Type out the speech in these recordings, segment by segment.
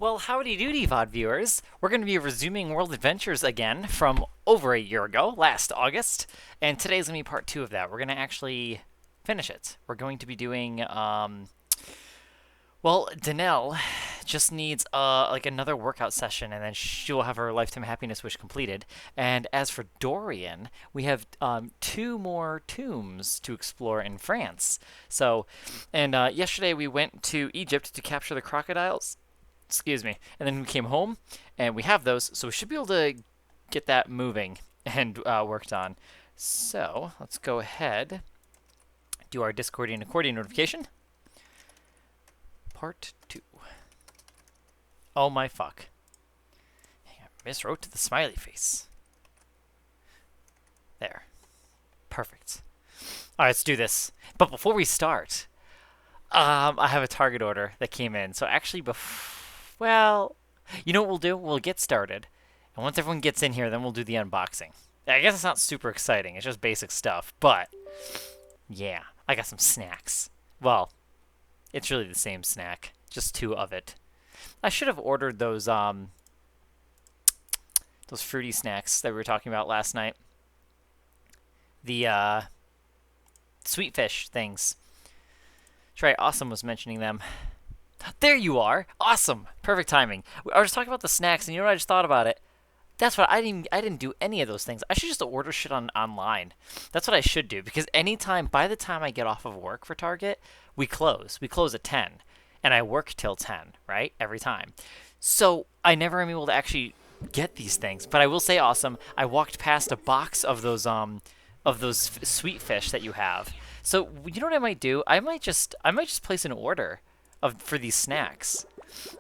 Well, howdy doody, VOD viewers. We're going to be resuming World Adventures again from over a year ago, last August. And today's going to be part two of that. We're going to actually finish it. We're going to be doing, well, Danelle just needs like another workout session, and then she will have her lifetime happiness wish completed. And as for Dorian, we have two more tombs to explore in France. So, and yesterday we went to Egypt to capture the crocodiles. Excuse me. And then we came home, and we have those, so we should be able to get that moving and worked on. So let's go ahead, do our Discordian accordion notification. Part 2. Oh my fuck. Hang on, miswrote to the smiley face. There. Perfect. Alright, let's do this. But before we start, I have a target order that came in. So actually, well, you know what we'll do? We'll get started. And once everyone gets in here, then we'll do the unboxing. I guess it's not super exciting. It's just basic stuff. But, yeah. I got some snacks. Well, it's really the same snack, just two of it. I should have ordered those fruity snacks that we were talking about last night. The sweet fish things. That's right, Awesome was mentioning them. There you are! Awesome! Perfect timing. I was talking about the snacks, and you know what I just thought about it? That's what I didn't do any of those things. I should just order shit online. That's what I should do, because by the time I get off of work for Target, we close. We close at 10, and I work till 10, right? Every time. So I never am able to actually get these things. But I will say, Awesome, I walked past a box of those sweet fish that you have. So you know what I might do? I might just place an order for these snacks.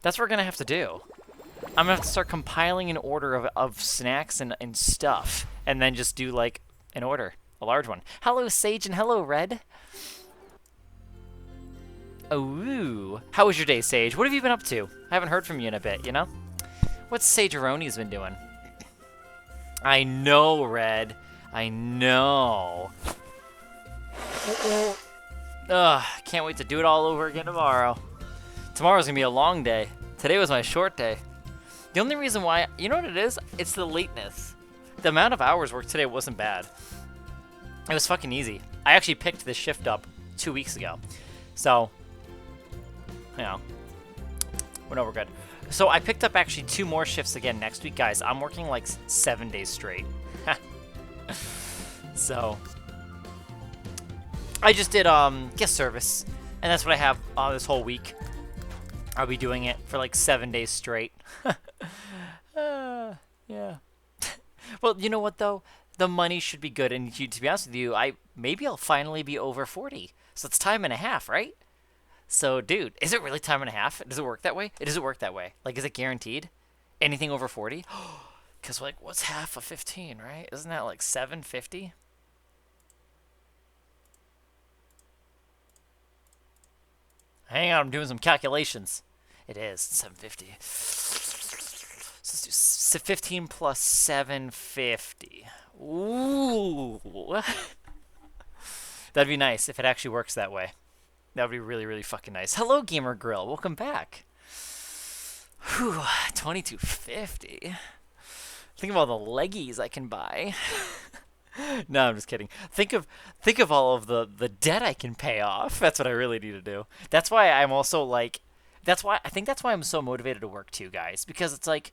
That's what we're gonna have to do. I'm gonna have to start compiling an order of snacks and stuff, and then just do like an order, a large one. Hello, Sage, and hello, Red. Oh, how was your day, Sage? What have you been up to? I haven't heard from you in a bit, you know? What's Sage-Aroni's been doing? I know, Red. I know. Ugh, can't wait to do it all over again tomorrow. Tomorrow's gonna be a long day. Today was my short day. The only reason why, you know what it is? It's the lateness. The amount of hours worked today wasn't bad. It was fucking easy. I actually picked this shift up 2 weeks ago. So, you know, we're good. So I picked up actually 2 more shifts again next week, guys. I'm working like 7 days straight. So, I just did guest service, and that's what I have this whole week. I'll be doing it for like 7 days straight. Yeah. Well, you know what though? The money should be good, and to be honest with you, maybe I'll finally be over 40. So it's time and a half, right? So, dude, is it really time and a half? Does it work that way? It doesn't work that way. Like, is it guaranteed? Anything over 40? Because, like, what's half of 15, right? Isn't that like 750? Hang on, I'm doing some calculations. It is 750. So let's do 15 plus 750. Ooh. That'd be nice if it actually works that way. That would be really, really fucking nice. Hello, Gamer Grill. Welcome back. Whew, 2250. Think of all the leggies I can buy. No, I'm just kidding. Think of all of the debt I can pay off. That's what I really need to do. That's why I'm also like, that's why I'm so motivated to work too, guys. Because it's like,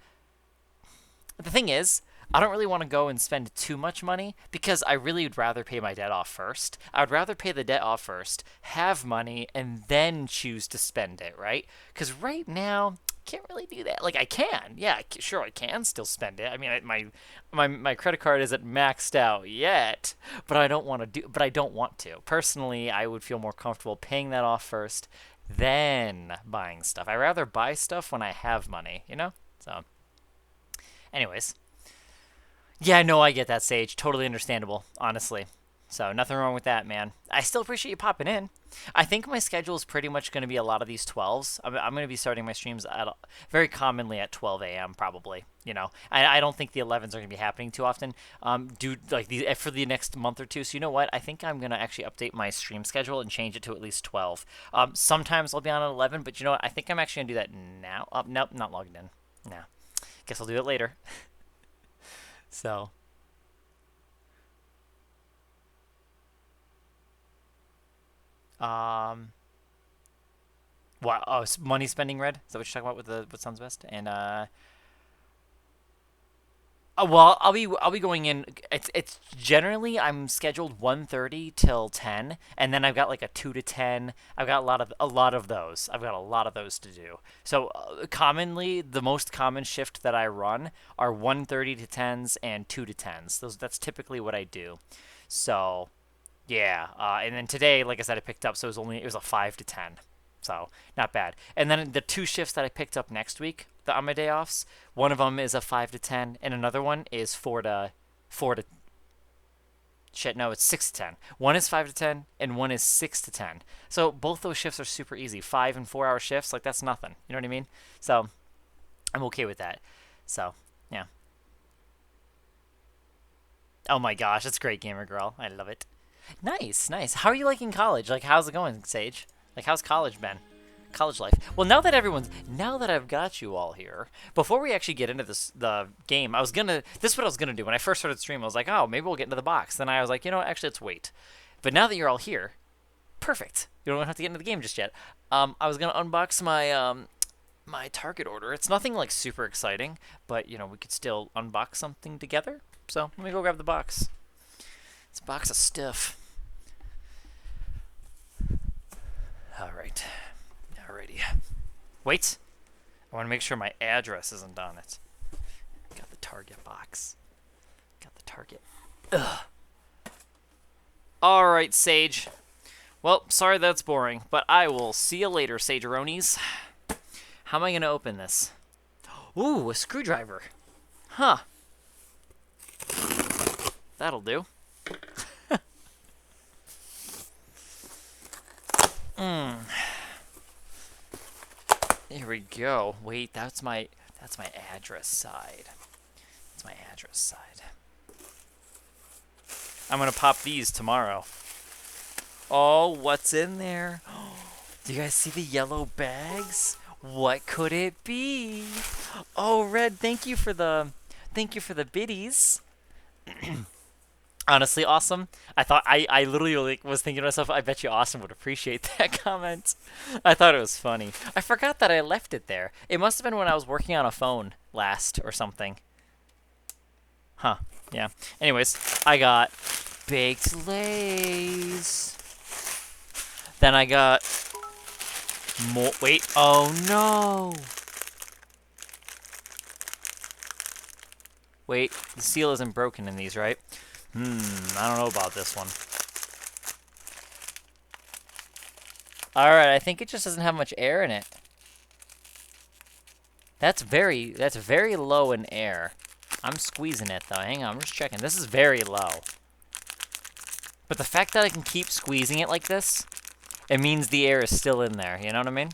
the thing is, I don't really want to go and spend too much money because I really would rather pay my debt off first. I would rather pay the debt off first, have money, and then choose to spend it, right? Because right now, can't really do that. Like, I can. Yeah, sure, I can still spend it. I mean, my credit card isn't maxed out yet, but I don't want to. Personally, I would feel more comfortable paying that off first, then buying stuff. I'd rather buy stuff when I have money, you know? So, anyways. Yeah, no, I get that, Sage. Totally understandable, honestly. So nothing wrong with that, man. I still appreciate you popping in. I think my schedule is pretty much going to be a lot of these 12s. I'm going to be starting my streams at very commonly at 12 a.m. probably. I don't think the 11s are going to be happening too often. Do like these for the next month or two. So you know what? I think I'm going to actually update my stream schedule and change it to at least 12. Sometimes I'll be on at 11, but you know what? I think I'm actually going to do that now. Nope, not logged in. No. Guess I'll do it later. So. Um, Wow. Oh, money spending red. Is that what you're talking about with the what sounds best? And well, I'll be going in. It's generally I'm scheduled 1:30 till 10, and then I've got like a 2 to 10. I've got a lot of those. I've got a lot of those to do. So commonly, the most common shift that I run are 1:30 to 10s and 2 to 10s. That's typically what I do. So yeah, and then today, like I said, I picked up, so it was a 5 to 10, so not bad. And then the two shifts that I picked up next week, on my day offs, one of them is a 5 to 10, and another one is 4 to shit. No, it's 6 to 10. One is 5 to 10, and one is 6 to 10. So both those shifts are super easy. 5 and 4 hour shifts, like that's nothing. You know what I mean? So I'm okay with that. So yeah. Oh my gosh, that's great, gamer girl. I love it. Nice, nice. How are you liking college? Like, how's it going, Sage? Like, how's college been? College life. Well, now that I've got you all here, before we actually get into the game, this is what I was gonna do. When I first started streaming, I was like, oh, maybe we'll get into the box. Then I was like, actually, let's wait. But now that you're all here, perfect. You don't have to get into the game just yet. I was gonna unbox my Target order. It's nothing like super exciting, but we could still unbox something together. So let me go grab the box. It's a box of stuff. All right. Alrighty. Wait. I want to make sure my address isn't on it. Got the Target box. Got the Target. Ugh. All right, Sage. Well, sorry that's boring, but I will see you later, Sageronies. How am I going to open this? Ooh, a screwdriver. Huh. That'll do. Here we go. Wait, that's my address side. That's my address side. I'm gonna pop these tomorrow. Oh, what's in there? Do you guys see the yellow bags? What could it be? Oh, Red, thank you for the biddies. Honestly, Awesome. I literally was thinking to myself, I bet you Awesome would appreciate that comment. I thought it was funny. I forgot that I left it there. It must have been when I was working on a phone last or something. Huh. Yeah. Anyways, I got baked Lays. Then I got more. Wait. Oh no. Wait. The seal isn't broken in these, right? I don't know about this one. Alright, I think it just doesn't have much air in it. That's very low in air. I'm squeezing it though. Hang on, I'm just checking. This is very low. But the fact that I can keep squeezing it like this, it means the air is still in there. You know what I mean?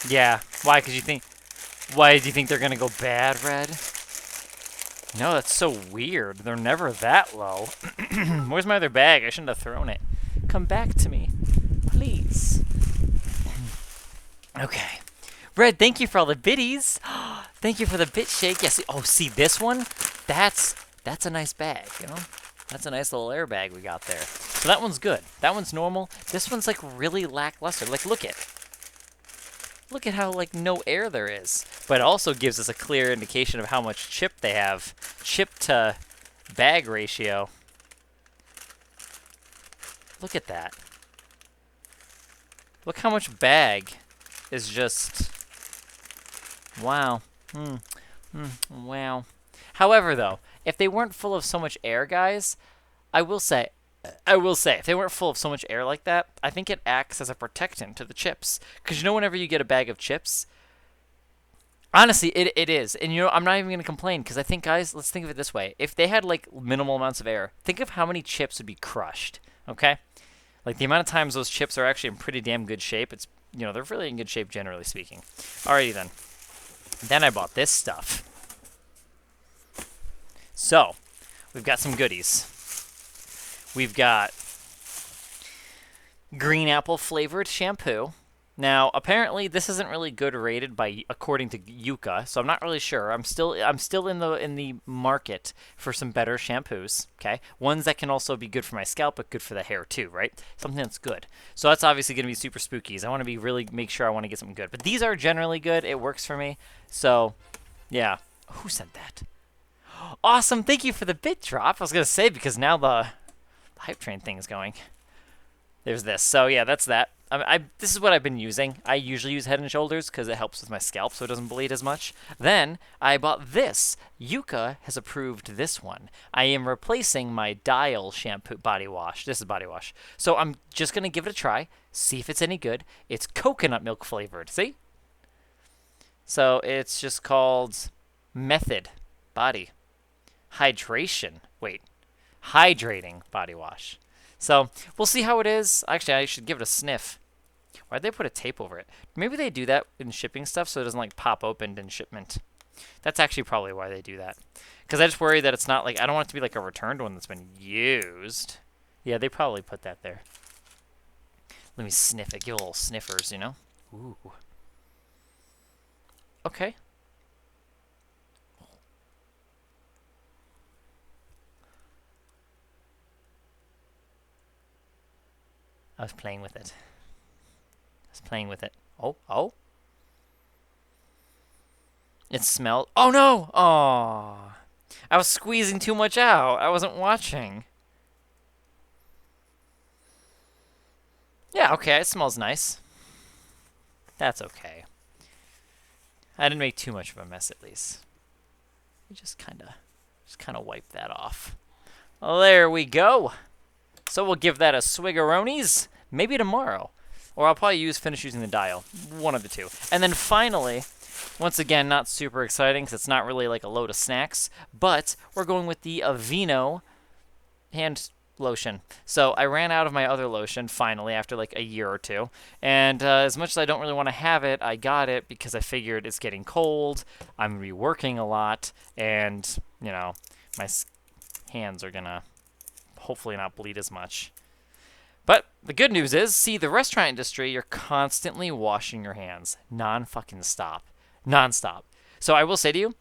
Yeah. Why? Why do you think they're gonna go bad, Red? No, that's so weird. They're never that low. Where's my other bag? I shouldn't have thrown it. Come back to me, please. Okay. Red, thank you for all the biddies. Thank you for the bit shake. Yes. Oh, see this one? That's a nice bag, That's a nice little airbag we got there. So that one's good. That one's normal. This one's like really lackluster. Like, look at how like no air there is. But it also gives us a clear indication of how much chip they have. Chip to bag ratio. Look at that. Look how much bag is just... Wow. Wow. However, though, if they weren't full of so much air, guys, I will say, if they weren't full of so much air like that, I think it acts as a protectant to the chips. Because whenever you get a bag of chips, Honestly, it is. And you know, I'm not even going to complain because I think, guys, let's think of it this way. If they had like minimal amounts of air, think of how many chips would be crushed, okay? Like the amount of times those chips are actually in pretty damn good shape. It's, you know, they're really in good shape generally speaking. Alrighty then. Then I bought this stuff. So, we've got some goodies. We've got green apple flavored shampoo. Now, apparently, this isn't really good rated by according to Yuka, so I'm not really sure. I'm still in the market for some better shampoos. Okay, ones that can also be good for my scalp, but good for the hair too, right? Something that's good. So that's obviously going to be super spookies. I want to be really make sure I want to get something good, but these are generally good. It works for me. So, yeah. Who sent that? Awesome! Thank you for the bit drop. I was gonna say because now the hype train thing is going. There's this. So yeah, that's that. This is what I've been using. I usually use Head and Shoulders because it helps with my scalp so it doesn't bleed as much. Then I bought this. Yuka has approved this one. I am replacing my Dial shampoo body wash. This is body wash. So I'm just going to give it a try, see if it's any good. It's coconut milk flavored. See? So it's just called Method Body Hydration. Wait. Hydrating body wash. So we'll see how it is. Actually, I should give it a sniff. Why'd they put a tape over it? Maybe they do that in shipping stuff so it doesn't like pop open in shipment. That's actually probably why they do that. Because I just worry that it's not like, I don't want it to be like a returned one that's been used. Yeah, they probably put that there. Let me sniff it. Give a little sniffers, you know? Ooh. Okay. I was playing with it. Oh, oh. It smelled. Oh no! Oh, I was squeezing too much out. I wasn't watching. Yeah, okay. It smells nice. That's okay. I didn't make too much of a mess, at least. You just kind of wipe that off. Well, there we go. So we'll give that a swiggeronies. Maybe tomorrow. Or I'll probably finish using the Dial. One of the two. And then finally, once again, not super exciting because it's not really like a load of snacks, but we're going with the Aveeno hand lotion. So I ran out of my other lotion finally after like a year or two. And as much as I don't really want to have it, I got it because I figured it's getting cold. I'm reworking a lot. And, you know, my hands are going to hopefully not bleed as much. But the good news is, see, the restaurant industry, you're constantly washing your hands. Non-stop. So I will say to you,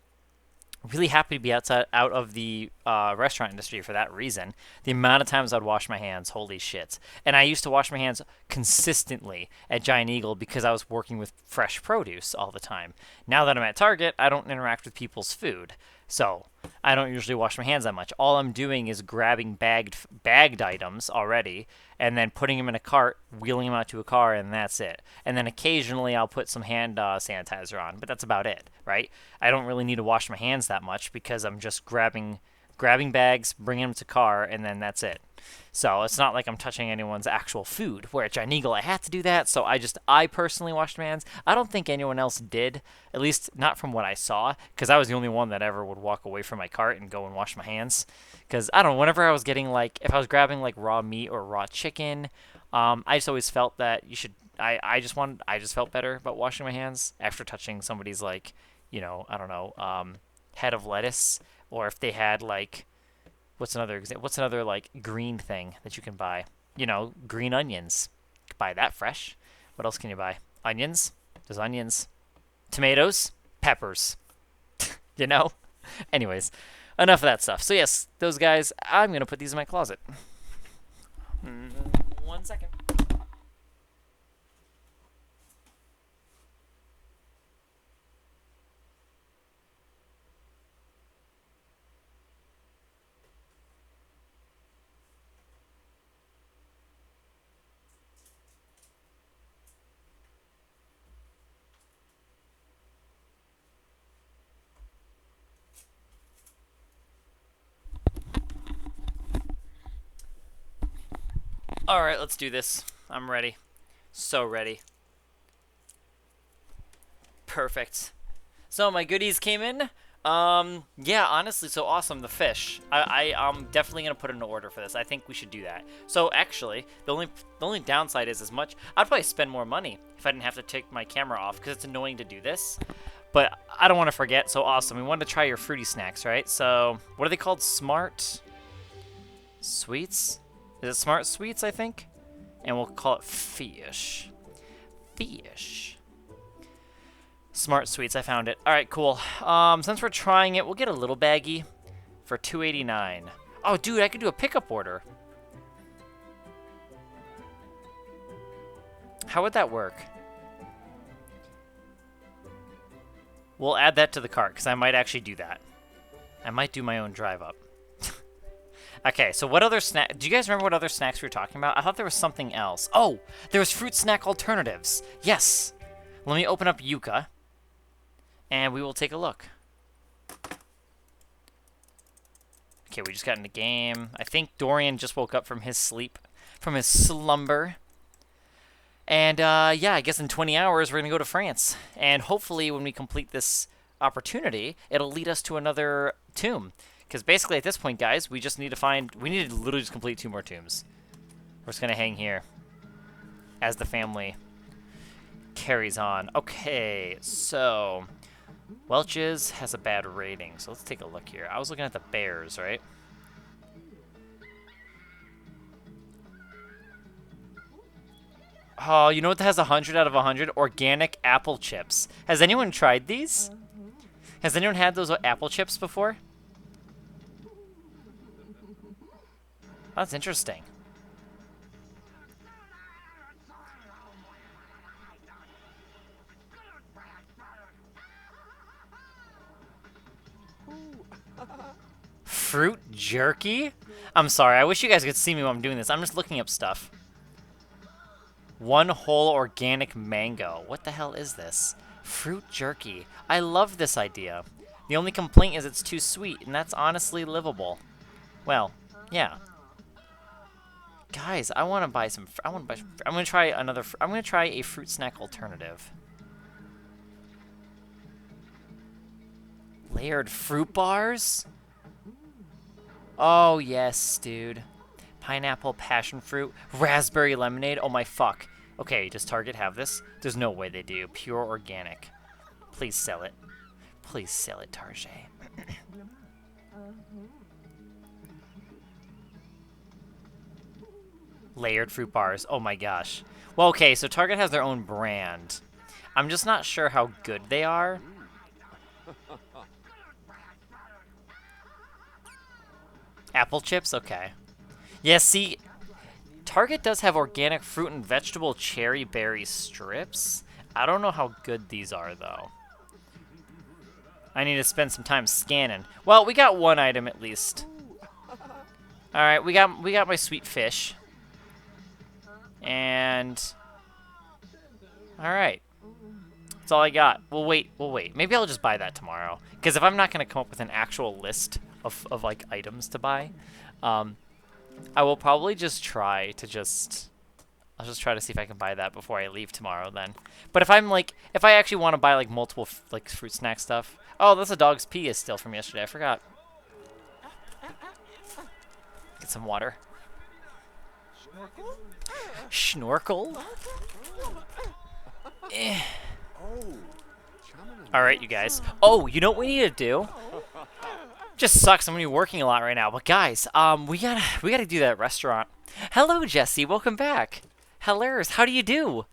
really happy to be out of the restaurant industry for that reason. The amount of times I'd wash my hands, holy shit. And I used to wash my hands consistently at Giant Eagle because I was working with fresh produce all the time. Now that I'm at Target, I don't interact with people's food. So I don't usually wash my hands that much. All I'm doing is grabbing bagged items already and then putting them in a cart, wheeling them out to a car, and that's it. And then occasionally I'll put some hand sanitizer on, but that's about it, right? I don't really need to wash my hands that much because I'm just grabbing bags, bringing them to car, and then that's it. So it's not like I'm touching anyone's actual food. Where at Giant Eagle, I had to do that, so I personally washed my hands. I don't think anyone else did, at least not from what I saw, because I was the only one that ever would walk away from my cart and go and wash my hands. Because, I don't know, whenever I was getting, like, if I was grabbing, like, raw meat or raw chicken, I just always felt that you should, I just felt better about washing my hands after touching somebody's, like, you know, I don't know, head of lettuce, or if they had, like, what's another like green thing that you can buy? You know, green onions. You can buy that fresh. What else can you buy? Onions. There's onions. Tomatoes. Peppers. You know? Anyways, enough of that stuff. So yes, those guys, I'm going to put these in my closet. 1 second. Alright, let's do this. I'm ready. So ready. Perfect. So my goodies came in. Yeah, honestly, so awesome. The fish. I'm definitely gonna put in an order for this. I think we should do that. So actually, the only downside is as much. I'd probably spend more money if I didn't have to take my camera off because it's annoying to do this. But I don't want to forget. So awesome. We wanted to try your fruity snacks, right? So what are they called? Smart Sweets? Is it Smart Sweets? I think. And we'll call it fish. Fish. Smart Sweets, I found it. All right, cool. Since we're trying it, we'll get a little baggie for $2.89. Oh, dude, I could do a pickup order. How would that work? We'll add that to the cart, because I might actually do that. I might do my own drive up. Okay, so what other snack? Do you guys remember what other snacks we were talking about? I thought there was something else. Oh, there was fruit snack alternatives. Yes. Let me open up Yuka. And we will take a look. Okay, we just got in the game. I think Dorian just woke up from his sleep, from his slumber. And yeah, I guess in 20 hours we're going to go to France. And hopefully when we complete this opportunity, it'll lead us to another tomb. Because basically at this point, guys, we just need to find, we need to literally just complete 2 more tombs. We're just going to hang here as the family carries on. Okay, so Welch's has a bad rating, so let's take a look here. I was looking at the bears, right? Oh, you know what has 100 out of 100? Organic apple chips. Has anyone tried these? Has anyone had those apple chips before? That's interesting. Fruit jerky? I'm sorry, I wish you guys could see me while I'm doing this. I'm just looking up stuff. One whole organic mango. What the hell is this? Fruit jerky. I love this idea. The only complaint is it's too sweet, and that's honestly livable. Well, yeah. Guys, I want to buy some. I'm gonna try another. I'm gonna try a fruit snack alternative. Layered fruit bars? Oh yes, dude. Pineapple, passion fruit, raspberry lemonade. Oh my fuck. Okay, does Target have this? There's no way they do. Pure organic. Please sell it. Please sell it, Target. Layered fruit bars. Oh my gosh. Well, okay, so Target has their own brand. I'm just not sure how good they are. Apple chips? Okay. Yeah, see, Target does have organic fruit and vegetable cherry berry strips. I don't know how good these are, though. I need to spend some time scanning. Well, we got one item at least. All right, we got my sweet fish. And all right. That's all I got. We'll wait. Maybe I'll just buy that tomorrow. Because if I'm not going to come up with an actual list of like items to buy, I will probably just try to I'll just try to see if I can buy that before I leave tomorrow then. But if I actually want to buy like multiple like fruit snack stuff. Oh, that's a dog's pee is still from yesterday. I forgot. Get some water. Schnorkel? Eh. Alright, you guys. Oh, you know what we need to do? Just sucks, I'm gonna be working a lot right now. But guys, we gotta do that restaurant. Hello, Jesse, welcome back. Hellers, how do you do?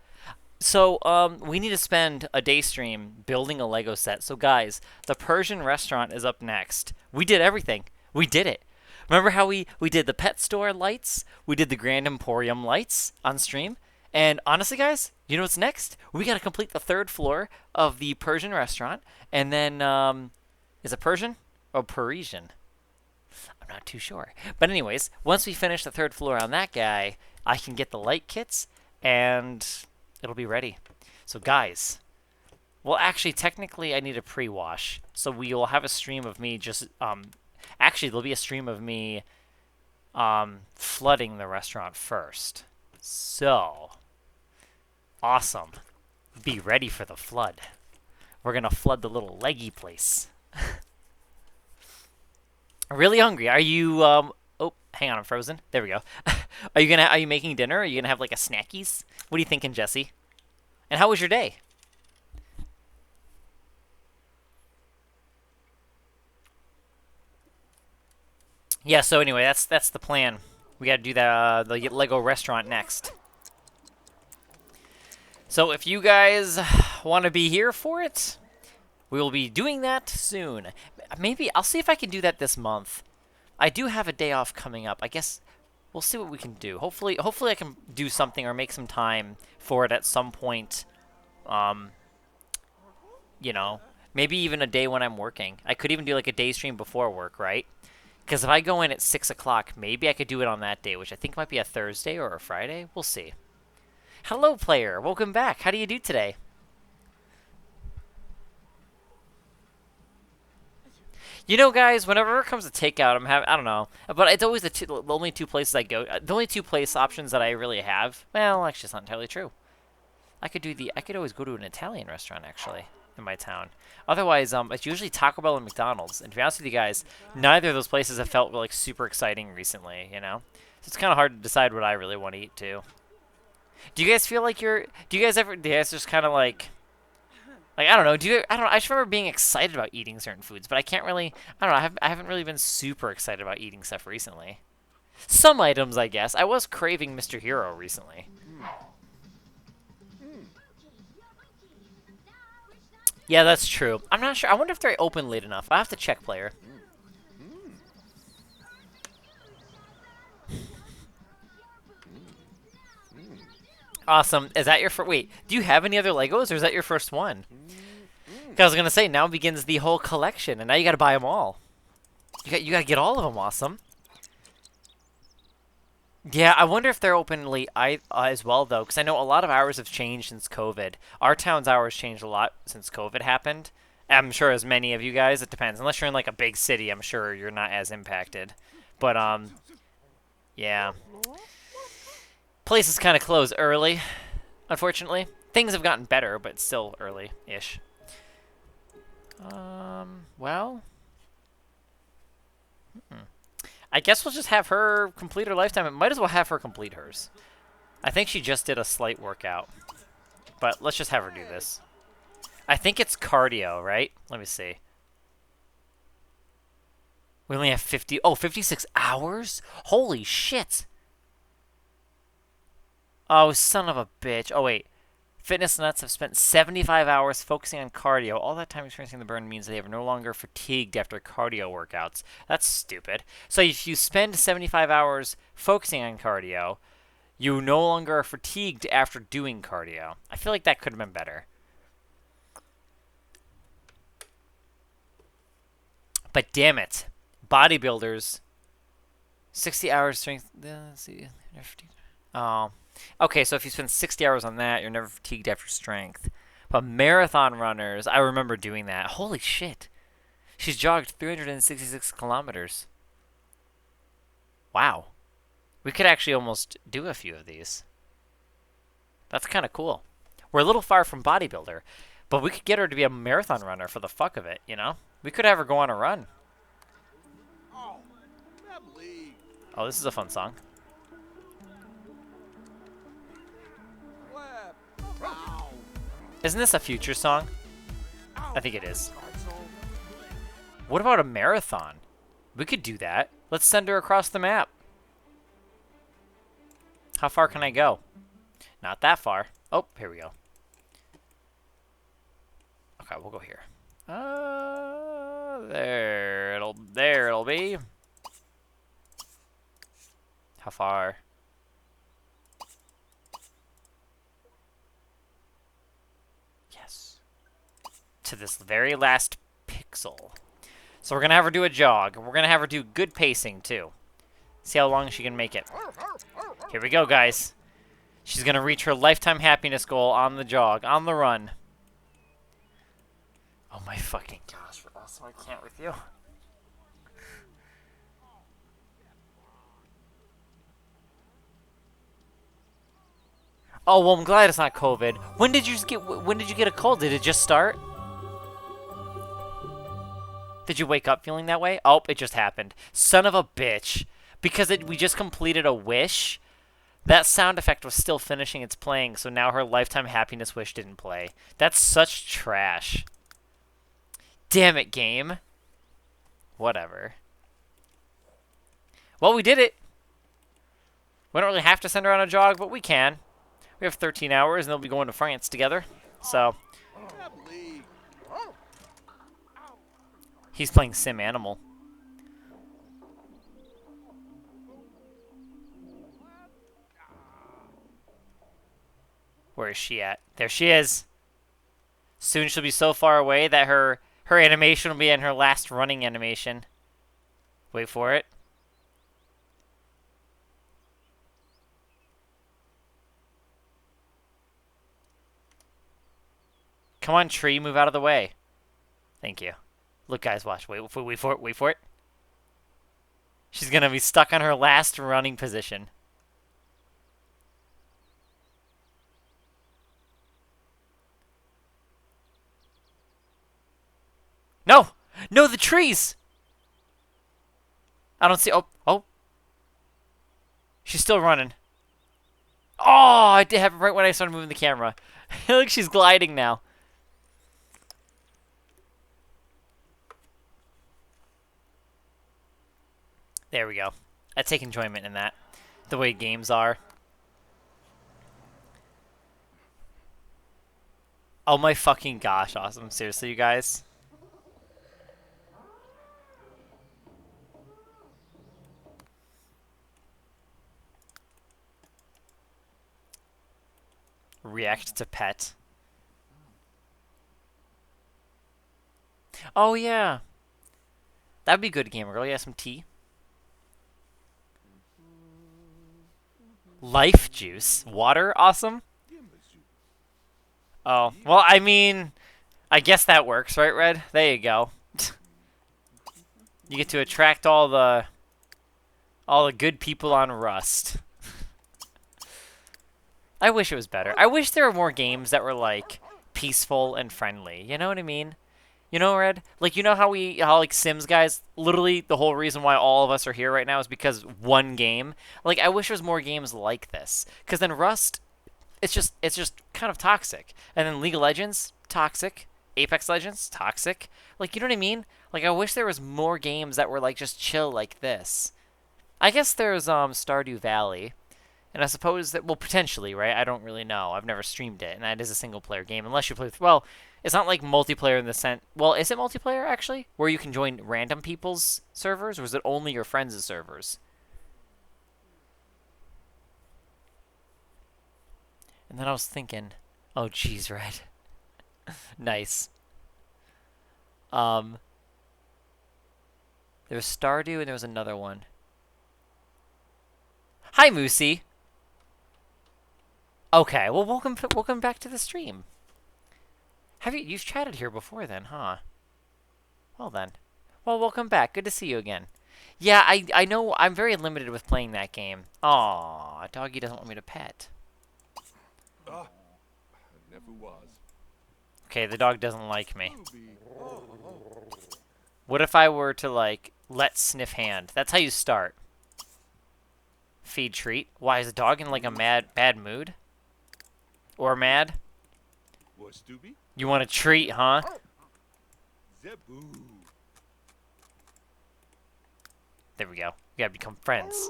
So, we need to spend a day stream building a Lego set. So guys, the Persian restaurant is up next. We did everything. We did it. Remember how we did the pet store lights? We did the Grand Emporium lights on stream? And honestly, guys, you know what's next? We got to complete the 3rd floor of the Persian restaurant. And then, is it Persian or Parisian? I'm not too sure. But anyways, once we finish the 3rd floor on that guy, I can get the light kits and it'll be ready. So guys, well, actually, technically, I need a pre-wash. So we will have a stream of me just, actually, there'll be a stream of me flooding the restaurant first. So, awesome. Be ready for the flood. We're gonna flood the little leggy place. Really hungry. Are you oh, hang on, I'm frozen. There we go. Are you making dinner? Are you gonna have like a snackies? What are you thinking, Jesse? And how was your day? Yeah, so anyway, that's the plan. We gotta do the Lego restaurant next. So if you guys want to be here for it, we will be doing that soon. Maybe I'll see if I can do that this month. I do have a day off coming up. I guess we'll see what we can do. Hopefully I can do something or make some time for it at some point. You know, maybe even a day when I'm working. I could even do like a day stream before work, right? Because if I go in at 6 o'clock, maybe I could do it on that day, which I think might be a Thursday or a Friday. We'll see. Hello, player. Welcome back. How do you do today? You know, guys, whenever it comes to takeout, I don't know, but it's always the only two places I go. The only two place options that I really have. Well, actually, it's not entirely true. I could always go to an Italian restaurant actually in my town. Otherwise, it's usually Taco Bell and McDonald's. And to be honest with you guys, neither of those places have felt like super exciting recently. You know, so it's kind of hard to decide what I really want to eat too. Do you guys feel like do you guys just kind of like, I don't know, I don't know, I just remember being excited about eating certain foods, but I can't really, I don't know, I haven't really been super excited about eating stuff recently. Some items, I guess. I was craving Mr. Hero recently. Yeah, that's true. I'm not sure. I wonder if they're open late enough. I'll have to check, player. Awesome. Is that your first? Wait, do you have any other Legos, or is that your first one? 'Cause I was gonna say, now begins the whole collection, and now you gotta buy them all. You gotta get all of them. Awesome. Yeah, I wonder if they're open late as well, though, because I know a lot of hours have changed since COVID. Our town's hours changed a lot since COVID happened. I'm sure as many of you guys, it depends. Unless you're in like a big city, I'm sure you're not as impacted. But yeah. Places kind of close early, unfortunately. Things have gotten better, but still early-ish. Well. I guess we'll just have her complete her lifetime. It might as well have her complete hers. I think she just did a slight workout. But let's just have her do this. I think it's cardio, right? Let me see. We only have 56 hours? Holy shit! Oh, son of a bitch. Oh, wait. Fitness nuts have spent 75 hours focusing on cardio. All that time experiencing the burn means they are no longer fatigued after cardio workouts. That's stupid. So if you spend 75 hours focusing on cardio, you no longer are fatigued after doing cardio. I feel like that could have been better. But damn it. Bodybuilders. 60 hours strength. Let's see. Oh. Okay, so if you spend 60 hours on that, you're never fatigued after strength. But marathon runners, I remember doing that. Holy shit. She's jogged 366 kilometers. Wow. We could actually almost do a few of these. That's kind of cool. We're a little far from bodybuilder, but we could get her to be a marathon runner for the fuck of it, you know? We could have her go on a run. Oh, this is a fun song. Isn't this a future song? I think it is. What about a marathon? We could do that. Let's send her across the map. How far can I go? Not that far. Oh, here we go. Okay, we'll go here. There it'll be. How far? To this very last pixel. So we're going to have her do a jog. We're going to have her do good pacing, too. See how long she can make it. Here we go, guys. She's going to reach her lifetime happiness goal on the jog, on the run. Oh my fucking gosh, for us, I can't with you. Oh, well, I'm glad it's not COVID. When did you get a cold? Did it just start? Did you wake up feeling that way? Oh, it just happened. Son of a bitch. Because we just completed a wish, that sound effect was still finishing its playing, so now her lifetime happiness wish didn't play. That's such trash. Damn it, game. Whatever. Well, we did it. We don't really have to send her on a jog, but we can. We have 13 hours, and they'll be going to France together. So, he's playing Sim Animal. Where is she at? There she is. Soon she'll be so far away that her animation will be in her last running animation. Wait for it. Come on, tree, move out of the way. Thank you. Look, guys, watch. Wait for it. Wait for it. She's gonna be stuck on her last running position. No! No, the trees! I don't see... Oh. She's still running. Oh, I did have it right when I started moving the camera. Look, she's gliding now. There we go. I take enjoyment in that. The way games are. Oh my fucking gosh, awesome. Seriously, you guys? React to pet. Oh, yeah. That'd be good, gamer girl. Yeah, some tea. Life juice. Water? Awesome. Oh. Well, I mean, I guess that works, right, Red? There you go. You get to attract all the good people on Rust. I wish it was better. I wish there were more games that were, like, peaceful and friendly. You know what I mean? You know, Red? Like, you know how like, Sims guys, literally the whole reason why all of us are here right now is because one game? Like, I wish there was more games like this. Because then Rust, it's just kind of toxic. And then League of Legends, toxic. Apex Legends, toxic. Like, you know what I mean? Like, I wish there was more games that were, like, just chill like this. I guess there's, Stardew Valley. And I suppose that, well, potentially, right? I don't really know. I've never streamed it, and that is a single-player game. Unless you play with, well, it's not like multiplayer in the sense... Well, is it multiplayer, actually? Where you can join random people's servers, or is it only your friends' servers? And then I was thinking, oh, geez, Red. Nice. There was Stardew, and there was another one. Hi, Moosey. Okay, well, welcome back to the stream. You've chatted here before then, huh? Well then. Well, welcome back. Good to see you again. Yeah, I know I'm very limited with playing that game. Aw, doggy doesn't want me to pet. Never was. Okay, the dog doesn't like me. What if I were to, like, let sniff hand? That's how you start. Feed treat. Why, is the dog in, like, a bad mood? Or mad? You want a treat, huh? There we go. We gotta become friends.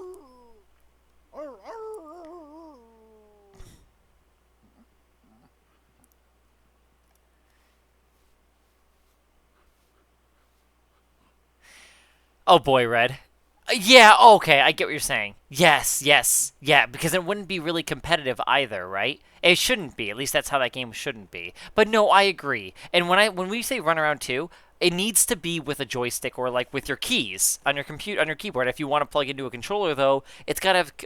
Oh boy, Red. Yeah, okay, I get what you're saying. Yes, yeah, because it wouldn't be really competitive either, right? It shouldn't be. At least that's how that game shouldn't be. But no, I agree. And when we say run around too, it needs to be with a joystick or like with your keys on your keyboard. If you want to plug into a controller though, it's got to have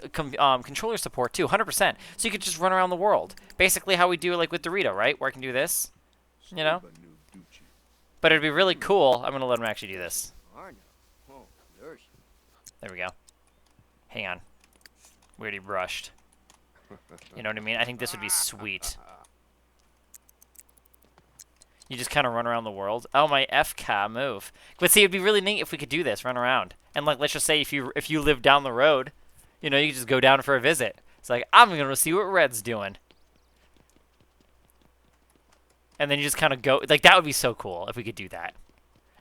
controller support too, 100%. So you could just run around the world. Basically how we do like with Dorito, right? Where I can do this, you know? But it'd be really cool. I'm going to let him actually do this. There we go. Hang on. We already brushed. You know what I mean? I think this would be sweet. You just kind of run around the world. Oh, my FK move. But see, it'd be really neat if we could do this, run around. And like, let's just say if you live down the road, you know, you could just go down for a visit. It's like, I'm going to see what Red's doing. And then you just kind of go, like, that would be so cool if we could do that.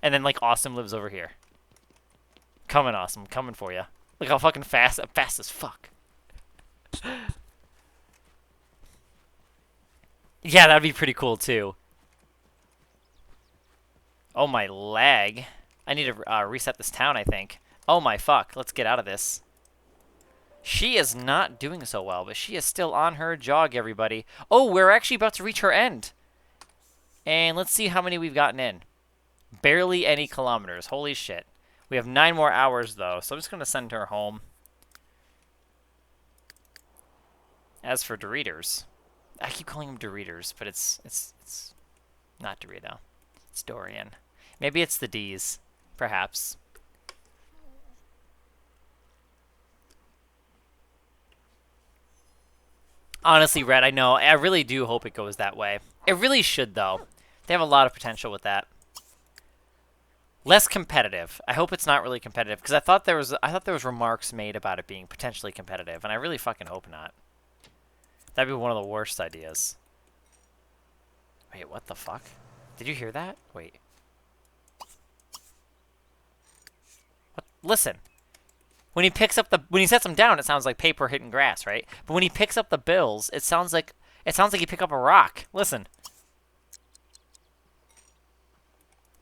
And then, like, Awesome lives over here. Coming, Awesome. Coming for you. Look how fucking fast. Fast as fuck. Yeah, that'd be pretty cool, too. Oh, my lag. I need to reset this town, I think. Oh, my fuck. Let's get out of this. She is not doing so well, but she is still on her jog, everybody. Oh, we're actually about to reach her end. And let's see how many we've gotten in. Barely any kilometers. Holy shit. We have 9 more hours, though, so I'm just going to send her home. As for Doritos, I keep calling them Doritos, but it's not Dorito. It's Dorian. Maybe it's the D's, perhaps. Honestly, Red, I know. I really do hope it goes that way. It really should, though. They have a lot of potential with that. Less competitive. I hope it's not really competitive, because I thought there was remarks made about it being potentially competitive, and I really fucking hope not. That'd be one of the worst ideas. Wait, what the fuck? Did you hear that? Wait. What? Listen. When he sets them down, it sounds like paper hitting grass, right? But when he picks up the bills, it sounds like he picked up a rock. Listen.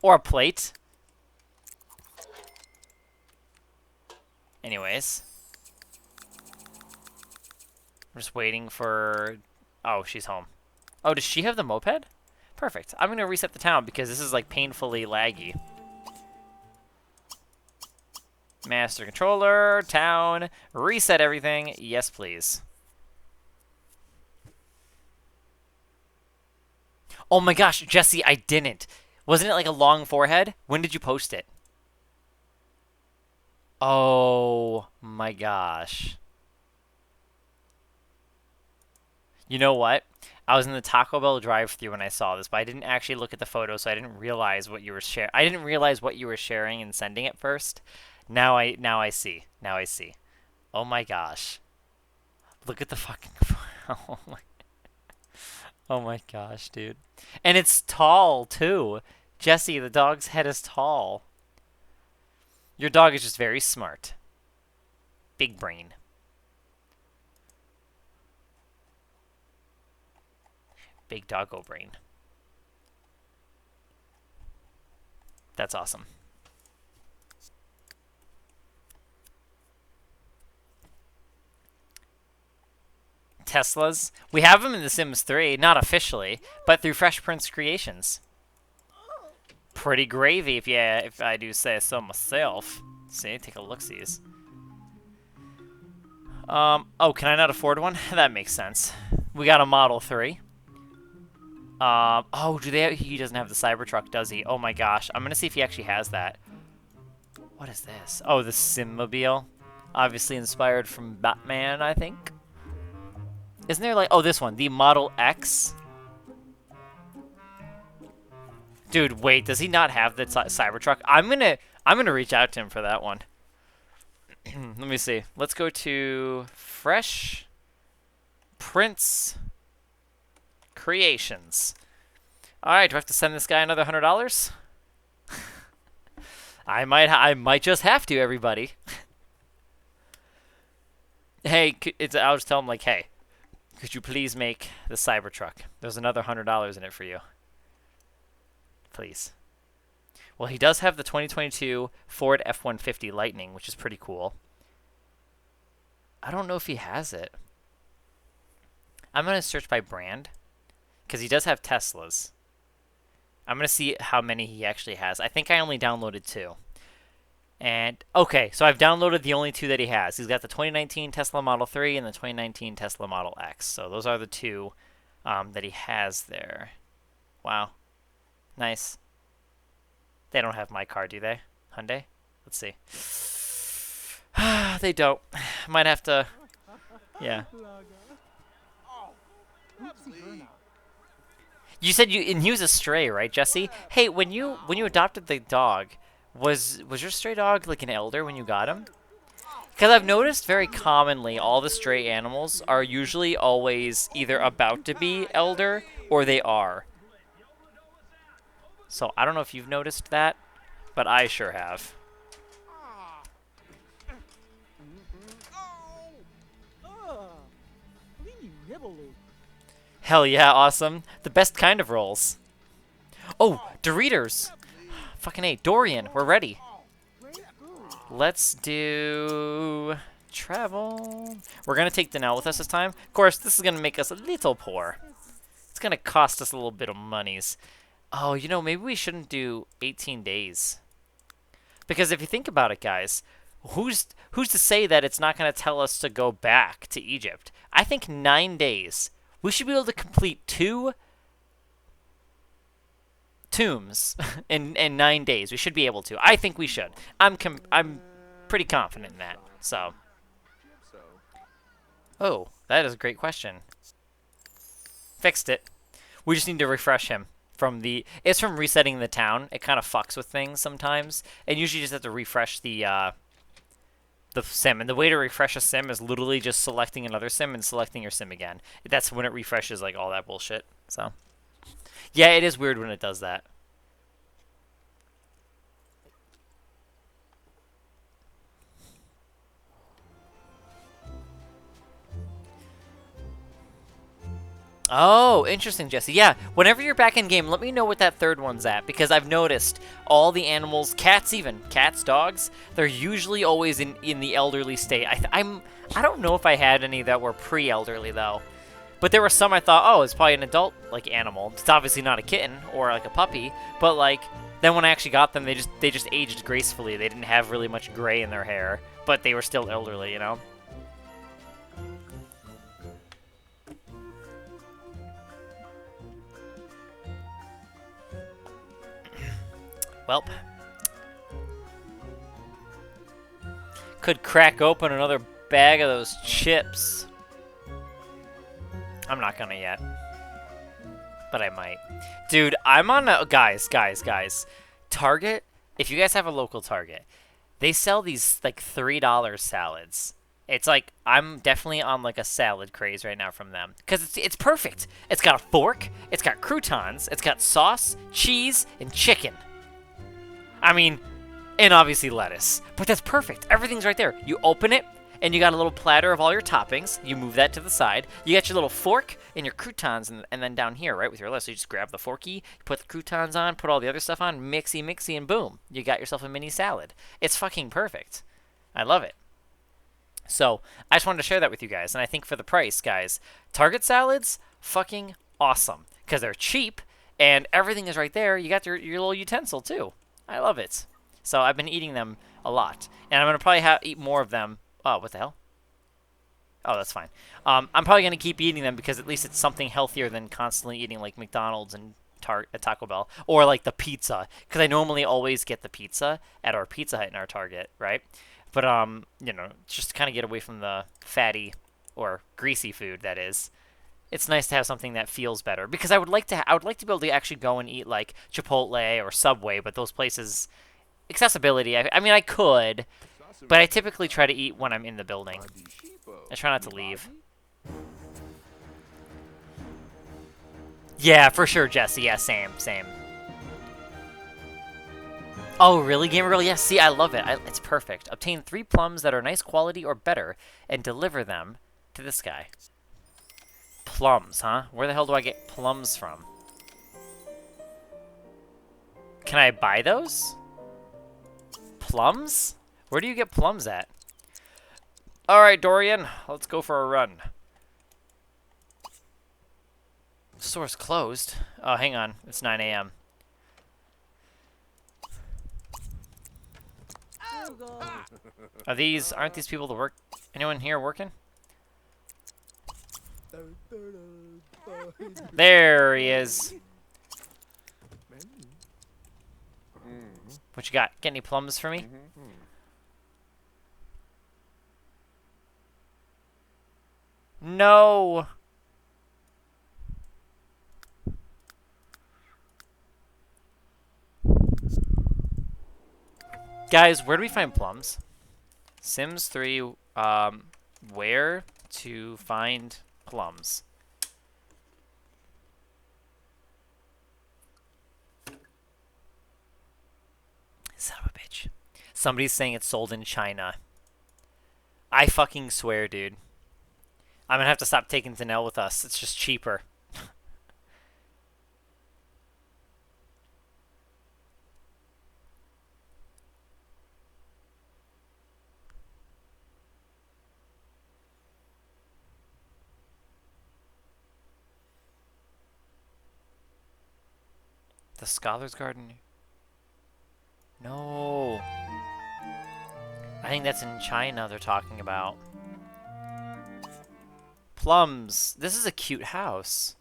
Or a plate. Anyways. I'm just waiting for... Oh, she's home. Oh, does she have the moped? Perfect. I'm going to reset the town because this is like painfully laggy. Master controller, town, reset everything. Yes, please. Oh my gosh, Jesse, I didn't. Wasn't it like a long forehead? When did you post it? Oh my gosh. You know what? I was in the Taco Bell drive-thru when I saw this, but I didn't actually look at the photo, so I didn't realize what you were sharing. I didn't realize what you were sharing and sending at first. Now I see. Now I see. Oh my gosh. Look at the fucking Oh my gosh, dude. And it's tall too. Jesse, the dog's head is tall. Your dog is just very smart. Big brain. Big doggo brain. That's awesome. Teslas. We have them in The Sims 3, not officially, but through Fresh Prince Creations. Pretty gravy, if I do say so myself. See, take a look-sees. Oh, can I not afford one? That makes sense. We got a Model 3. Oh, he doesn't have the Cybertruck, does he? Oh my gosh. I'm gonna see if he actually has that. What is this? Oh, the Simmobile. Obviously inspired from Batman, I think. Isn't there like... Oh, this one. The Model X. Dude, wait. Does he not have the Cybertruck? I'm gonna reach out to him for that one. Let me see. Let's go to Fresh Prince Creations. All right. Do I have to send this guy another $100? I might just have to, everybody. Hey, I'll just tell him like, hey. Could you please make the Cybertruck? There's another $100 in it for you. Please. Well, he does have the 2022 Ford F-150 Lightning, which is pretty cool. I don't know if he has it. I'm going to search by brand, because he does have Teslas. I'm going to see how many he actually has. I think I only downloaded 2. And, okay, so I've downloaded the only 2 that he has. He's got the 2019 Tesla Model 3 and the 2019 Tesla Model X. So those are the 2 that he has there. Wow. Nice. They don't have my car, do they? Hyundai? Let's see. They don't. Might have to... Yeah. You said you and he was a stray, right, Jesse? Hey, when you adopted the dog, was your stray dog like an elder when you got him? Because I've noticed very commonly all the stray animals are usually always either about to be elder or they are. So I don't know if you've noticed that, but I sure have. Hell yeah, awesome. The best kind of rolls. Oh, Doritos. Fucking A. Dorian, we're ready. Let's do travel. We're going to take Danelle with us this time. Of course, this is going to make us a little poor. It's going to cost us a little bit of monies. Oh, you know, maybe we shouldn't do 18 days. Because if you think about it, guys, who's to say that it's not going to tell us to go back to Egypt? I think 9 days. We should be able to complete 2 tombs in 9 days. We should be able to. I think we should. I'm pretty confident in that. So. Oh, that is a great question. Fixed it. We just need to refresh him from the. It's from resetting the town. It kind of fucks with things sometimes, and usually you just have to refresh the sim. And the way to refresh a sim is literally just selecting another sim and selecting your sim again. That's when it refreshes like all that bullshit. So. Yeah, it is weird when it does that. Oh, interesting, Jesse. Yeah, whenever you're back in game, let me know what that third one's at, because I've noticed all the animals, cats even, cats, dogs, they're usually always in the elderly state. I don't know if I had any that were pre-elderly though, but there were some I thought, oh, it's probably an adult like animal. It's obviously not a kitten or like a puppy, but like then when I actually got them, they just aged gracefully. They didn't have really much gray in their hair, but they were still elderly, you know. Welp. Could crack open another bag of those chips. I'm not gonna yet. But I might. Dude, I'm on a... Guys. Target, if you guys have a local Target, they sell these, like, $3 salads. It's like, I'm definitely on, like, a salad craze right now from them. Because it's perfect. It's got a fork, it's got croutons, it's got sauce, cheese, and chicken. I mean, and obviously lettuce. But that's perfect. Everything's right there. You open it, and you got a little platter of all your toppings. You move that to the side. You got your little fork and your croutons, and then down here, right, with your lettuce, you just grab the forky, you put the croutons on, put all the other stuff on, mixy, and boom. You got yourself a mini salad. It's fucking perfect. I love it. So, I just wanted to share that with you guys. And I think for the price, guys, Target salads, fucking awesome. Because they're cheap, and everything is right there. You got your little utensil, too. I love it. So I've been eating them a lot. And I'm going to probably eat more of them. Oh, what the hell? Oh, that's fine. I'm probably going to keep eating them because at least it's something healthier than constantly eating like McDonald's and Taco Bell. Or like the pizza. Because I normally always get the pizza at our Pizza Hut in our Target, right? But, you know, just to kind of get away from the fatty or greasy food, that is. It's nice to have something that feels better because I would like to be able to actually go and eat like Chipotle or Subway, but those places accessibility. I mean, I could, but I typically try to eat when I'm in the building. I try not to leave. Yeah, for sure, Jesse. Yeah, same. Oh, really, Gamer Girl? Yes. See, I love it. It's perfect. Obtain 3 plums that are nice quality or better, and deliver them to this guy. Plums, huh? Where the hell do I get plums from? Can I buy those? Plums? Where do you get plums at? Alright, Dorian. Let's go for a run. Store's closed. Oh, hang on. It's 9 a.m. Aren't these people to work? Anyone here working? There he is. What you got? Get any plums for me? No. Guys, where do we find plums? Sims 3, where to find plums? Son of a bitch. Somebody's saying it's sold in China. I fucking swear, dude. I'm gonna have to stop taking Danelle with us. It's just cheaper. The Scholar's Garden? No. I think that's in China they're talking about. Plums. This is a cute house.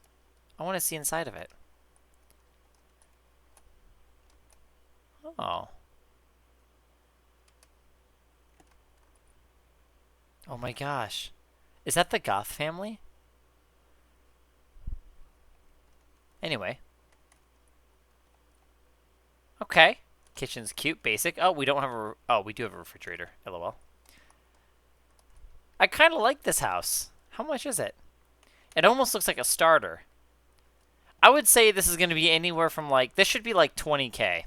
I want to see inside of it. Oh. Oh my gosh. Is that the Goth family? Anyway. Okay. Kitchen's cute, basic. Oh, we don't have a... Oh, we do have a refrigerator. LOL. I kind of like this house. How much is it? It almost looks like a starter. I would say this is going to be anywhere from like... This should be like 20K.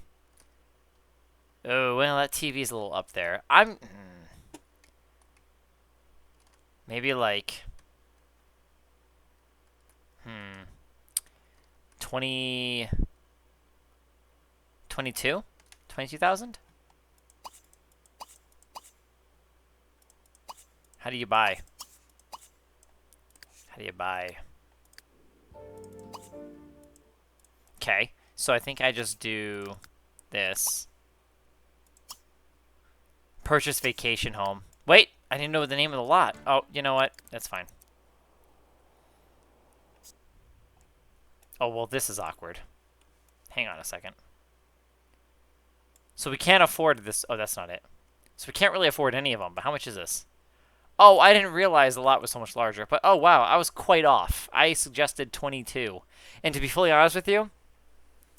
Oh, well, that TV's a little up there. Maybe like... 20... 22? 22,000? How do you buy? How do you buy? Okay, so I think I just do this. Purchase vacation home. Wait, I didn't know the name of the lot. Oh, you know what? That's fine. Oh, well, this is awkward. Hang on a second. So we can't afford this. Oh, that's not it. So we can't really afford any of them. But how much is this? Oh, I didn't realize the lot was so much larger. But, oh, wow, I was quite off. I suggested 22. And to be fully honest with you,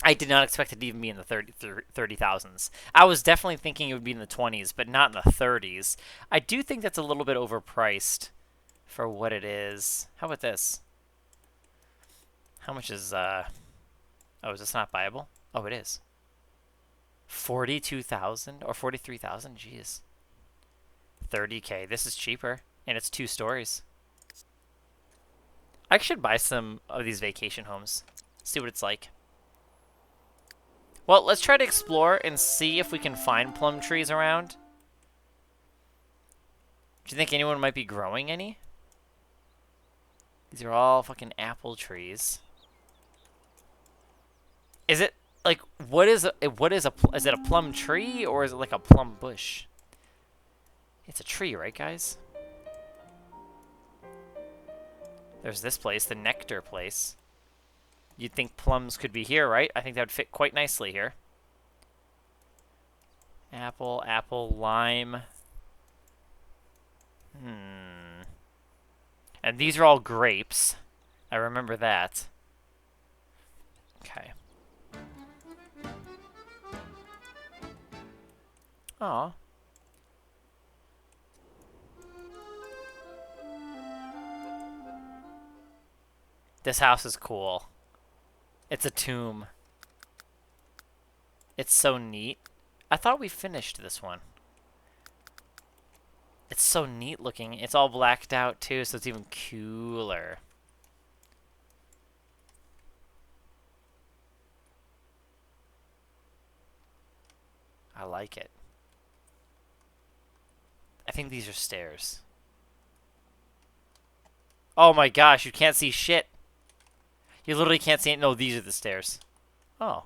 I did not expect it to even be in the 30,000s. I was definitely thinking it would be in the 20s, but not in the 30s. I do think that's a little bit overpriced for what it is. How about this? How much is, oh, is this not buyable? Oh, it is. 42,000 or 43,000? Jeez. 30K. This is cheaper, and it's 2 stories. I should buy some of these vacation homes. See what it's like. Well, let's try to explore and see if we can find plum trees around. Do you think anyone might be growing any? These are all fucking apple trees. Is it like is it a plum tree or is it like a plum bush? It's a tree, right, guys? There's this place, the Nectar place. You'd think plums could be here, right? I think that would fit quite nicely here. Apple, apple, lime. And these are all grapes. I remember that. Okay. Aw. This house is cool. It's a tomb. It's so neat. I thought we finished this one. It's so neat looking. It's all blacked out too, so it's even cooler. I like it. I think these are stairs. Oh my gosh, you can't see shit. You literally can't see it. No, these are the stairs. Oh.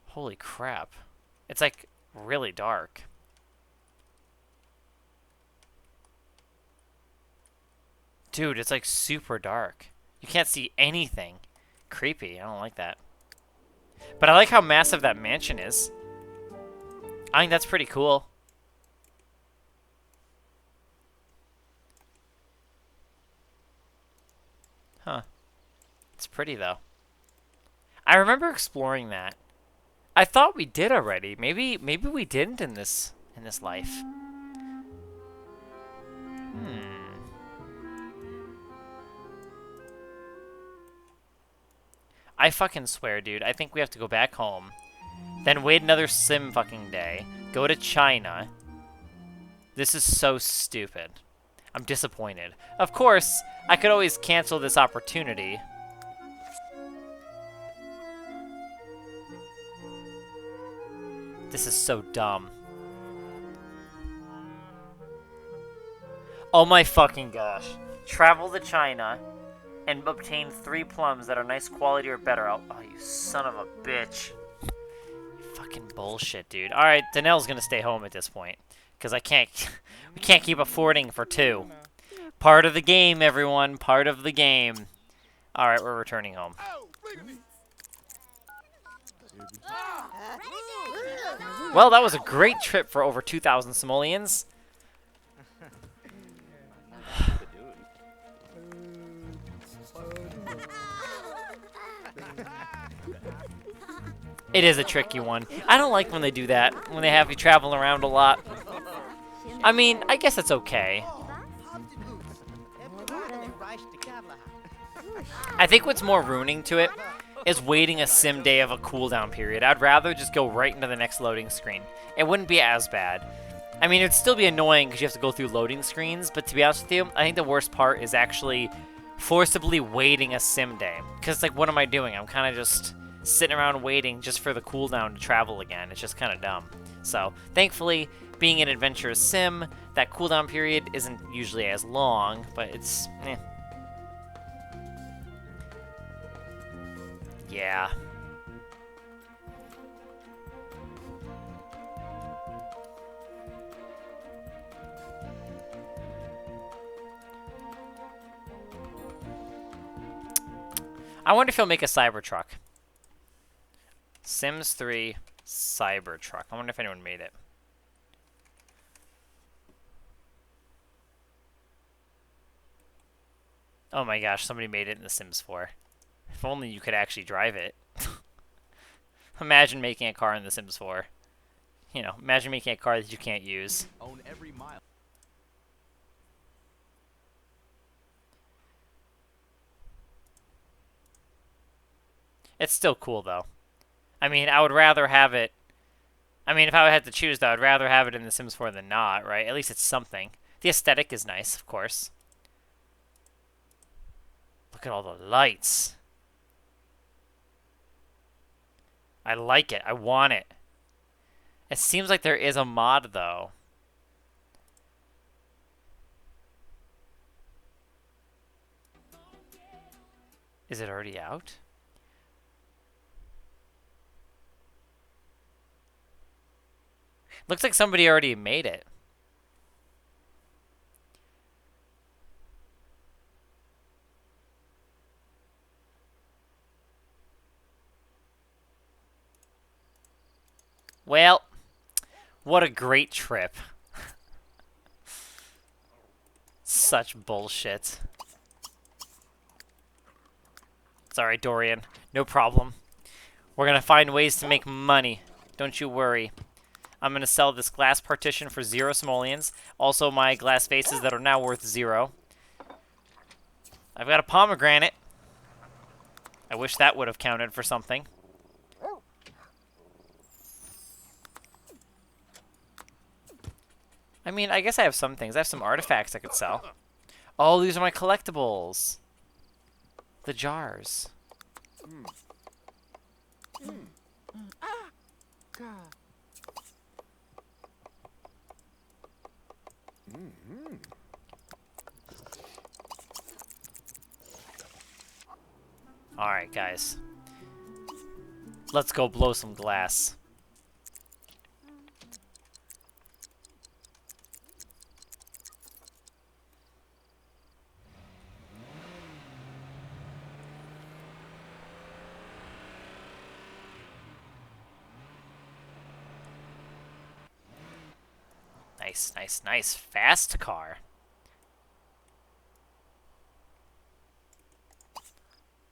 Holy crap. It's like really dark. Dude, it's like super dark. You can't see anything. Creepy. I don't like that. But I like how massive that mansion is. I think that's pretty cool. Huh. It's pretty though. I remember exploring that. I thought we did already. Maybe we didn't in this life. I fucking swear, dude. I think we have to go back home. Then wait another sim fucking day. Go to China. This is so stupid. I'm disappointed. Of course, I could always cancel this opportunity. This is so dumb. Oh my fucking gosh. Travel to China and obtain 3 plums that are nice quality or better. Oh, you son of a bitch. Fucking bullshit, dude. Alright, Danelle's gonna stay home at this point. Because we can't keep affording for 2. Part of the game, everyone. Part of the game. Alright, we're returning home. Well, that was a great trip for over 2,000 simoleons. It is a tricky one. I don't like when they do that, when they have you travel around a lot. I mean, I guess it's okay. I think what's more ruining to it is waiting a sim day of a cooldown period. I'd rather just go right into the next loading screen. It wouldn't be as bad. I mean, it'd still be annoying because you have to go through loading screens, but to be honest with you, I think the worst part is actually forcibly waiting a sim day. Because, like, what am I doing? I'm kind of just sitting around waiting just for the cooldown to travel again. It's just kind of dumb. So, thankfully, being an adventurous sim, that cooldown period isn't usually as long, but it's, eh. Yeah. I wonder if he'll make a Cybertruck. Sims 3 Cybertruck. I wonder if anyone made it. Oh my gosh, somebody made it in The Sims 4. If only you could actually drive it. Imagine making a car in The Sims 4. You know, imagine making a car that you can't use. Own every mile. It's still cool, though. I mean, I would rather have it... I mean, if I had to choose, though, I'd rather have it in The Sims 4 than not, right? At least it's something. The aesthetic is nice, of course. Look at all the lights. I like it. I want it. It seems like there is a mod, though. Is it already out? Looks like somebody already made it. Well, what a great trip. Such bullshit. Sorry, Dorian. No problem. We're gonna find ways to make money. Don't you worry. I'm gonna sell this glass partition for 0 simoleons. Also, my glass vases that are now worth 0. I've got a pomegranate. I wish that would have counted for something. I mean, I guess I have some things. I have some artifacts I could sell. Oh, these are my collectibles. The jars. Alright, guys. Let's go blow some glass. Nice, nice, nice. Fast car.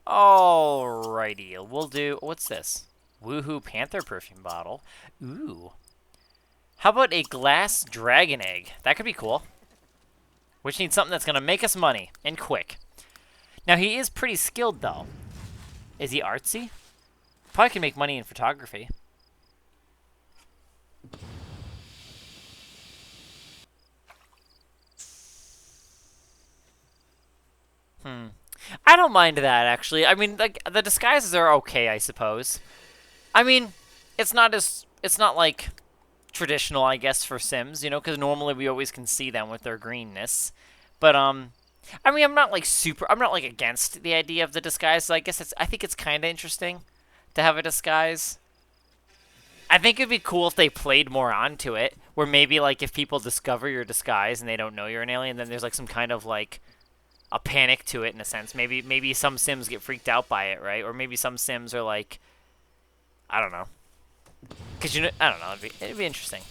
Alrighty, we'll do... What's this? Woohoo Panther perfume bottle. Ooh. How about a glass dragon egg? That could be cool. We just need something that's going to make us money, and quick. Now, he is pretty skilled, though. Is he artsy? Probably can make money in photography. I don't mind that, actually. I mean, like, the disguises are okay, I suppose. I mean, it's not like traditional, I guess, for Sims, you know, because normally we always can see them with their greenness. But, I mean, I'm not, like, against the idea of the disguise, so I think it's kind of interesting to have a disguise. I think it'd be cool if they played more onto it, where maybe, like, if people discover your disguise and they don't know you're an alien, then there's, like, some kind of, like, a panic to it in a sense. Maybe some Sims get freaked out by it, right? Or maybe some Sims are like, I don't know. Cause I don't know. It'd be interesting.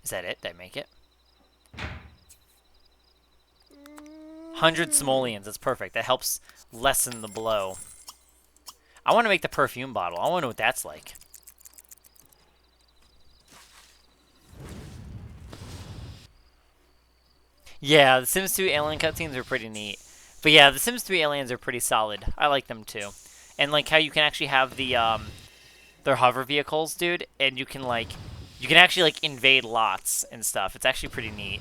Is that it? Did I make it? 100 simoleons. That's perfect. That helps lessen the blow. I want to make the perfume bottle. I want to know what that's like. Yeah, the Sims 2 alien cutscenes are pretty neat. But yeah, the Sims 3 aliens are pretty solid. I like them too. And like how you can actually have their hover vehicles, dude, and you can actually like invade lots and stuff. It's actually pretty neat.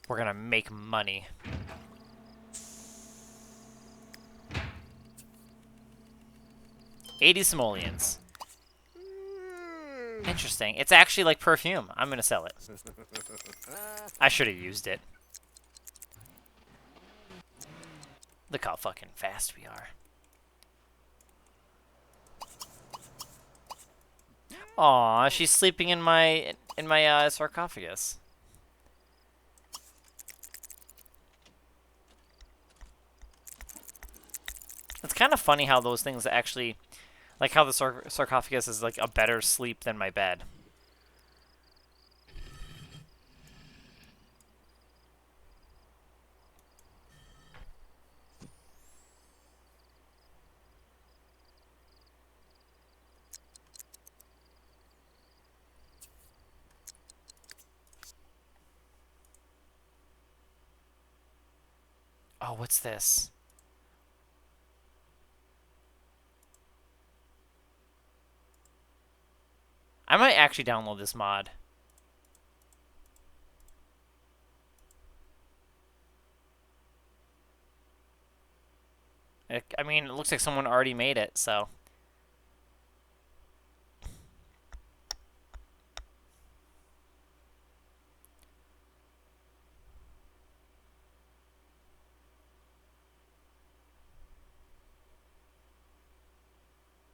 We're gonna make money. $80 simoleons. Interesting. It's actually like perfume. I'm gonna sell it. I should have used it. Look how fucking fast we are. Aw, she's sleeping in my sarcophagus. It's kind of funny how those things actually, like how the sarcophagus is like a better sleep than my bed. Oh, what's this? I might actually download this mod. I mean, it looks like someone already made it, so.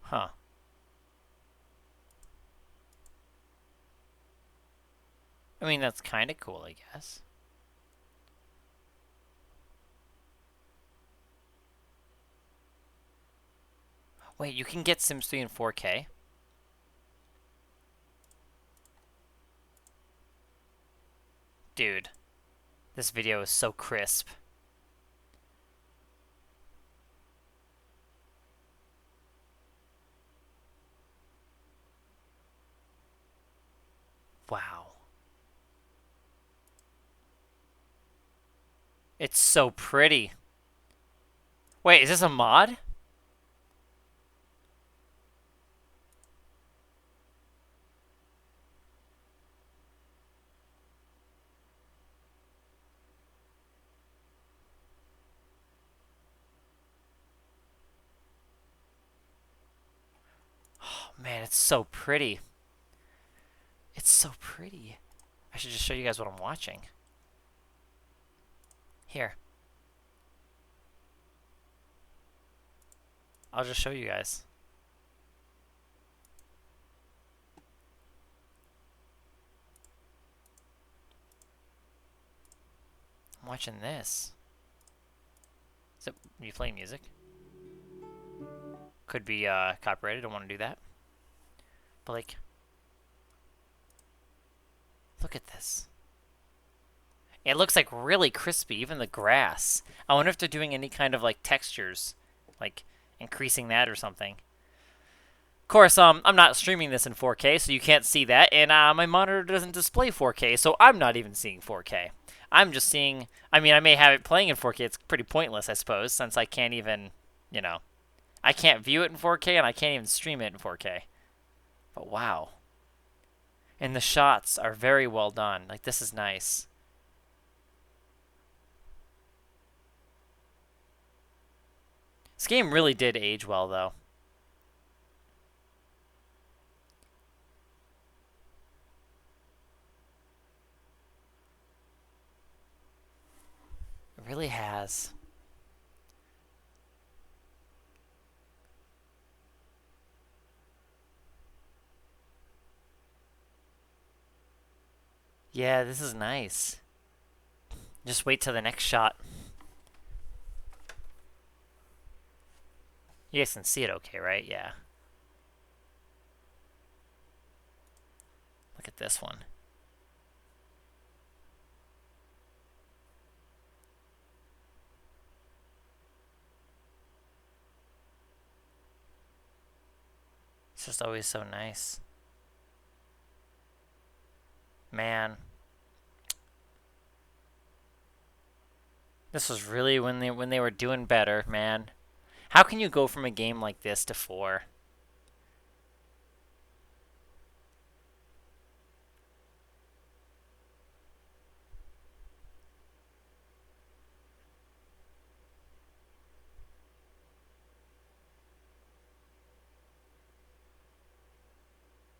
Huh. I mean, that's kind of cool, I guess. Wait, you can get Sims 3 in 4K? Dude, this video is so crisp. Wow. It's so pretty. Wait, is this a mod? Oh, man, it's so pretty. It's so pretty. I should just show you guys what I'm watching. Here. I'll just show you guys. I'm watching this. Is it you playing music? Could be copyrighted. Don't want to do that. But like, look at this. It looks like really crispy, even the grass. I wonder if they're doing any kind of like textures, like increasing that or something. Of course, I'm not streaming this in 4K, so you can't see that, and my monitor doesn't display 4K, so I'm not even seeing 4K. I'm just seeing, I mean, I may have it playing in 4K. It's pretty pointless, I suppose, since I can't even, you know, I can't view it in 4K, and I can't even stream it in 4K. But wow. And the shots are very well done. Like, this is nice. This game really did age well, though. It really has. Yeah, this is nice. Just wait till the next shot. You guys can see it okay, right? Yeah. Look at this one. It's just always so nice. Man. This was really when they were doing better, man. How can you go from a game like this to 4?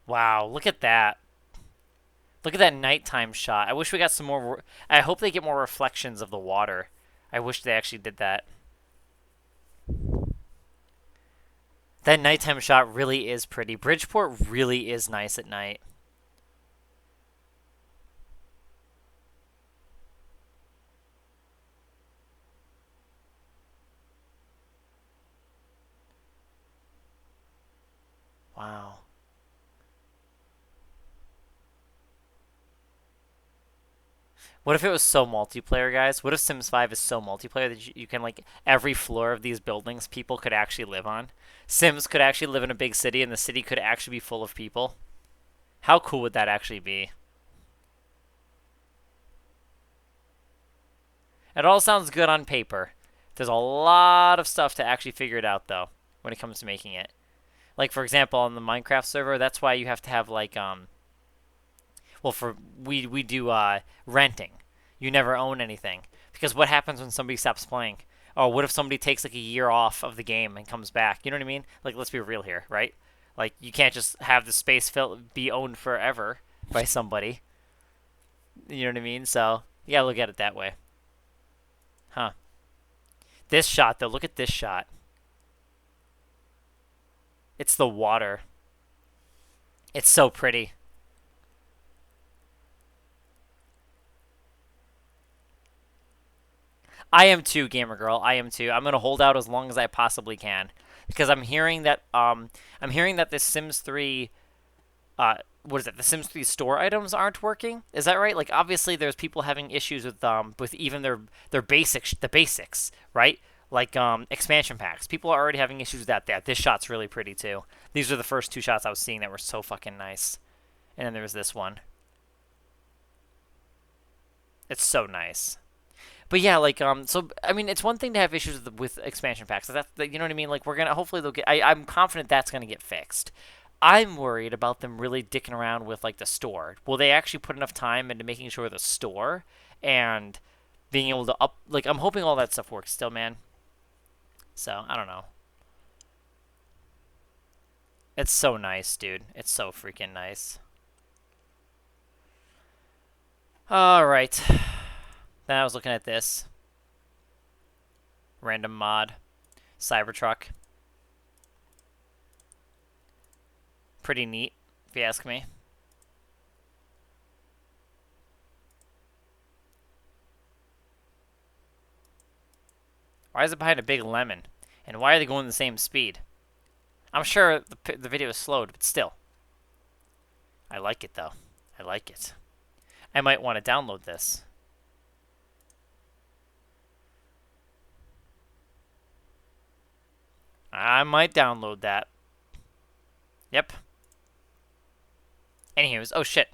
Wow, look at that. Look at that nighttime shot. I wish we got some more. I hope they get more reflections of the water. I wish they actually did that. That nighttime shot really is pretty. Bridgeport really is nice at night. Wow. What if it was so multiplayer, guys? What if Sims 5 is so multiplayer that you can, like, every floor of these buildings people could actually live on? Sims could actually live in a big city and the city could actually be full of people? How cool would that actually be? It all sounds good on paper. There's a lot of stuff to actually figure it out, though, when it comes to making it. Like, for example, on the Minecraft server, that's why you have to have, like, well, we do renting. You never own anything because what happens when somebody stops playing? Or what if somebody takes like a year off of the game and comes back? You know what I mean? Like, let's be real here, right? Like, you can't just have the space be owned forever by somebody. You know what I mean? So you gotta look at it that way, huh? This shot though, look at this shot. It's the water. It's so pretty. I am too, gamer girl. I am too. I'm gonna hold out as long as I possibly can because I'm hearing that the Sims 3 what is it? The Sims 3 store items aren't working. Is that right? Like obviously there's people having issues with even their the basics, right? Like expansion packs. People are already having issues with that. This shot's really pretty too. These are the first two shots I was seeing that were so fucking nice. And then there was this one. It's so nice. But yeah, like so I mean, it's one thing to have issues with expansion packs. So you know what I mean. Like we're gonna hopefully they'll get. I'm confident that's gonna get fixed. I'm worried about them really dicking around with like the store. Will they actually put enough time into making sure the store and being able to up? Like I'm hoping all that stuff works still, man. So I don't know. It's so nice, dude. It's so freaking nice. All right. Then I was looking at this random mod, Cybertruck. Pretty neat, if you ask me. Why is it behind a big lemon? And why are they going the same speed? I'm sure the video is slowed, but still. I like it, though. I like it. I might want to download this. I might download that. Yep. Anyways, oh shit.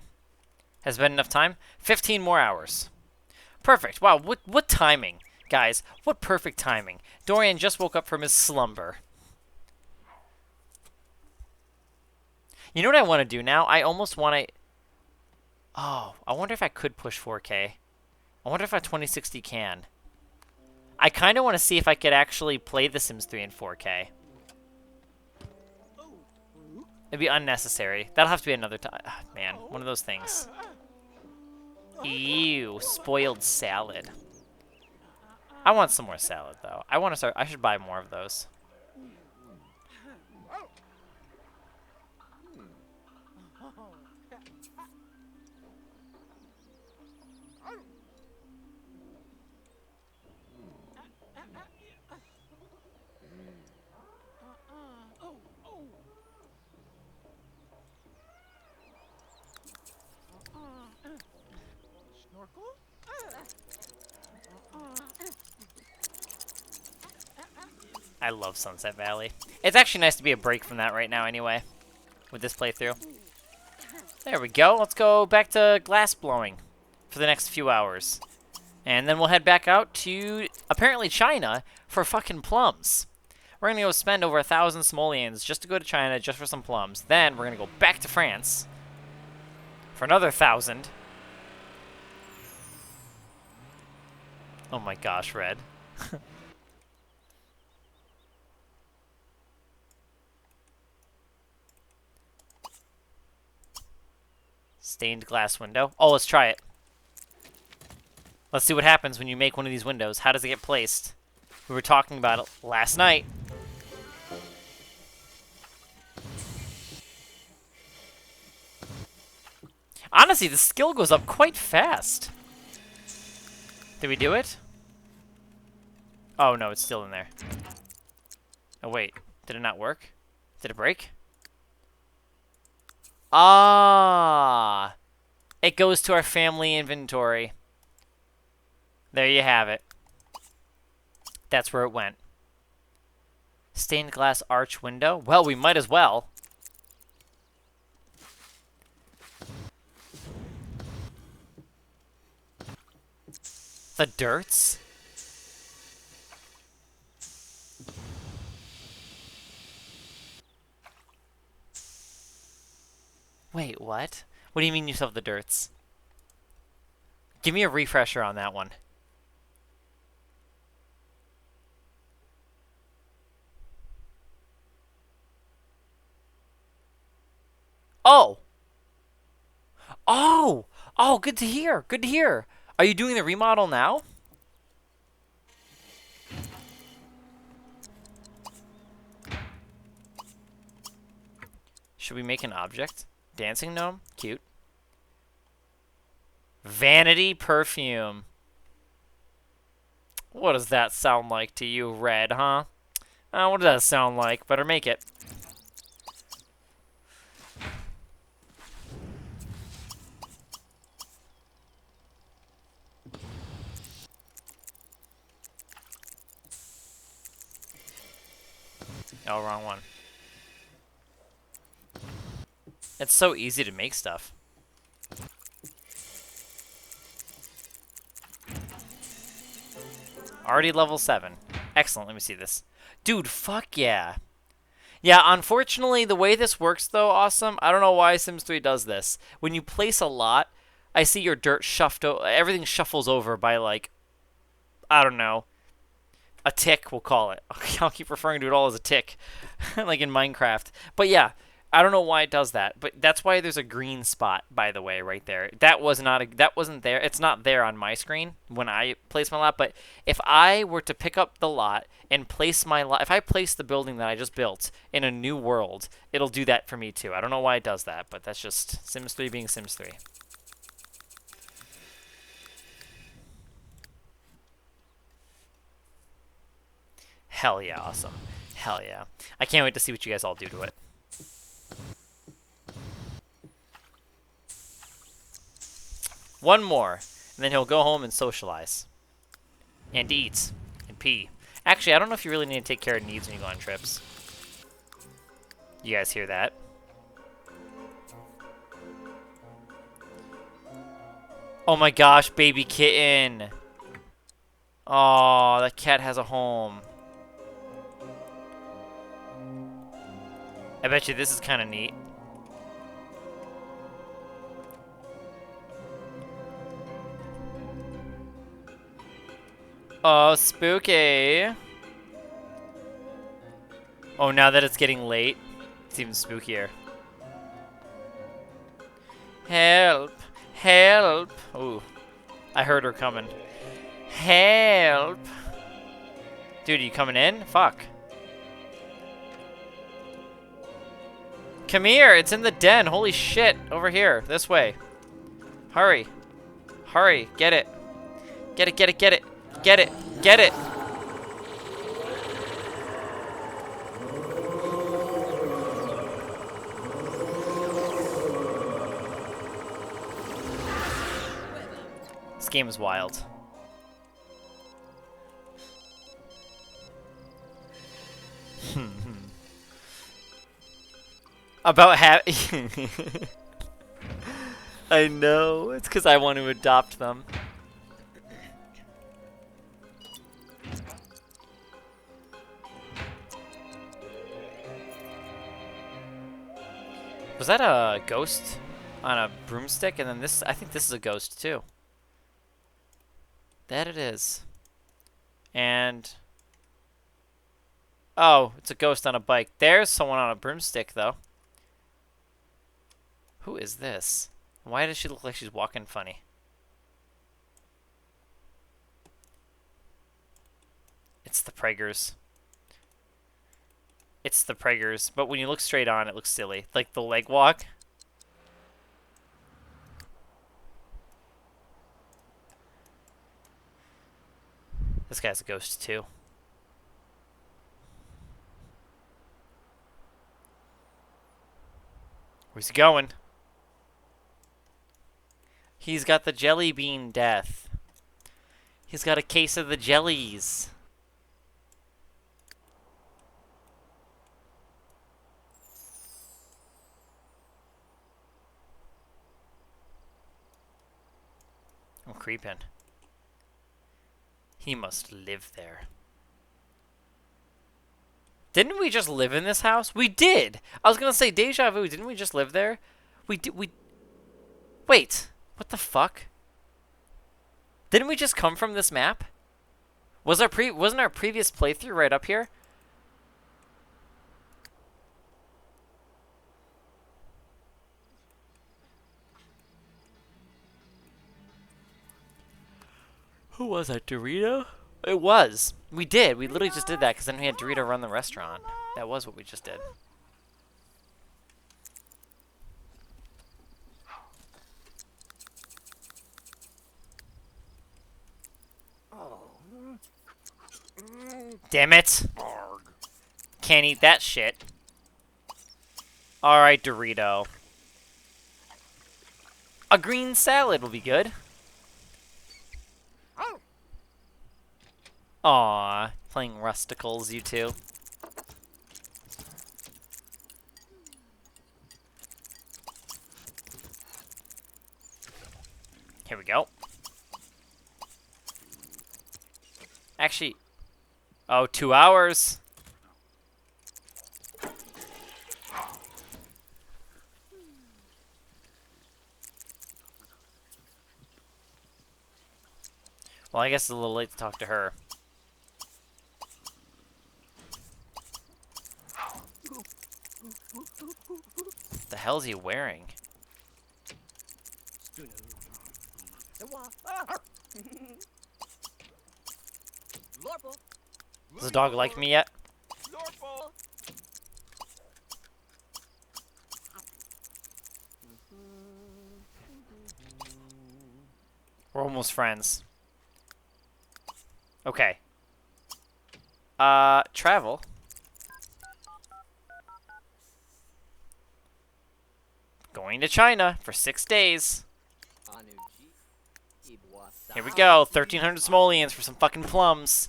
Has been enough time? 15 more hours. Perfect. Wow, what timing, guys. What perfect timing. Dorian just woke up from his slumber. You know what I want to do now? I almost want to... Oh, I wonder if I could push 4K. I wonder if a 2060 can. I kind of want to see if I could actually play The Sims 3 in 4K. It'd be unnecessary. That'll have to be another time. Oh, man, one of those things. Ew, spoiled salad. I want some more salad, though. I want to start... I should buy more of those. I love Sunset Valley. It's actually nice to be a break from that right now anyway, with this playthrough. There we go. Let's go back to glass blowing for the next few hours. And then we'll head back out to, apparently, China for fucking plums. We're going to go spend over 1,000 simoleons just to go to China just for some plums. Then we're going to go back to France for another 1,000. Oh my gosh, Red. Stained glass window. Oh, let's try it. Let's see what happens when you make one of these windows. How does it get placed? We were talking about it last night. Honestly, the skill goes up quite fast. Did we do it? Oh, no, it's still in there. Oh, wait. Did it not work? Did it break? Ah! It goes to our family inventory. There you have it. That's where it went. Stained glass arch window? Well, we might as well. The dirts? Wait, what? What do you mean you still have the dirts? Give me a refresher on that one. Oh! Oh! Oh, good to hear. Good to hear. Are you doing the remodel now? Should we make an object? Dancing gnome? Cute. Vanity perfume. What does that sound like to you, Red, huh? What does that sound like? Better make it. Oh, wrong one. It's so easy to make stuff. Already level 7. Excellent, let me see this. Dude, fuck yeah. Yeah, unfortunately, the way this works, though, Awesome, I don't know why Sims 3 does this. When you place a lot, I see your dirt everything shuffles over by, like, I don't know, a tick, we'll call it. I'll keep referring to it all as a tick, like in Minecraft. But yeah, I don't know why it does that, but that's why there's a green spot, by the way, right there. That wasn't there. It's not there on my screen when I place my lot, but if I were to pick up the lot and place my lot, if I place the building that I just built in a new world, it'll do that for me too. I don't know why it does that, but that's just Sims 3 being Sims 3. Hell yeah, awesome. Hell yeah. I can't wait to see what you guys all do to it. One more, and then he'll go home and socialize. And eat. And pee. Actually, I don't know if you really need to take care of needs when you go on trips. You guys hear that? Oh my gosh, baby kitten. Oh, that cat has a home. I bet you this is kind of neat. Oh, spooky. Oh, now that it's getting late, it's even spookier. Help. Help. Ooh. I heard her coming. Help. Dude, are you coming in? Fuck. Come here. It's in the den. Holy shit. Over here. This way. Hurry. Hurry. Get it. Get it, get it, get it. Get it. Get it. This game is wild. About I know. It's because I want to adopt them. Was that a ghost on a broomstick? And then this, I think this is a ghost too. That it is. And oh, it's a ghost on a bike. There's someone on a broomstick though. Who is this? Why does she look like she's walking funny? It's the Praegers. It's the Praegers, but when you look straight on, it looks silly. Like the leg walk. This guy's a ghost too. Where's he going? He's got the jelly bean death. He's got a case of the jellies. I'm creeping. He must live there. Didn't we just live in this house? We did! I was gonna say deja vu. Didn't we just live there? We did. Wait. What the fuck? Didn't we just come from this map? Wasn't our previous playthrough right up here? Who was that, Dorito? It was. We did. We literally just did that because then we had Dorito run the restaurant. That was what we just did. Damn it. Can't eat that shit. Alright, Dorito. A green salad will be good. Aw, playing rusticals, you two. Here we go. Actually, oh, 2 hours. Well, I guess it's a little late to talk to her. What the hell is he wearing? Does the dog like me yet? We're almost friends. Okay. Travel. Going to China for 6 days. Here we go. 1,300 simoleons for some fucking plums.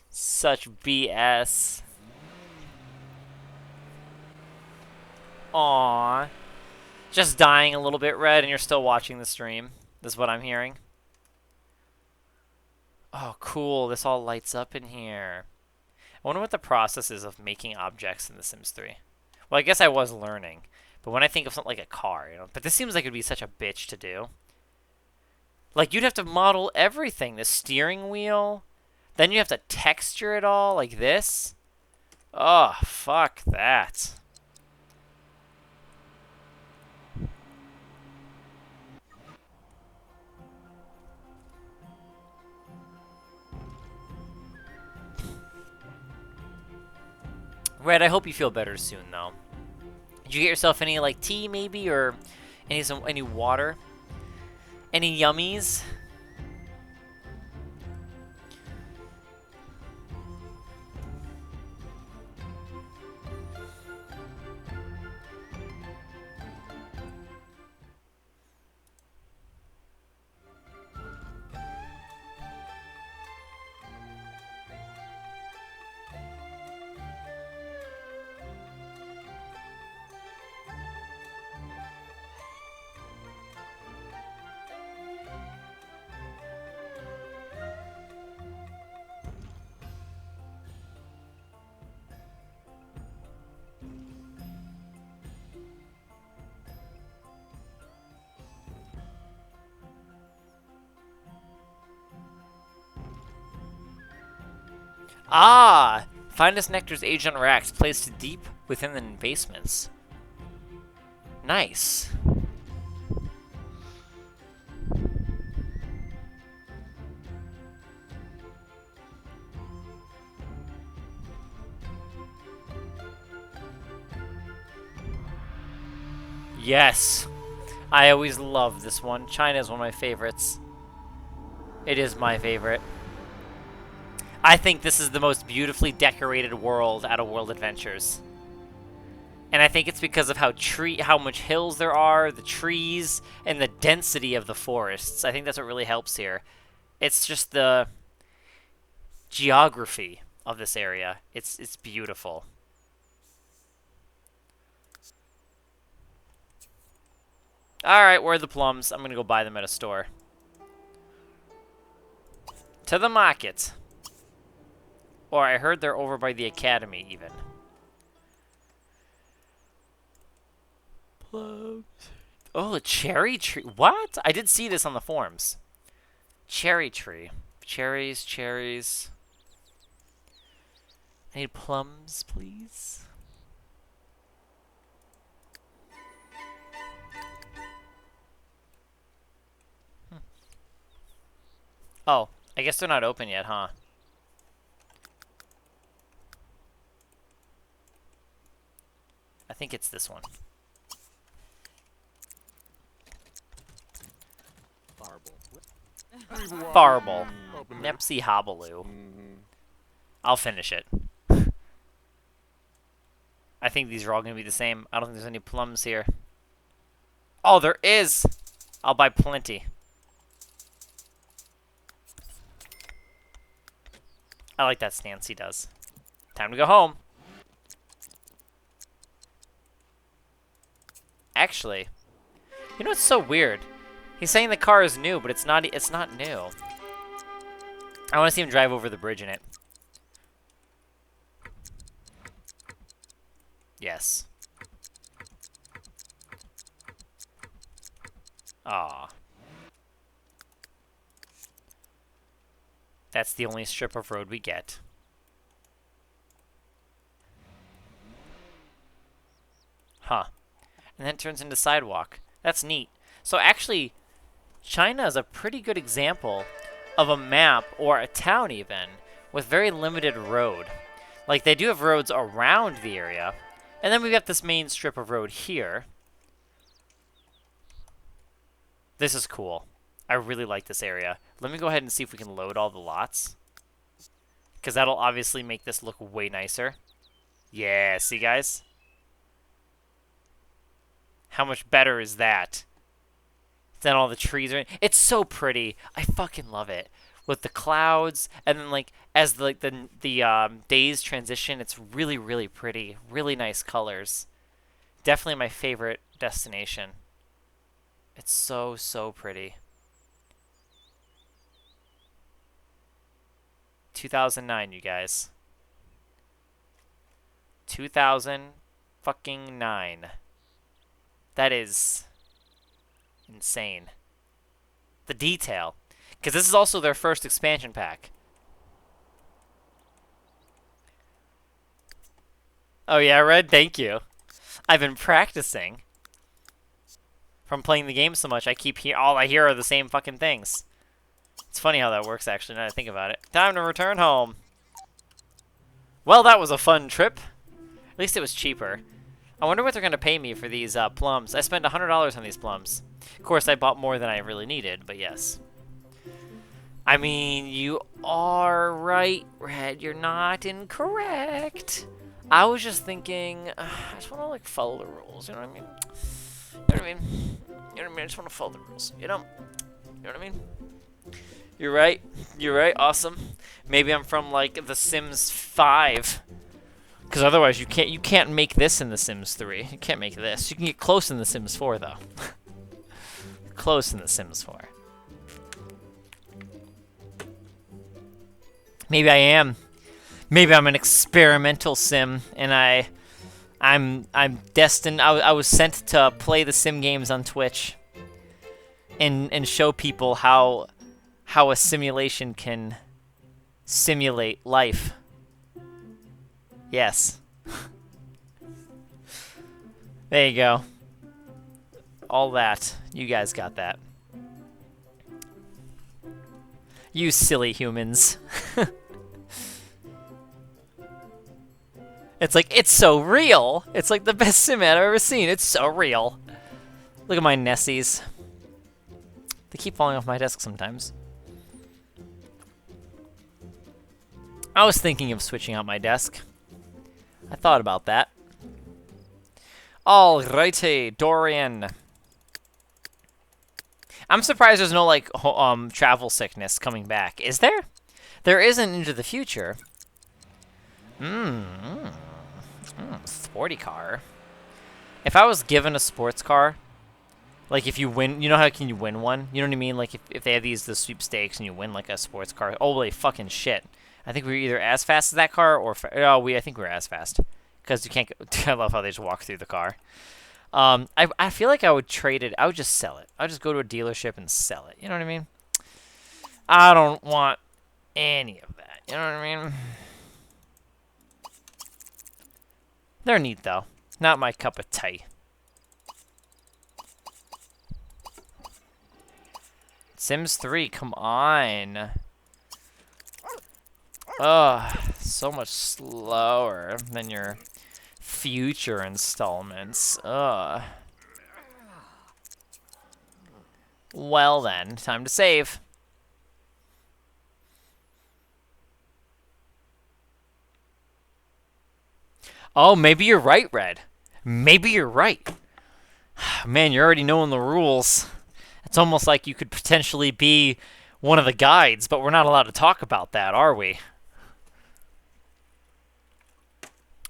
Such BS. Aww. Just dying a little bit, Red, and you're still watching the stream. This is what I'm hearing. Oh, cool. This all lights up in here. I wonder what the process is of making objects in The Sims 3. Well, I guess I was learning. But when I think of something like a car, you know, but this seems like it'd be such a bitch to do. Like, you'd have to model everything. The steering wheel. Then you have to texture it all like this. Oh, fuck that. Red, I hope you feel better soon, though. Did you get yourself any, like, tea, maybe? Or any water? Any yummies? Ah! Finest nectars aged on racks, placed deep within the basements. Nice. Yes. I always love this one. China is one of my favorites. It is my favorite. I think this is the most beautifully decorated world out of World Adventures. And I think it's because of how much hills there are, the trees, and the density of the forests. I think that's what really helps here. It's just the geography of this area. It's beautiful. Alright, where are the plums? I'm gonna go buy them at a store. To the market. Or I heard they're over by the academy, even. Plums. Oh, a cherry tree. What? I did see this on the forums. Cherry tree. Cherries, cherries. I need plums, please. Oh, I guess they're not open yet, huh? I think it's this one. Farble. Nepsy Hobbaloo. I'll finish it. I think these are all going to be the same. I don't think there's any plums here. Oh, there is! I'll buy plenty. I like that stance he does. Time to go home. Actually, you know what's so weird? He's saying the car is new, but it's not new. I want to see him drive over the bridge in it. Yes. Aw. That's the only strip of road we get. Huh. And then it turns into sidewalk. That's neat. So actually, China is a pretty good example of a map, or a town even, with very limited road. Like, they do have roads around the area, and then we've got this main strip of road here. This is cool. I really like this area. Let me go ahead and see if we can load all the lots. because that'll obviously make this look way nicer. Yeah, see guys? How much better is that? Then all the trees are. It's so pretty. I fucking love it. With the clouds, and then like as the days transition, it's really really pretty. Really nice colors. Definitely my favorite destination. It's so so pretty. 2009, you guys. 2000 fucking 9. That is insane. The detail. Because this is also their first expansion pack. Oh yeah, Red? Thank you. I've been practicing. From playing the game so much, all I hear are the same fucking things. It's funny how that works, actually, now that I think about it. Time to return home. Well, that was a fun trip. At least it was cheaper. I wonder what they're going to pay me for these plums. I spent $100 on these plums. Of course, I bought more than I really needed, but yes. I mean, you are right, Red. You're not incorrect. I was just thinking, I just want to, like, follow the rules, you know what I mean? You know what I mean? You know what I mean? I just want to follow the rules, you know? You know what I mean? You're right. You're right. Awesome. Maybe I'm from, like, The Sims 5. Because otherwise you can't make this in The Sims 3. You can't make this. You can get close in The Sims 4, though. Close in The Sims 4. Maybe I am. Maybe I'm an experimental sim, and I'm destined. I was sent to play the sim games on Twitch, and show people how a simulation can simulate life. Yes. There you go. All that. You guys got that. You silly humans. It's like, it's so real. It's like the best sim ad I've ever seen. It's so real. Look at my Nessies. They keep falling off my desk sometimes. I was thinking of switching out my desk. I thought about that. Alrighty, Dorian. I'm surprised there's no, like, travel sickness coming back. Is there? There isn't Into the Future. Sporty car. If I was given a sports car, like if you win, you know how can you win one? You know what I mean? Like if they have the sweepstakes and you win like a sports car. Holy fucking shit. I think we were either as fast as that car or... I think we were as fast. Because you can't... I love how they just walk through the car. I feel like I would trade it. I would just sell it. I would just go to a dealership and sell it. You know what I mean? I don't want any of that. You know what I mean? They're neat, though. Not my cup of tea. Sims 3, come on. Ugh, so much slower than your future installments. Ugh. Well then, time to save. Oh, maybe you're right, Red. Maybe you're right. Man, you're already knowing the rules. It's almost like you could potentially be one of the guides, but we're not allowed to talk about that, are we?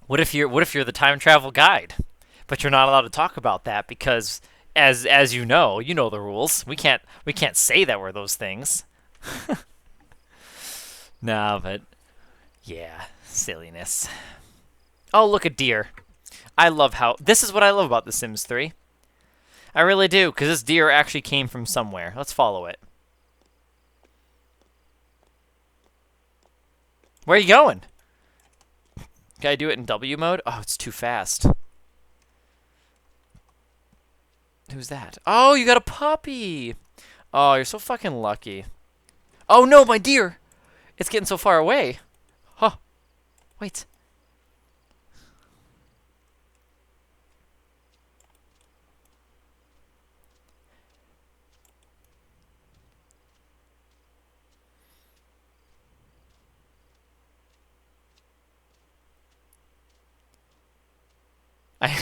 What if you're the time travel guide, but you're not allowed to talk about that because, as you know the rules. We can't say that we're those things. Nah, but yeah, silliness. Oh, look, a deer. This is what I love about The Sims 3. I really do, because this deer actually came from somewhere. Let's follow it. Where are you going? Can I do it in W mode? Oh, it's too fast. Who's that? Oh, you got a puppy. Oh, you're so fucking lucky. Oh, no, my deer. It's getting so far away. Huh. Wait. I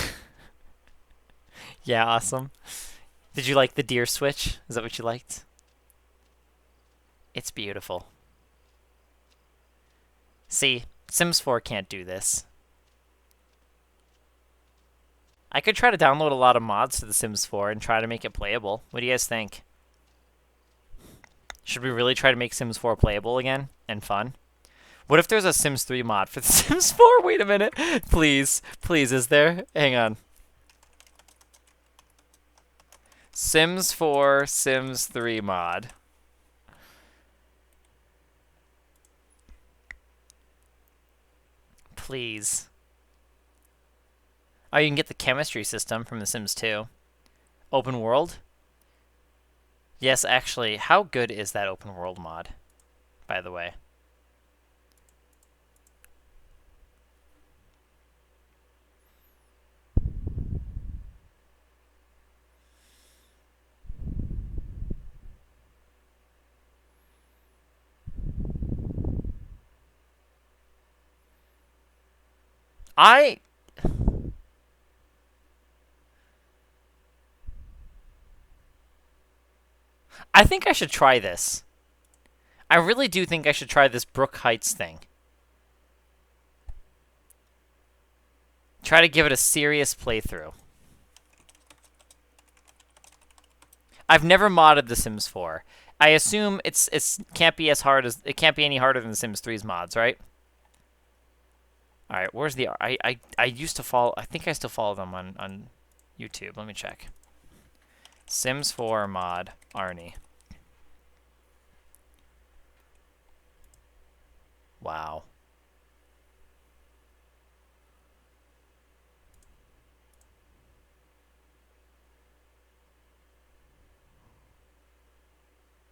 yeah, awesome. Did you like the deer switch? Is that what you liked? It's beautiful. See, Sims 4 can't do this. I could try to download a lot of mods to The Sims 4 and try to make it playable. What do you guys think? Should we really try to make Sims 4 playable again and fun? What if there's a Sims 3 mod for The Sims 4? Wait a minute. Please. Please, is there? Hang on. Sims 4, Sims 3 mod. Please. Oh, you can get the chemistry system from The Sims 2. Open world? Yes, actually, how good is that open world mod, by the way? I think I should try this. I really do think I should try this Brook Heights thing. Try to give it a serious playthrough. I've never modded The Sims 4. I assume it can't be as hard as it can't be any harder than The Sims 3's mods, right? All right, where's the I used to follow. I think I still follow them on YouTube. Let me check. Sims 4 mod Arnie. Wow.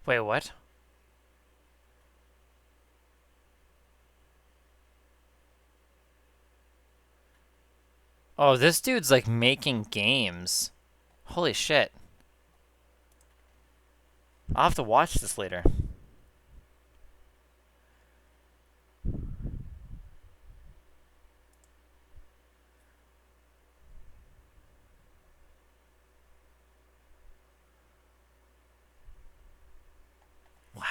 Wait, what? Oh, this dude's like making games. Holy shit. I'll have to watch this later. Wow.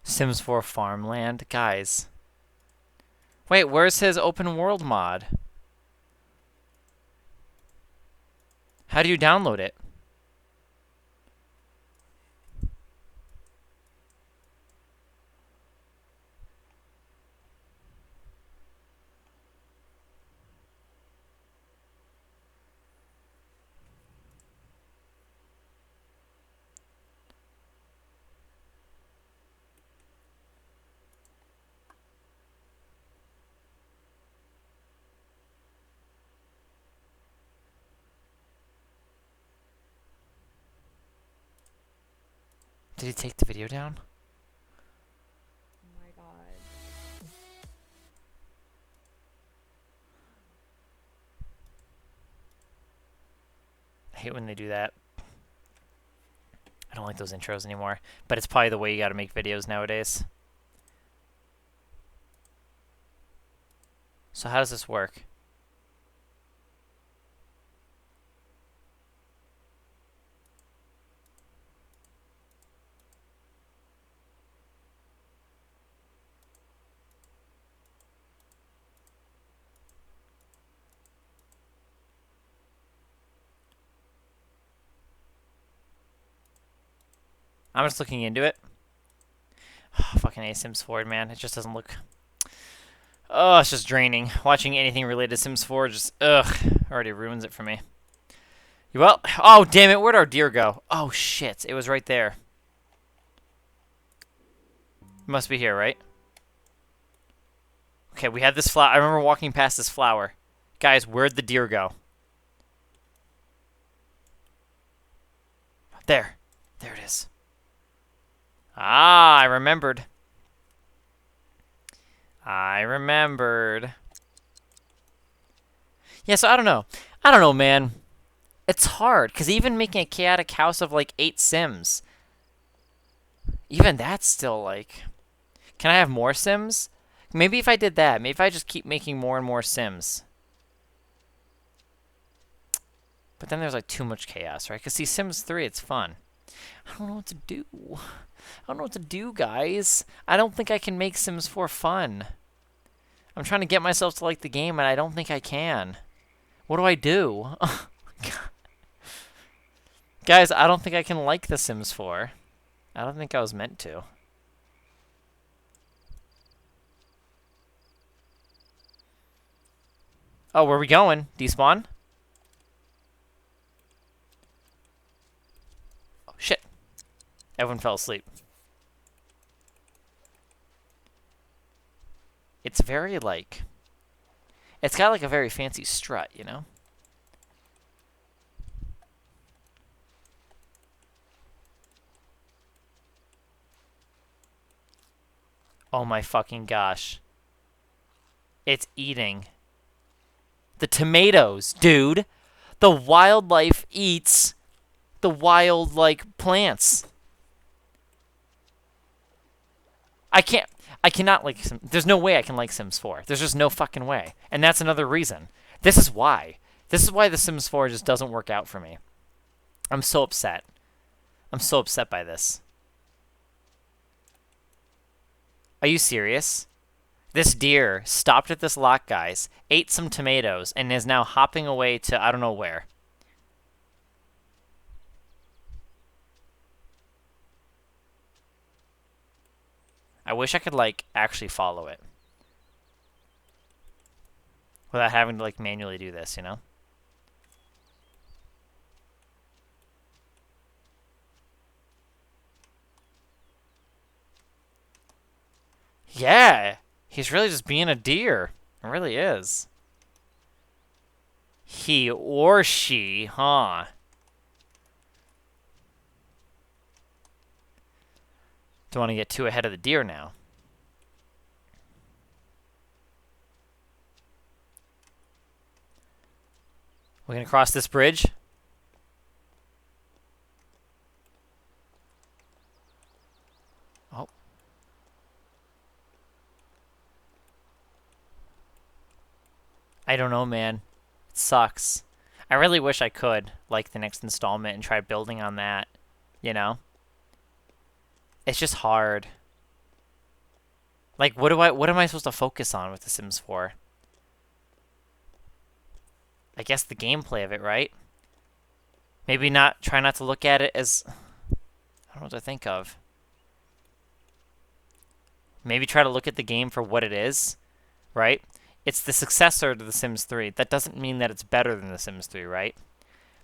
Sims 4 farmland? Guys. Wait, where's his open world mod? How do you download it? Did he take the video down? Oh my god. I hate when they do that. I don't like those intros anymore. But it's probably the way you gotta make videos nowadays. So how does this work? I'm just looking into it. Fucking A Sims 4, man. It just doesn't look... Oh, it's just draining. Watching anything related to Sims 4 just, ugh, already ruins it for me. Well, oh, damn it. Where'd our deer go? Oh, shit. It was right there. Must be here, right? Okay, we had this flower. I remember walking past this flower. Guys, where'd the deer go? There. There it is. Ah, I remembered. I remembered. Yeah, so I don't know. I don't know, man. It's hard, because even making a chaotic house of like 8 Sims, even that's still like... Can I have more Sims? Maybe if I did that, maybe if I just keep making more and more Sims. But then there's like too much chaos, right? Because see, Sims 3, it's fun. I don't know what to do. I don't know what to do, guys. I don't think I can make Sims 4 fun. I'm trying to get myself to like the game, and I don't think I can. What do I do? Guys, I don't think I can like The Sims 4. I don't think I was meant to. Oh, where are we going? Despawn? Oh, shit. Everyone fell asleep. It's very, like... It's got, like, a very fancy strut, you know? Oh my fucking gosh. It's eating the tomatoes, dude. The wildlife eats the wild, like, plants. I cannot like Sims. There's no way I can like Sims 4. There's just no fucking way. And that's another reason. This is why. This is why The Sims 4 just doesn't work out for me. I'm so upset. I'm so upset by this. Are you serious? This deer stopped at this lock, guys, ate some tomatoes, and is now hopping away to I don't know where. I wish I could, like, actually follow it. Without having to, like, manually do this, you know? Yeah! He's really just being a deer. It really is. He or she, huh? Don't want to get too ahead of the deer now. We're going to cross this bridge. Oh. I don't know, man. It sucks. I really wish I could, like, the next installment and try building on that, you know? It's just hard. Like, what am I supposed to focus on with The Sims 4? I guess the gameplay of it, right? Maybe try not to look at it as... I don't know what to think of. Maybe try to look at the game for what it is, right? It's the successor to The Sims 3. That doesn't mean that it's better than The Sims 3, right?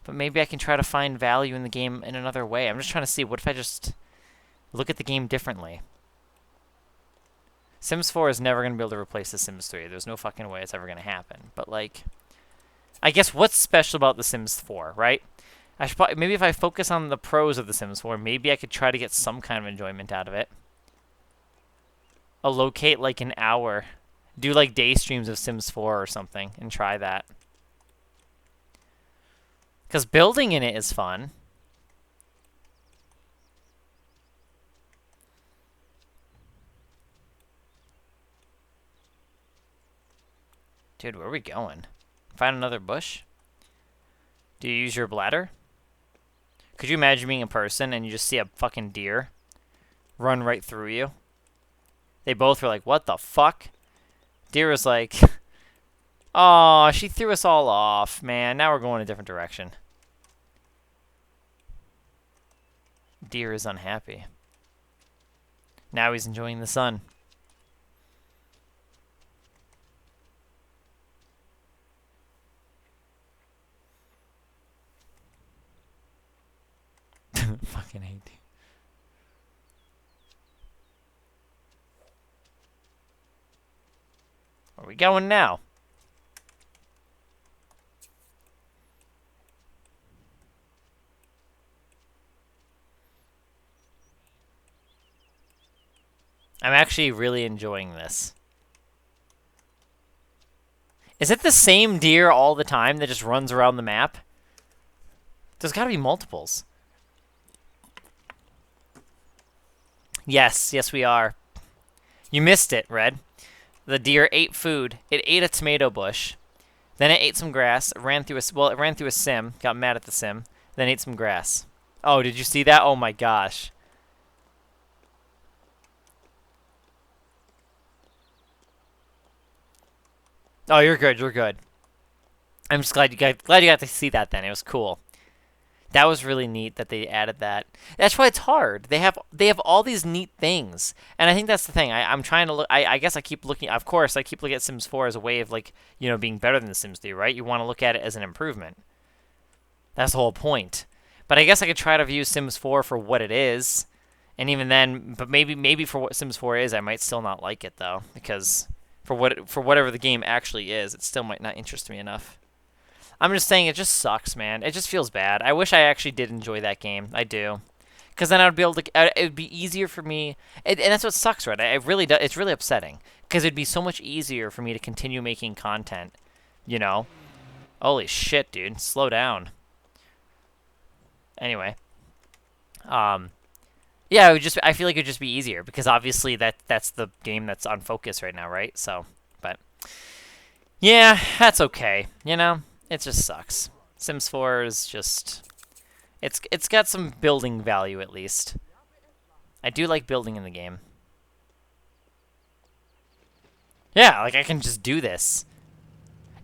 But maybe I can try to find value in the game in another way. I'm just trying to see, what if I just look at the game differently? Sims 4 is never going to be able to replace The Sims 3. There's no fucking way it's ever going to happen. But, like, I guess what's special about The Sims 4, right? Maybe if I focus on the pros of The Sims 4, maybe I could try to get some kind of enjoyment out of it. Allocate, like, an hour. Do, like, day streams of Sims 4 or something and try that. Because building in it is fun. Dude, where are we going? Find another bush? Do you use your bladder? Could you imagine being a person and you just see a fucking deer run right through you? They both were like, what the fuck? Deer was like, oh, she threw us all off, man. Now we're going a different direction. Deer is unhappy. Now he's enjoying the sun. Fucking hate you. Where are we going now? I'm actually really enjoying this. Is it the same deer all the time that just runs around the map? There's got to be multiples. Yes, yes we are. You missed it, Red. The deer ate food. It ate a tomato bush. Then it ate some grass. It ran through a sim. Got mad at the sim. Then ate some grass. Oh, did you see that? Oh my gosh. Oh, you're good. You're good. I'm just glad you got to see that then. It was cool. That was really neat that they added that. That's why it's hard. They have all these neat things, and I think that's the thing. I'm trying to look. I guess I keep looking. Of course, I keep looking at Sims 4 as a way of like being better than the Sims 3, right? You want to look at it as an improvement. That's the whole point. But I guess I could try to view Sims 4 for what it is, and even then, but maybe for what Sims 4 is, I might still not like it though, because for whatever the game actually is, it still might not interest me enough. I'm just saying it just sucks, man. It just feels bad. I wish I actually did enjoy that game. I do. Because then I would be able to, it would be easier for me, and that's what sucks, right? It really does, it's really upsetting. Because it'd be so much easier for me to continue making content, you know? Holy shit, dude. Slow down. Anyway. Yeah, I feel like it would just be easier, because obviously that's the game that's on focus right now, right? So, but, yeah, that's okay, you know? It just sucks. Sims 4 is just... It's got some building value, at least. I do like building in the game. Yeah, like, I can just do this.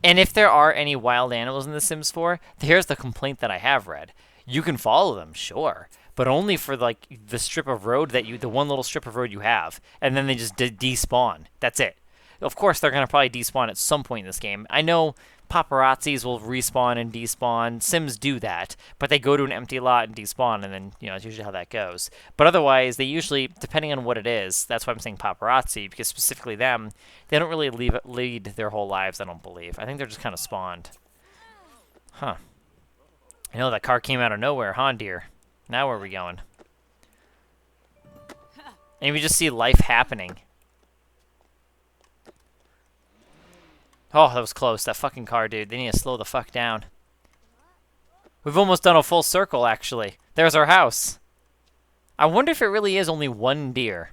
And if there are any wild animals in The Sims 4, here's the complaint that I have read. You can follow them, sure. But only for, like, the strip of road the one little strip of road you have. And then they just despawn. That's it. Of course, they're going to probably despawn at some point in this game. I know paparazzis will respawn and despawn. Sims do that, but they go to an empty lot and despawn, and then, that's usually how that goes. But otherwise, they usually, depending on what it is, that's why I'm saying paparazzi, because specifically them, they don't really lead their whole lives, I don't believe. I think they're just kind of spawned. Huh. I know that car came out of nowhere, huh, dear? Now where are we going? And we just see life happening. Oh, that was close. That fucking car, dude. They need to slow the fuck down. We've almost done a full circle, actually. There's our house. I wonder if it really is only one deer.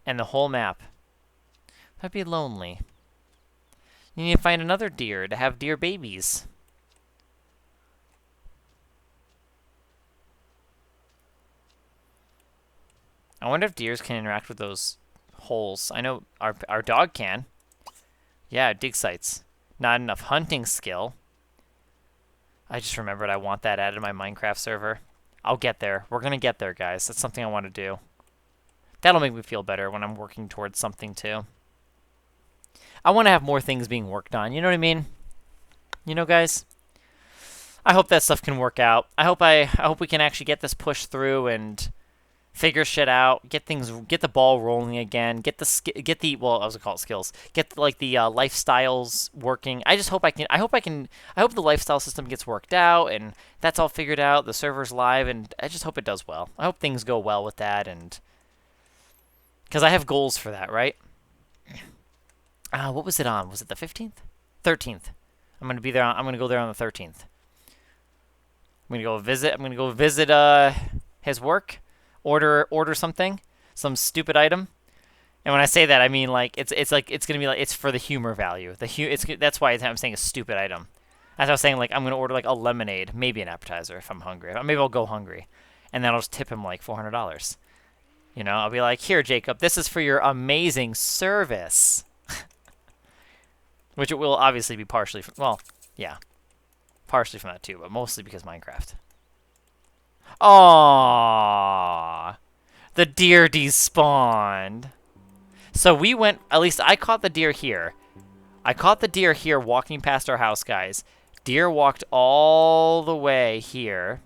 And the whole map. That'd be lonely. You need to find another deer to have deer babies. I wonder if deers can interact with those holes. I know our dog can. Yeah, dig sites. Not enough hunting skill. I just remembered I want that added to my Minecraft server. I'll get there. We're going to get there, guys. That's something I want to do. That'll make me feel better when I'm working towards something, too. I want to have more things being worked on. You know what I mean? You know, guys? I hope that stuff can work out. I hope we can actually get this pushed through and figure shit out, get the ball rolling again, get the well, I was gonna call it skills, get like the lifestyles working. I hope the lifestyle system gets worked out and that's all figured out. The server's live, and I just hope it does well. I hope things go well with that, and because I have goals for that, right? What was it on? Was it the 15th? 13th. I'm gonna be there. I'm gonna go there on the 13th. I'm gonna go visit his work. Order something, some stupid item, and when I say that, I mean like it's gonna be like it's for the humor value. That's why I'm saying a stupid item. As I was saying, like I'm gonna order like a lemonade, maybe an appetizer if I'm hungry. Maybe I'll go hungry, and then I'll just tip him like $400. I'll be like, here, Jacob, this is for your amazing service, which it will obviously be partially from, well, yeah, partially from that too, but mostly because Minecraft. Aww. The deer despawned. So we went, at least I caught the deer here. I caught the deer here walking past our house, guys. Deer walked all the way here.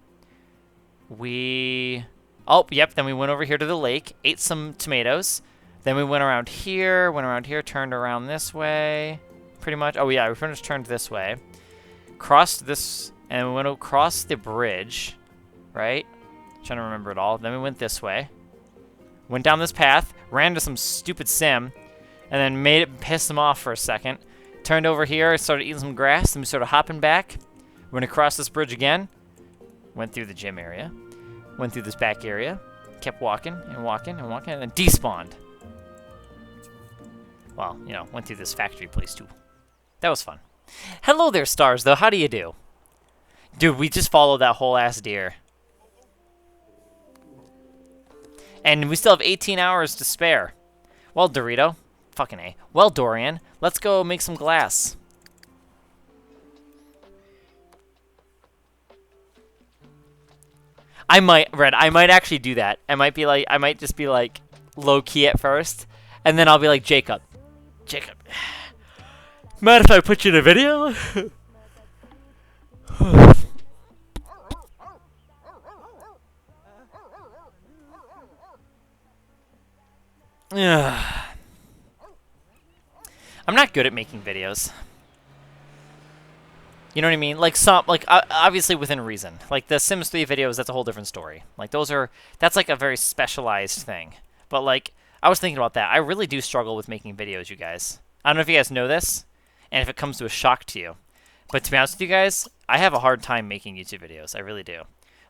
Oh, yep, then we went over here to the lake, ate some tomatoes. Then we went around here, turned around this way. Pretty much. Oh, yeah, we pretty much turned this way. Crossed this, and we went across the bridge. Right? Trying to remember it all. Then we went this way. Went down this path. Ran to some stupid sim. And then made it piss him off for a second. Turned over here. Started eating some grass. Then we started hopping back. Went across this bridge again. Went through the gym area. Went through this back area. Kept walking and walking and walking, and then despawned. Well, you know, went through this factory place too. That was fun. Hello there, stars, though. How do you do? Dude, we just followed that whole ass deer. And we still have 18 hours to spare. Well, Dorito. Fucking A. Well, Dorian, let's go make some glass. I might actually do that. I might just be like low key at first, and then I'll be like, Jacob, mind if I put you in a video? I'm not good at making videos. You know what I mean? Like obviously within reason. Like the Sims 3 videos, that's a whole different story. Like that's like a very specialized thing. But like, I was thinking about that. I really do struggle with making videos, you guys. I don't know if you guys know this, and if it comes to a shock to you. But to be honest with you guys, I have a hard time making YouTube videos. I really do.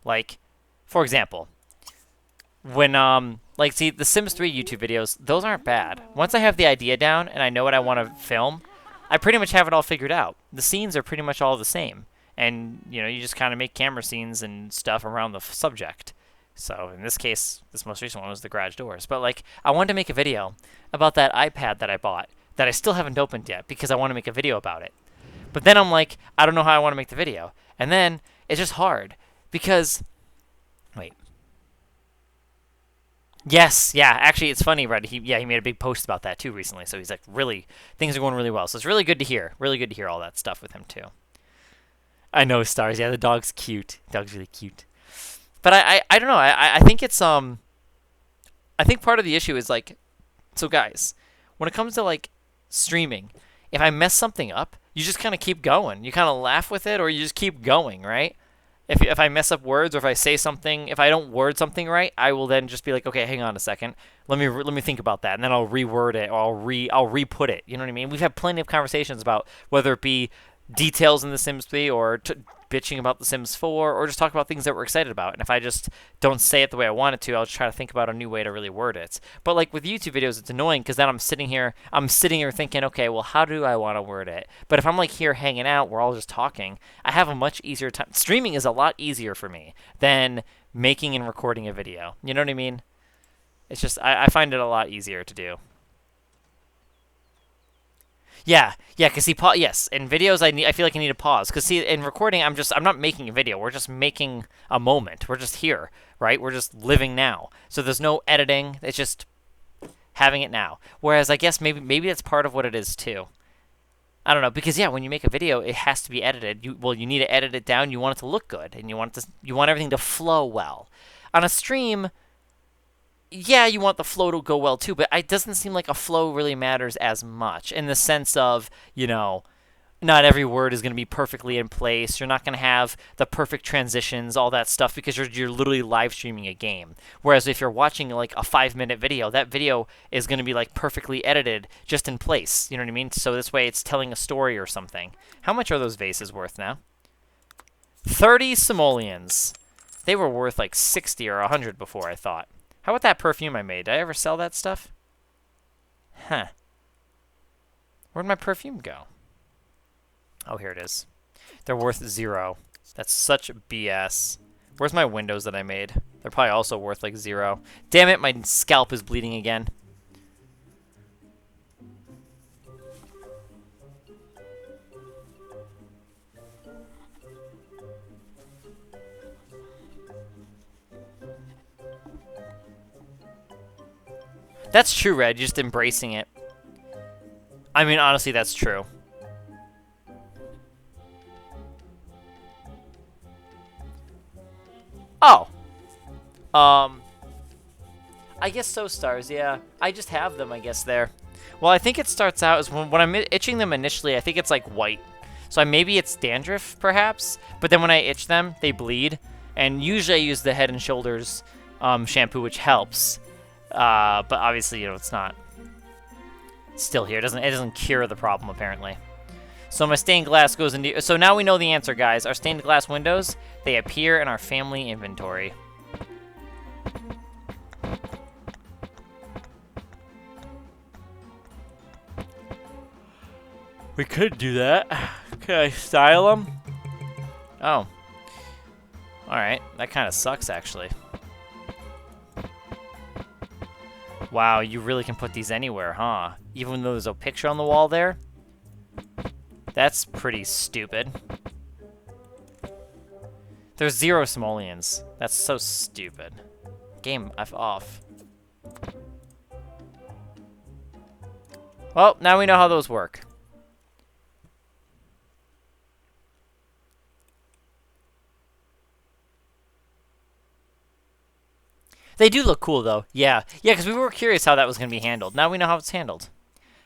Like, for example, when like, see, the Sims 3 YouTube videos, those aren't bad. Once I have the idea down and I know what I want to film, I pretty much have it all figured out. The scenes are pretty much all the same. And, you know, you just kind of make camera scenes and stuff around the subject. So, in this case, this most recent one was the garage doors. But, like, I wanted to make a video about that iPad that I bought that I still haven't opened yet because I want to make a video about it. But then I'm like, I don't know how I want to make the video. And then it's just hard because... Wait. Yes, yeah, actually, it's funny, Red. He made a big post about that, too, recently. So he's like, really, things are going really well. So it's really good to hear. Really good to hear all that stuff with him, too. I know, Stars. Yeah, the dog's cute. The dog's really cute. But I don't know. I think it's, I think part of the issue is, like, so, guys, when it comes to, like, streaming, if I mess something up, you just kind of keep going. You kind of laugh with it, or you just keep going, right? If I mess up words, or if I say something, if I don't word something right, I will then just be like, okay, hang on a second, let me think about that, and then I'll reword it, or I'll re-put it. You know what I mean? We've had plenty of conversations about whether it be details in The Sims 3, or bitching about The Sims 4, or just talk about things that we're excited about. And if I just don't say it the way I want it to, I'll just try to think about a new way to really word it. But like with YouTube videos, it's annoying because then I'm sitting here thinking, okay, well, how do I want to word it? But if I'm like here hanging out, we're all just talking, I have a much easier time. Streaming is a lot easier for me than making and recording a video. You know what I mean? It's just, I find it a lot easier to do. Yeah, because yes, in videos I feel like I need to pause, because see, in recording I'm not making a video, we're just making a moment, we're just here, right? We're just living now, so there's no editing, it's just having it now. Whereas I guess maybe that's part of what it is too. I don't know, because yeah, when you make a video, it has to be edited. You need to edit it down. You want it to look good, and you want everything to flow well. On a stream, yeah, you want the flow to go well too, but it doesn't seem like a flow really matters as much, in the sense of, you know, not every word is going to be perfectly in place. You're not going to have the perfect transitions, all that stuff, because you're literally live streaming a game. Whereas if you're watching like a 5-minute video, that video is going to be like perfectly edited, just in place. You know what I mean? So this way it's telling a story or something. How much are those vases worth now? 30 simoleons. They were worth like 60 or 100 before, I thought. How about that perfume I made? Did I ever sell that stuff? Huh. Where'd my perfume go? Oh, here it is. They're worth 0. That's such BS. Where's my windows that I made? They're probably also worth like 0. Damn it, my scalp is bleeding again. That's true, Red. You're just embracing it. I mean, honestly, that's true. Oh. I guess so, Stars, yeah. I just have them, I guess, there. Well, I think it starts out as when I'm itching them initially, I think it's like white. So maybe it's dandruff, perhaps. But then when I itch them, they bleed. And usually I use the Head and Shoulders shampoo, which helps. But obviously, you know, it's not still here. It doesn't cure the problem, apparently. So my stained glass goes into... So now we know the answer, guys. Our stained glass windows, they appear in our family inventory. We could do that. Can I style them? Oh. Alright. That kind of sucks, actually. Wow, you really can put these anywhere, huh? Even though there's a picture on the wall there? That's pretty stupid. There's 0 simoleons. That's so stupid. Game off. Well, now we know how those work. They do look cool, though. Yeah. Yeah, because we were curious how that was going to be handled. Now we know how it's handled.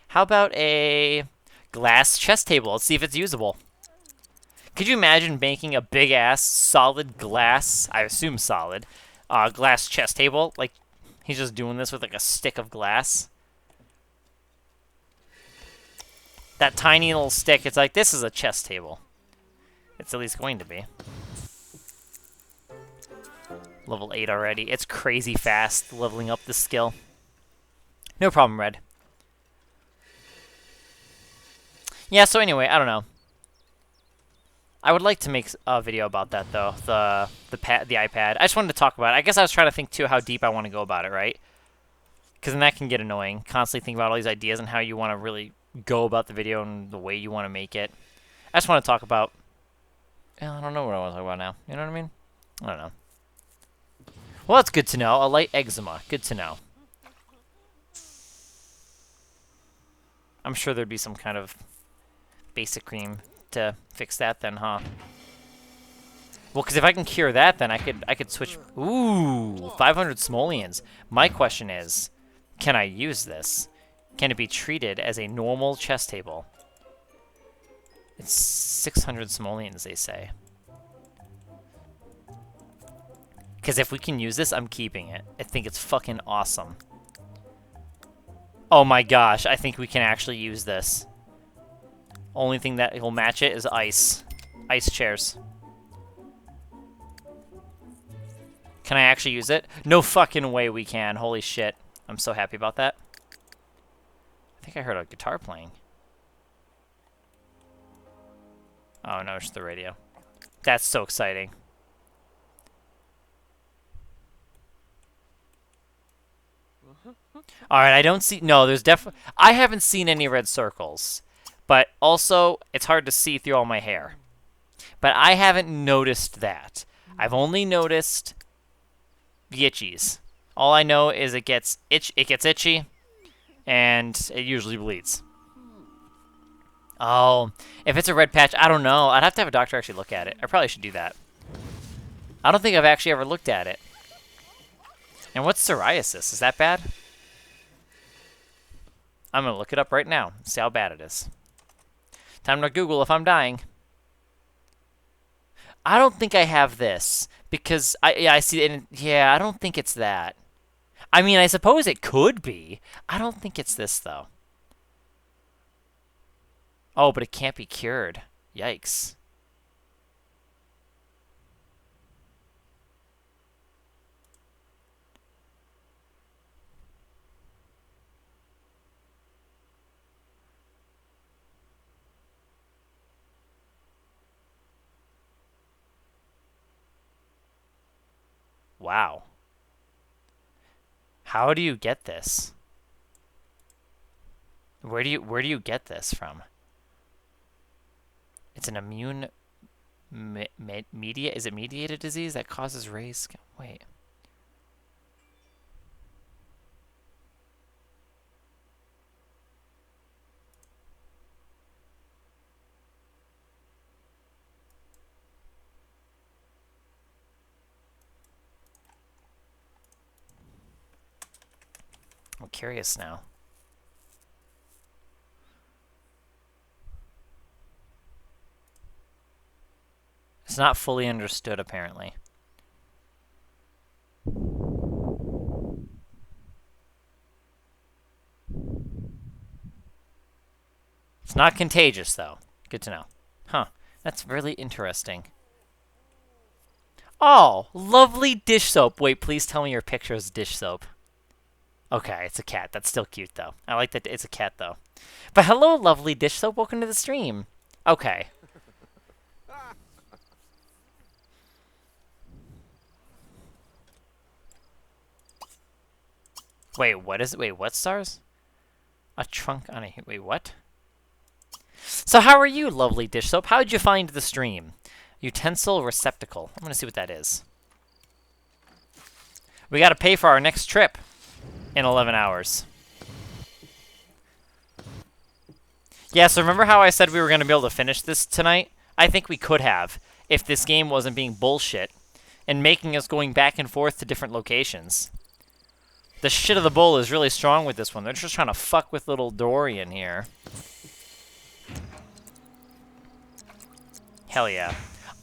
How about a glass chess table? Let's see if it's usable. Could you imagine making a big-ass, solid glass, I assume solid, glass chess table? Like, he's just doing this with, like, a stick of glass. That tiny little stick, it's like, this is a chess table. It's at least going to be. Level 8 already. It's crazy fast leveling up this skill. No problem, Red. Yeah, so anyway, I don't know. I would like to make a video about that, though. The iPad. I just wanted to talk about it. I guess I was trying to think, too, how deep I want to go about it, right? Because then that can get annoying. Constantly think about all these ideas and how you want to really go about the video and the way you want to make it. I just want to talk about... I don't know what I want to talk about now. You know what I mean? I don't know. Well, that's good to know. A light eczema. Good to know. I'm sure there'd be some kind of basic cream to fix that then, huh? Well, because if I can cure that, then I could switch... Ooh, 500 simoleons. My question is, can I use this? Can it be treated as a normal chess table? It's 600 simoleons, they say. Because if we can use this, I'm keeping it. I think it's fucking awesome. Oh my gosh, I think we can actually use this. Only thing that will match it is ice. Ice chairs. Can I actually use it? No fucking way we can. Holy shit. I'm so happy about that. I think I heard a guitar playing. Oh no, it's the radio. That's so exciting. Alright, I don't see... No, there's definitely... I haven't seen any red circles. But also, it's hard to see through all my hair. But I haven't noticed that. I've only noticed the itchies. All I know is it gets itchy, and it usually bleeds. Oh, if it's a red patch, I don't know. I'd have to have a doctor actually look at it. I probably should do that. I don't think I've actually ever looked at it. And what's psoriasis? Is that bad? I'm going to look it up right now. See how bad it is. Time to Google if I'm dying. I don't think I have this. Because, I see it. Yeah, I don't think it's that. I mean, I suppose it could be. I don't think it's this, though. Oh, but it can't be cured. Yikes. Wow. How do you get this? Where do you get this from? It's an immune is it mediated disease that causes raised... Wait. I'm curious now. It's not fully understood, apparently. It's not contagious, though. Good to know. Huh. That's really interesting. Oh, lovely dish soap. Wait, please tell me your picture is dish soap. Okay, it's a cat. That's still cute, though. I like that it's a cat, though. But hello, lovely dish soap. Welcome to the stream. Okay. Wait, what is it? Wait, what stars? A trunk on a... Wait, what? So how are you, lovely dish soap? How did you find the stream? Utensil receptacle. I'm gonna see what that is. We gotta pay for our next trip in 11 hours. Yeah, so remember how I said we were gonna be able to finish this tonight? I think we could have, if this game wasn't being bullshit and making us going back and forth to different locations. The shit of the bull is really strong with this one. They're just trying to fuck with little Dorian here. Hell yeah.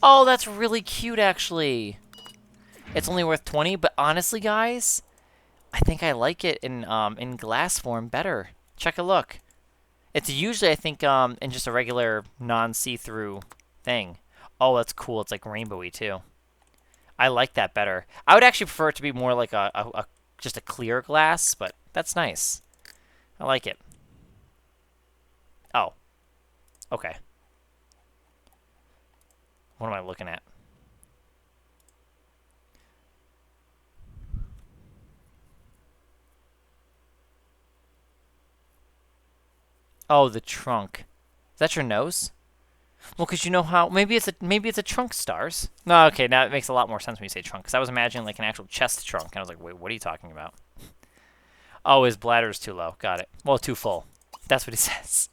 Oh, that's really cute, actually. It's only worth 20, but honestly, guys, I think I like it in glass form better. Check a look. It's usually, I think, in just a regular non-see-through thing. Oh, that's cool. It's like rainbowy, too. I like that better. I would actually prefer it to be more like just a clear glass, but that's nice. I like it. Oh. Okay. What am I looking at? Oh, the trunk. Is that your nose? Well, because you know how maybe it's a trunk, stars. No, okay, now it makes a lot more sense when you say trunk. Because I was imagining like an actual chest trunk, and I was like, wait, what are you talking about? Oh, his bladder is too low. Got it. Well, too full. That's what he says.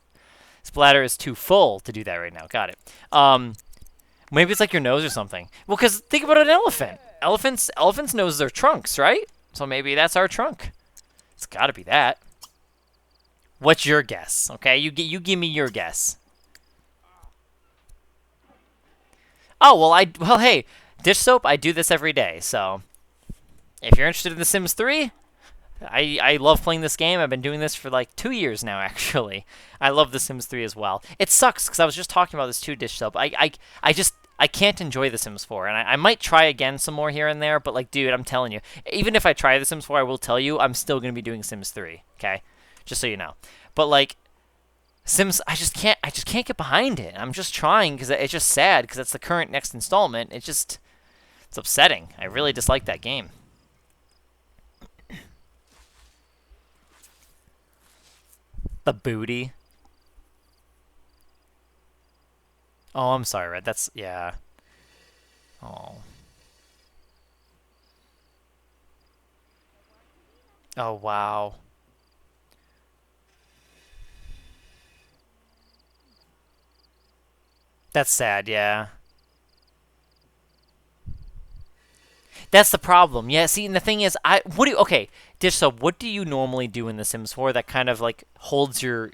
His bladder is too full to do that right now. Got it. Maybe it's like your nose or something. Well, because think about an elephant. Elephants' noses are trunks, right? So maybe that's our trunk. It's got to be that. What's your guess? Okay, you give me your guess. Oh, well, hey, dish soap, I do this every day, so if you're interested in The Sims 3, I love playing this game. I've been doing this for like 2 years now, actually. I love The Sims 3 as well. It sucks, because I was just talking about this too, dish soap. I can't enjoy The Sims 4, and I might try again some more here and there, but like, dude, I'm telling you, even if I try The Sims 4, I will tell you, I'm still going to be doing Sims 3, okay? Just so you know. But like, Sims, I just can't get behind it. I'm just trying because it's just sad because it's the current next installment. It's upsetting. I really dislike that game. The booty. Oh, I'm sorry, Red. That's, yeah. Oh. Oh, wow. That's sad, yeah. That's the problem. Yeah, see, and the thing is, okay, Dish Soap, what do you normally do in The Sims 4 that kind of like holds your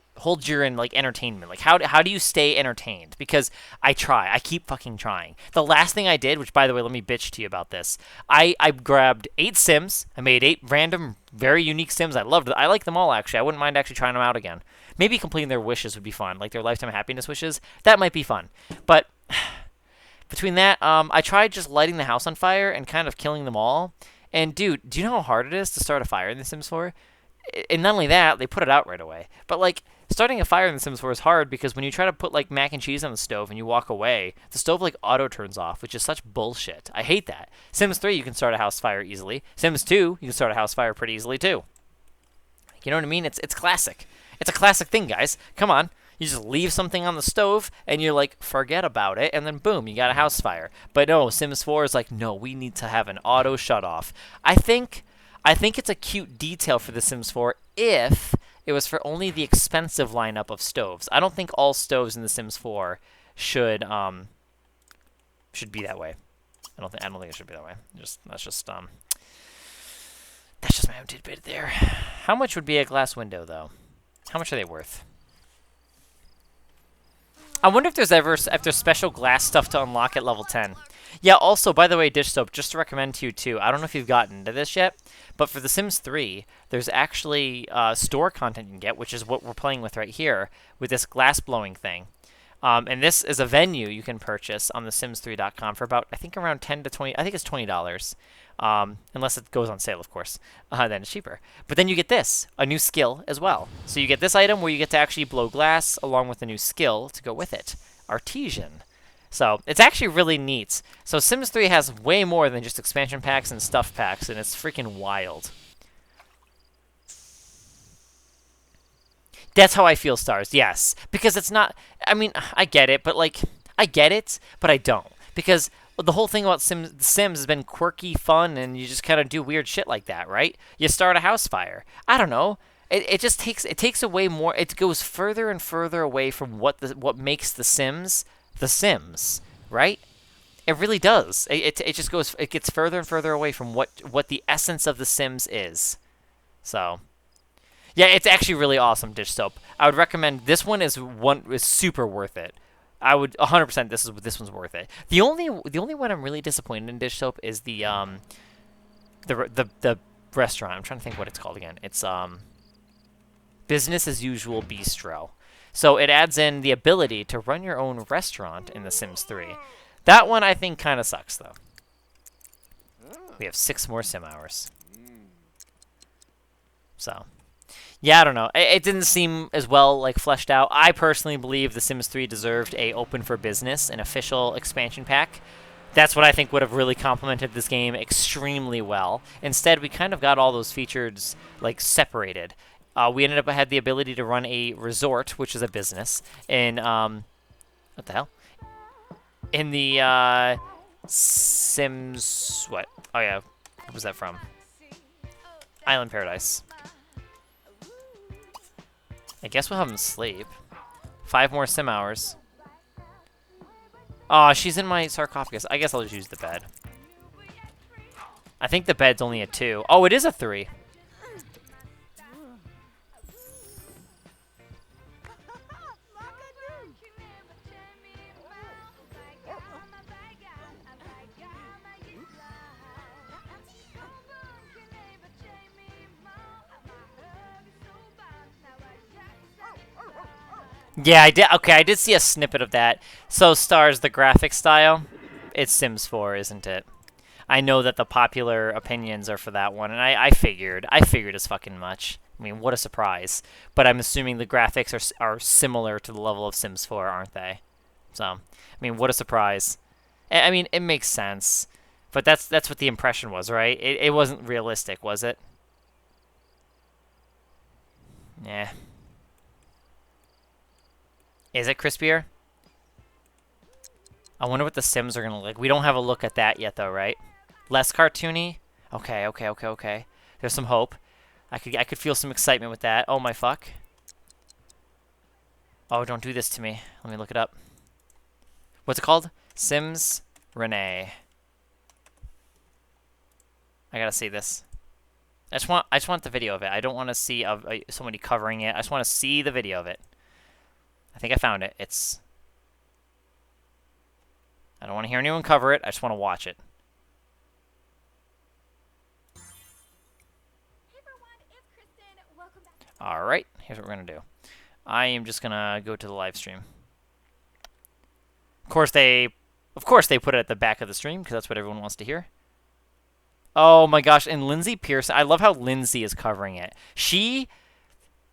in like entertainment? Like how do you stay entertained? Because I keep fucking trying. The last thing I did, which by the way, let me bitch to you about this. I grabbed 8 Sims. I made 8 random, very unique Sims. I loved it. I like them all actually. I wouldn't mind actually trying them out again. Maybe completing their wishes would be fun, like their lifetime happiness wishes. That might be fun. But between that, I tried just lighting the house on fire and kind of killing them all. And dude, do you know how hard it is to start a fire in The Sims 4? And not only that, they put it out right away. But like, starting a fire in The Sims 4 is hard because when you try to put like mac and cheese on the stove and you walk away, the stove like auto turns off, which is such bullshit. I hate that. Sims 3, you can start a house fire easily. Sims 2, you can start a house fire pretty easily too. You know what I mean? It's classic. It's a classic thing, guys. Come on. You just leave something on the stove, and you're like, forget about it, and then boom, you got a house fire. But no, Sims 4 is like, no, we need to have an auto shut-off. I think it's a cute detail for The Sims 4 if it was for only the expensive lineup of stoves. I don't think all stoves in The Sims 4 should be that way. I don't think it should be that way. That's just my own tidbit there. How much would be a glass window, though? How much are they worth? I wonder if there's special glass stuff to unlock at level 10. Yeah, also, by the way, Dish Soap, just to recommend to you, too, I don't know if you've gotten into this yet, but for The Sims 3, there's actually store content you can get, which is what we're playing with right here, with this glass blowing thing. And this is a venue you can purchase on the Sims3.com for about, I think, around 10 to 20. I think it's $20. Unless it goes on sale, of course. Then it's cheaper. But then you get this, a new skill as well. So you get this item where you get to actually blow glass along with a new skill to go with it. Artesian. So it's actually really neat. So Sims 3 has way more than just expansion packs and stuff packs, and it's freaking wild. That's how I feel, Stars. Yes, because it's not. I mean, I get it, but like, I get it, but I don't, because the whole thing about Sims has been quirky, fun, and you just kind of do weird shit like that, right? You start a house fire. I don't know. It just takes away more. It goes further and further away from what makes the Sims, right? It really does. It just goes. It gets further and further away from what the essence of the Sims is. So. Yeah, it's actually really awesome, Dish Soap. I would recommend this one is super worth it. I would 100% this one's worth it. The only one I'm really disappointed in, Dish Soap, is the restaurant. I'm trying to think what it's called again. It's Business as Usual Bistro. So it adds in the ability to run your own restaurant in The Sims 3. That one I think kind of sucks though. We have 6 more sim hours. So. Yeah, I don't know. It didn't seem as well like fleshed out. I personally believe The Sims 3 deserved a Open for Business, an official expansion pack. That's what I think would have really complemented this game extremely well. Instead, we kind of got all those features like separated. We ended up had the ability to run a resort, which is a business, in what the hell? In the Sims what? Oh yeah, what was that from? Island Paradise. I guess we'll have him sleep. 5 more sim hours. Oh, she's in my sarcophagus. I guess I'll just use the bed. I think the bed's only a 2. Oh, it is a 3. Yeah, I did. Okay, I did see a snippet of that. So, Stars, the graphic style, it's Sims 4, isn't it? I know that the popular opinions are for that one, and I figured as fucking much. I mean, what a surprise. But I'm assuming the graphics are similar to the level of Sims 4, aren't they? So, I mean, what a surprise. I mean, it makes sense. But that's what the impression was, right? It wasn't realistic, was it? Yeah. Is it crispier? I wonder what the Sims are going to look like. We don't have a look at that yet, though, right? Less cartoony? Okay, okay, okay, okay. There's some hope. I could feel some excitement with that. Oh, my fuck. Oh, don't do this to me. Let me look it up. What's it called? Sims Renee. I gotta see this. I just want the video of it. I don't want to see somebody covering it. I just want to see the video of it. I think I found it. I don't want to hear anyone cover it. I just want to watch it. Hey everyone, it's Kristen. Welcome back. All right, here's what we're gonna do. I am just gonna go to the live stream. Of course they put it at the back of the stream because that's what everyone wants to hear. Oh my gosh, and Lindsay Pearson. I love how Lindsay is covering it. She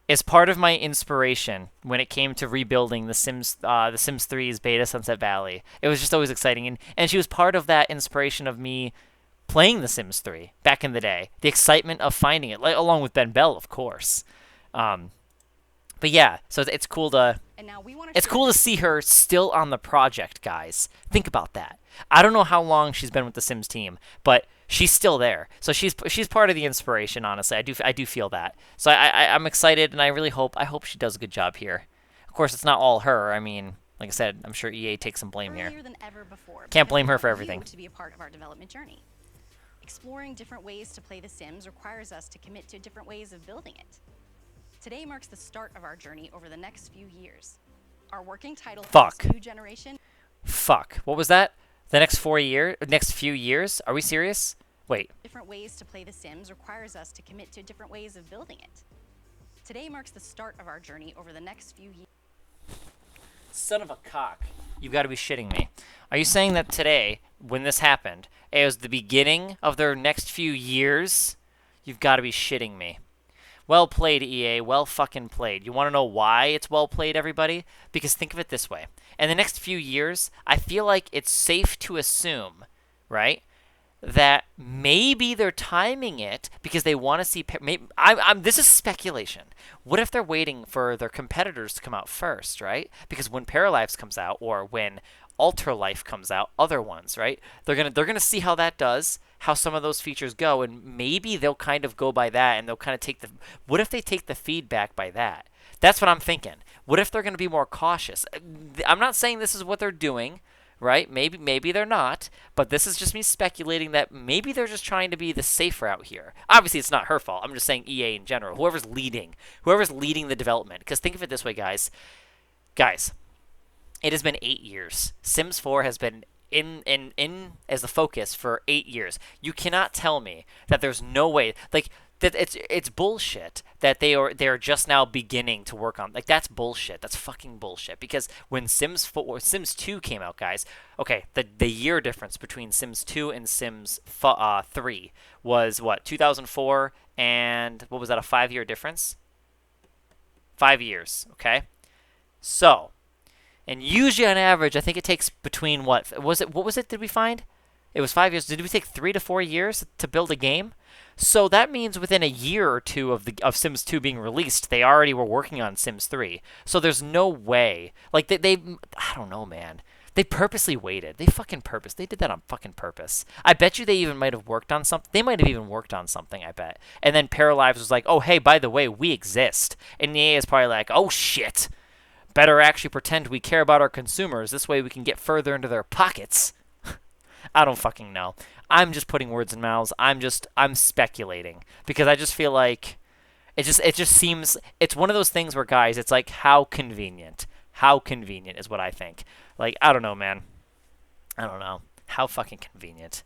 is part of my inspiration when it came to rebuilding the Sims 3's beta Sunset Valley. It was just always exciting, and she was part of that inspiration of me playing the Sims 3 back in the day. The excitement of finding it, along with Ben Bell, of course. But yeah, so it's cool to see her still on the project, guys. Think about that. I don't know how long she's been with the Sims team, but she's still there. So she's part of the inspiration, honestly. I do feel that. So I'm excited, and I hope she does a good job here. Of course, it's not all her. I mean, like I said, I'm sure EA takes some blame here. Can't blame her for everything. To be a part of our development journey. Exploring different ways to play The Sims requires us to commit to different ways of building it. Today marks the start of our journey over the next few years. Our working title for this new generation. Fuck. What was that? The next few years? Are we serious? Wait. Different ways to play The Sims requires us to commit to different ways of building it. Today marks the start of our journey over the next few years. Son of a cock. You've got to be shitting me. Are you saying that today, when this happened, it was the beginning of their next few years? You've got to be shitting me. Well played, EA. Well fucking played. You want to know why it's well played, everybody? Because think of it this way. In the next few years, I feel like it's safe to assume, right, that maybe they're timing it because they want to see. This is speculation. What if they're waiting for their competitors to come out first, right? Because when Paralives comes out, or when Alter Life comes out, other ones, right? They're gonna see how that does, how some of those features go, and maybe they'll kind of go by that, and they'll kind of take the. What if they take the feedback by that? That's what I'm thinking. What if they're going to be more cautious? I'm not saying this is what they're doing, right? Maybe they're not, but this is just me speculating that maybe they're just trying to be the safe route here. Obviously, it's not her fault. I'm just saying EA in general. Whoever's leading the development. Because think of it this way, guys. Guys, it has been 8 years. Sims 4 has been in as the focus for 8 years. You cannot tell me that there's no way, like, that it's bullshit that they're just now beginning to work on. Like, that's bullshit. That's fucking bullshit. Because when Sims 2 came out, guys, okay, the year difference between Sims 2 and Sims 3 was what, 2004, and what was that, a 5-year difference? 5 years, okay? So, and usually on average, I think it takes between what was it did we find? It was 5 years. Did we take 3 to 4 years to build a game? So that means within a year or two of Sims 2 being released, they already were working on Sims 3. So there's no way. Like, they I don't know, man. They purposely waited. They did that on fucking purpose. I bet you they even might have worked on something. They might have even worked on something, I bet. And then Paralives was like, oh, hey, by the way, we exist. And EA is probably like, oh, shit. Better actually pretend we care about our consumers. This way we can get further into their pockets. I don't fucking know. I'm just putting words in mouths. I'm speculating because I just feel like it just seems, it's one of those things where, guys, it's like, how convenient. How convenient is what I think. Like, I don't know, man. I don't know. How fucking convenient.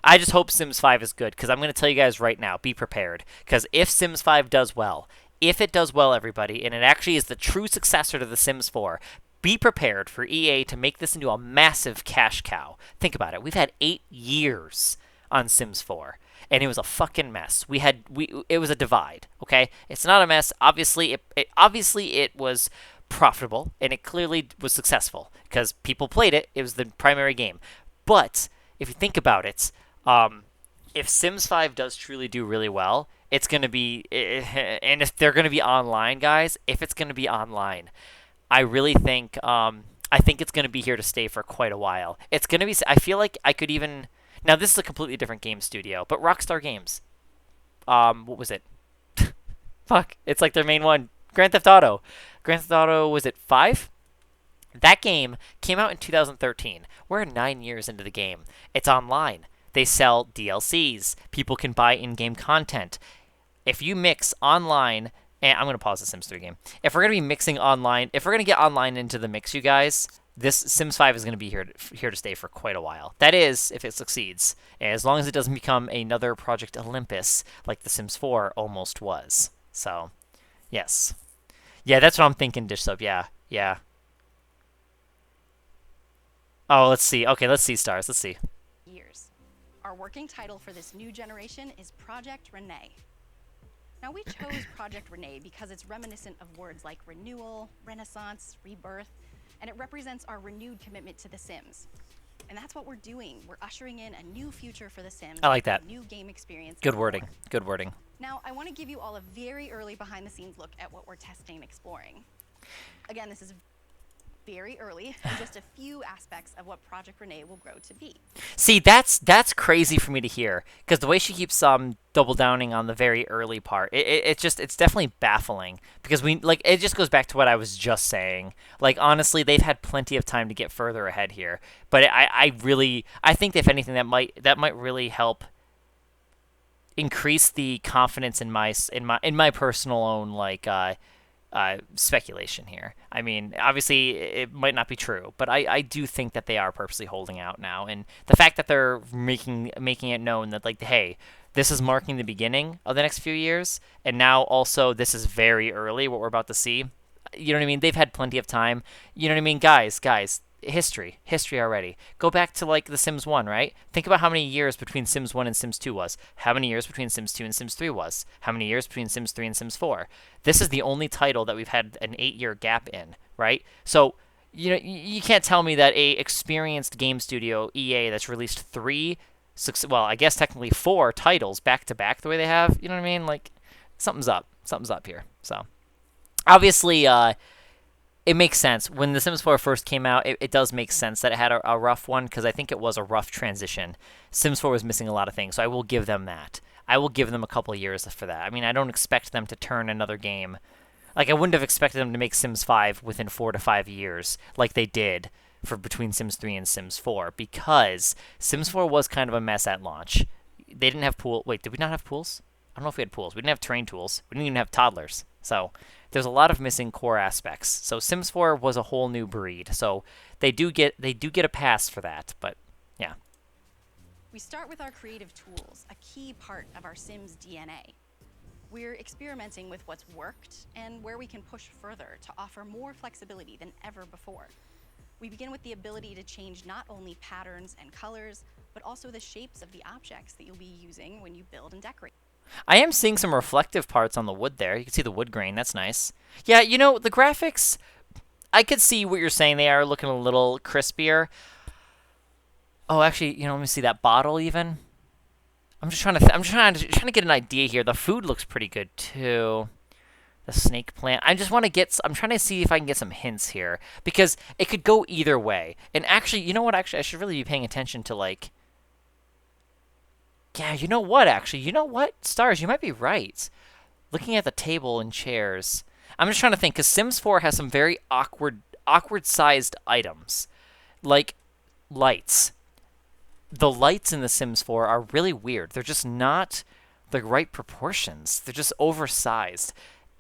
I just hope Sims 5 is good, because I'm going to tell you guys right now, be prepared. Because if Sims 5 does well, if it does well, everybody, and it actually is the true successor to The Sims 4, be prepared for EA to make this into a massive cash cow. Think about it. We've had 8 years on Sims 4, and it was a fucking mess. It was a divide, okay? It's not a mess. Obviously, it was profitable, and it clearly was successful because people played it. It was the primary game. But if you think about it, if Sims 5 does truly do really well, it's going to be, and if they're going to be online, guys, if it's going to be online, I really think, I think it's going to be here to stay for quite a while. It's going to be, I feel like I could even, now this is a completely different game studio, but Rockstar Games, what was it? Fuck, it's like their main one, Grand Theft Auto. Grand Theft Auto, was it 5? That game came out in 2013. We're 9 years into the game. It's online. They sell DLCs. People can buy in-game content. If you mix online, and I'm going to pause the Sims 3 game. If we're going to be mixing online, if we're going to get online into the mix, you guys, this Sims 5 is going to be here to stay for quite a while. That is, if it succeeds. As long as it doesn't become another Project Olympus like The Sims 4 almost was. So, yes. Yeah, that's what I'm thinking, Dish Sub. Yeah. Oh, let's see. Okay, let's see, Stars. Let's see. Years. Our working title for this new generation is Project Renee. Now, we chose Project Renee because it's reminiscent of words like renewal, renaissance, rebirth, and it represents our renewed commitment to The Sims. And that's what we're doing. We're ushering in a new future for The Sims. I like that. A new game experience. Good wording. Good wording. Now, I want to give you all a very early behind-the-scenes look at what we're testing and exploring. Again, this is very early, and just a few aspects of what Project Renee will grow to be. See, that's crazy for me to hear, because the way she keeps double downing on the very early part, it's definitely baffling, because it just goes back to what I was just saying. Like, honestly, they've had plenty of time to get further ahead here, but I think if anything that might really help increase the confidence in my personal own speculation here. I mean, obviously, it might not be true, but I do think that they are purposely holding out now. And the fact that they're making it known that, like, hey, this is marking the beginning of the next few years, and now also this is very early, what we're about to see, You know what I mean? They've had plenty of time. You know what I mean? Guys, history already. Go back to like The Sims 1, right? Think about how many years between Sims 1 and Sims 2 was. How many years between Sims 2 and Sims 3 was. How many years between Sims 3 and Sims 4. This is the only title that we've had an 8-year gap in, right? So, you know, you can't tell me that a experienced game studio, EA, that's released 3, well, I guess technically 4 titles back to back the way they have, you know what I mean? Like, something's up. Something's up here. So, obviously, it makes sense. When The Sims 4 first came out, it does make sense that it had a rough one, because I think it was a rough transition. Sims 4 was missing a lot of things, so I will give them that. I will give them a couple years for that. I mean, I don't expect them to turn another game. Like, I wouldn't have expected them to make Sims 5 within 4 to 5 years, like they did for between Sims 3 and Sims 4, because Sims 4 was kind of a mess at launch. They didn't have pool. Wait, did we not have pools? I don't know if we had pools. We didn't have terrain tools. We didn't even have toddlers. So there's a lot of missing core aspects. So Sims 4 was a whole new breed. So they do get a pass for that. But yeah. We start with our creative tools, a key part of our Sims DNA. We're experimenting with what's worked and where we can push further to offer more flexibility than ever before. We begin with the ability to change not only patterns and colors, but also the shapes of the objects that you'll be using when you build and decorate. I am seeing some reflective parts on the wood there. You can see the wood grain. That's nice. Yeah, you know, the graphics, I could see what you're saying. They are looking a little crispier. Oh, actually, you know, let me see that bottle even. I'm trying to get an idea here. The food looks pretty good too. The snake plant. I'm trying to see if I can get some hints here, because it could go either way. And actually, you know what? Actually, I should really be paying attention to, like, yeah, you know what, actually? You know what? Stars, you might be right. Looking at the table and chairs, I'm just trying to think, because Sims 4 has some very awkward-sized items, like lights. The lights in The Sims 4 are really weird. They're just not the right proportions. They're just oversized.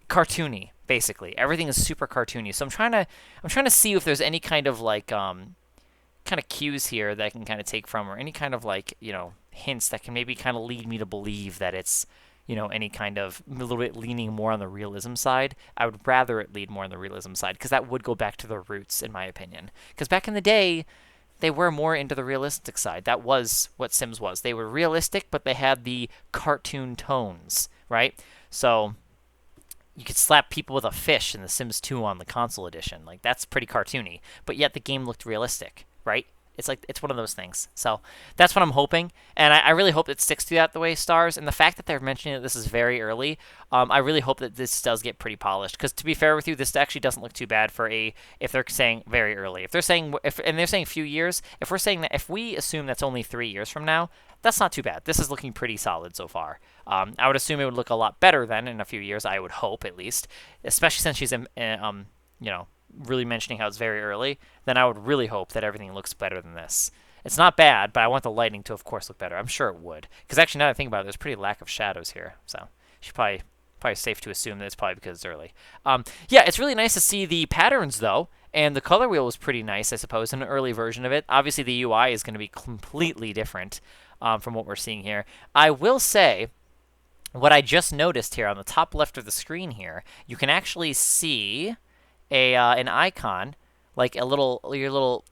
Cartoony, basically. Everything is super cartoony. So I'm trying to see if there's any kind of, like, kind of cues here that I can kind of take from, or any kind of, like, you know, hints that can maybe kind of lead me to believe that it's, you know, any kind of a little bit leaning more on the realism side. I would rather it lead more on the realism side, because that would go back to the roots, in my opinion. Because back in the day, they were more into the realistic side. That was what Sims was. They were realistic, but they had the cartoon tones, right? So you could slap people with a fish in The Sims 2 on the console edition. Like, that's pretty cartoony. But yet the game looked realistic, right? It's like, it's one of those things. So that's what I'm hoping, and I really hope it sticks to that the way Stars. And the fact that they're mentioning that this is very early, I really hope that this does get pretty polished. Because to be fair with you, this actually doesn't look too bad for if they're saying very early. If they're saying and they're saying a few years, if we're saying that, if we assume that's only 3 years from now, that's not too bad. This is looking pretty solid so far. I would assume it would look a lot better then in a few years. I would hope, at least, especially since she's you know, really mentioning how it's very early, then I would really hope that everything looks better than this. It's not bad, but I want the lighting to, of course, look better. I'm sure it would. Because actually, now that I think about it, there's pretty lack of shadows here. So should probably safe to assume that it's probably because it's early. Yeah, it's really nice to see the patterns, though. And the color wheel was pretty nice, I suppose, in an early version of it. Obviously, the UI is going to be completely different from what we're seeing here. I will say, what I just noticed here on the top left of the screen here, you can actually see an icon, like your little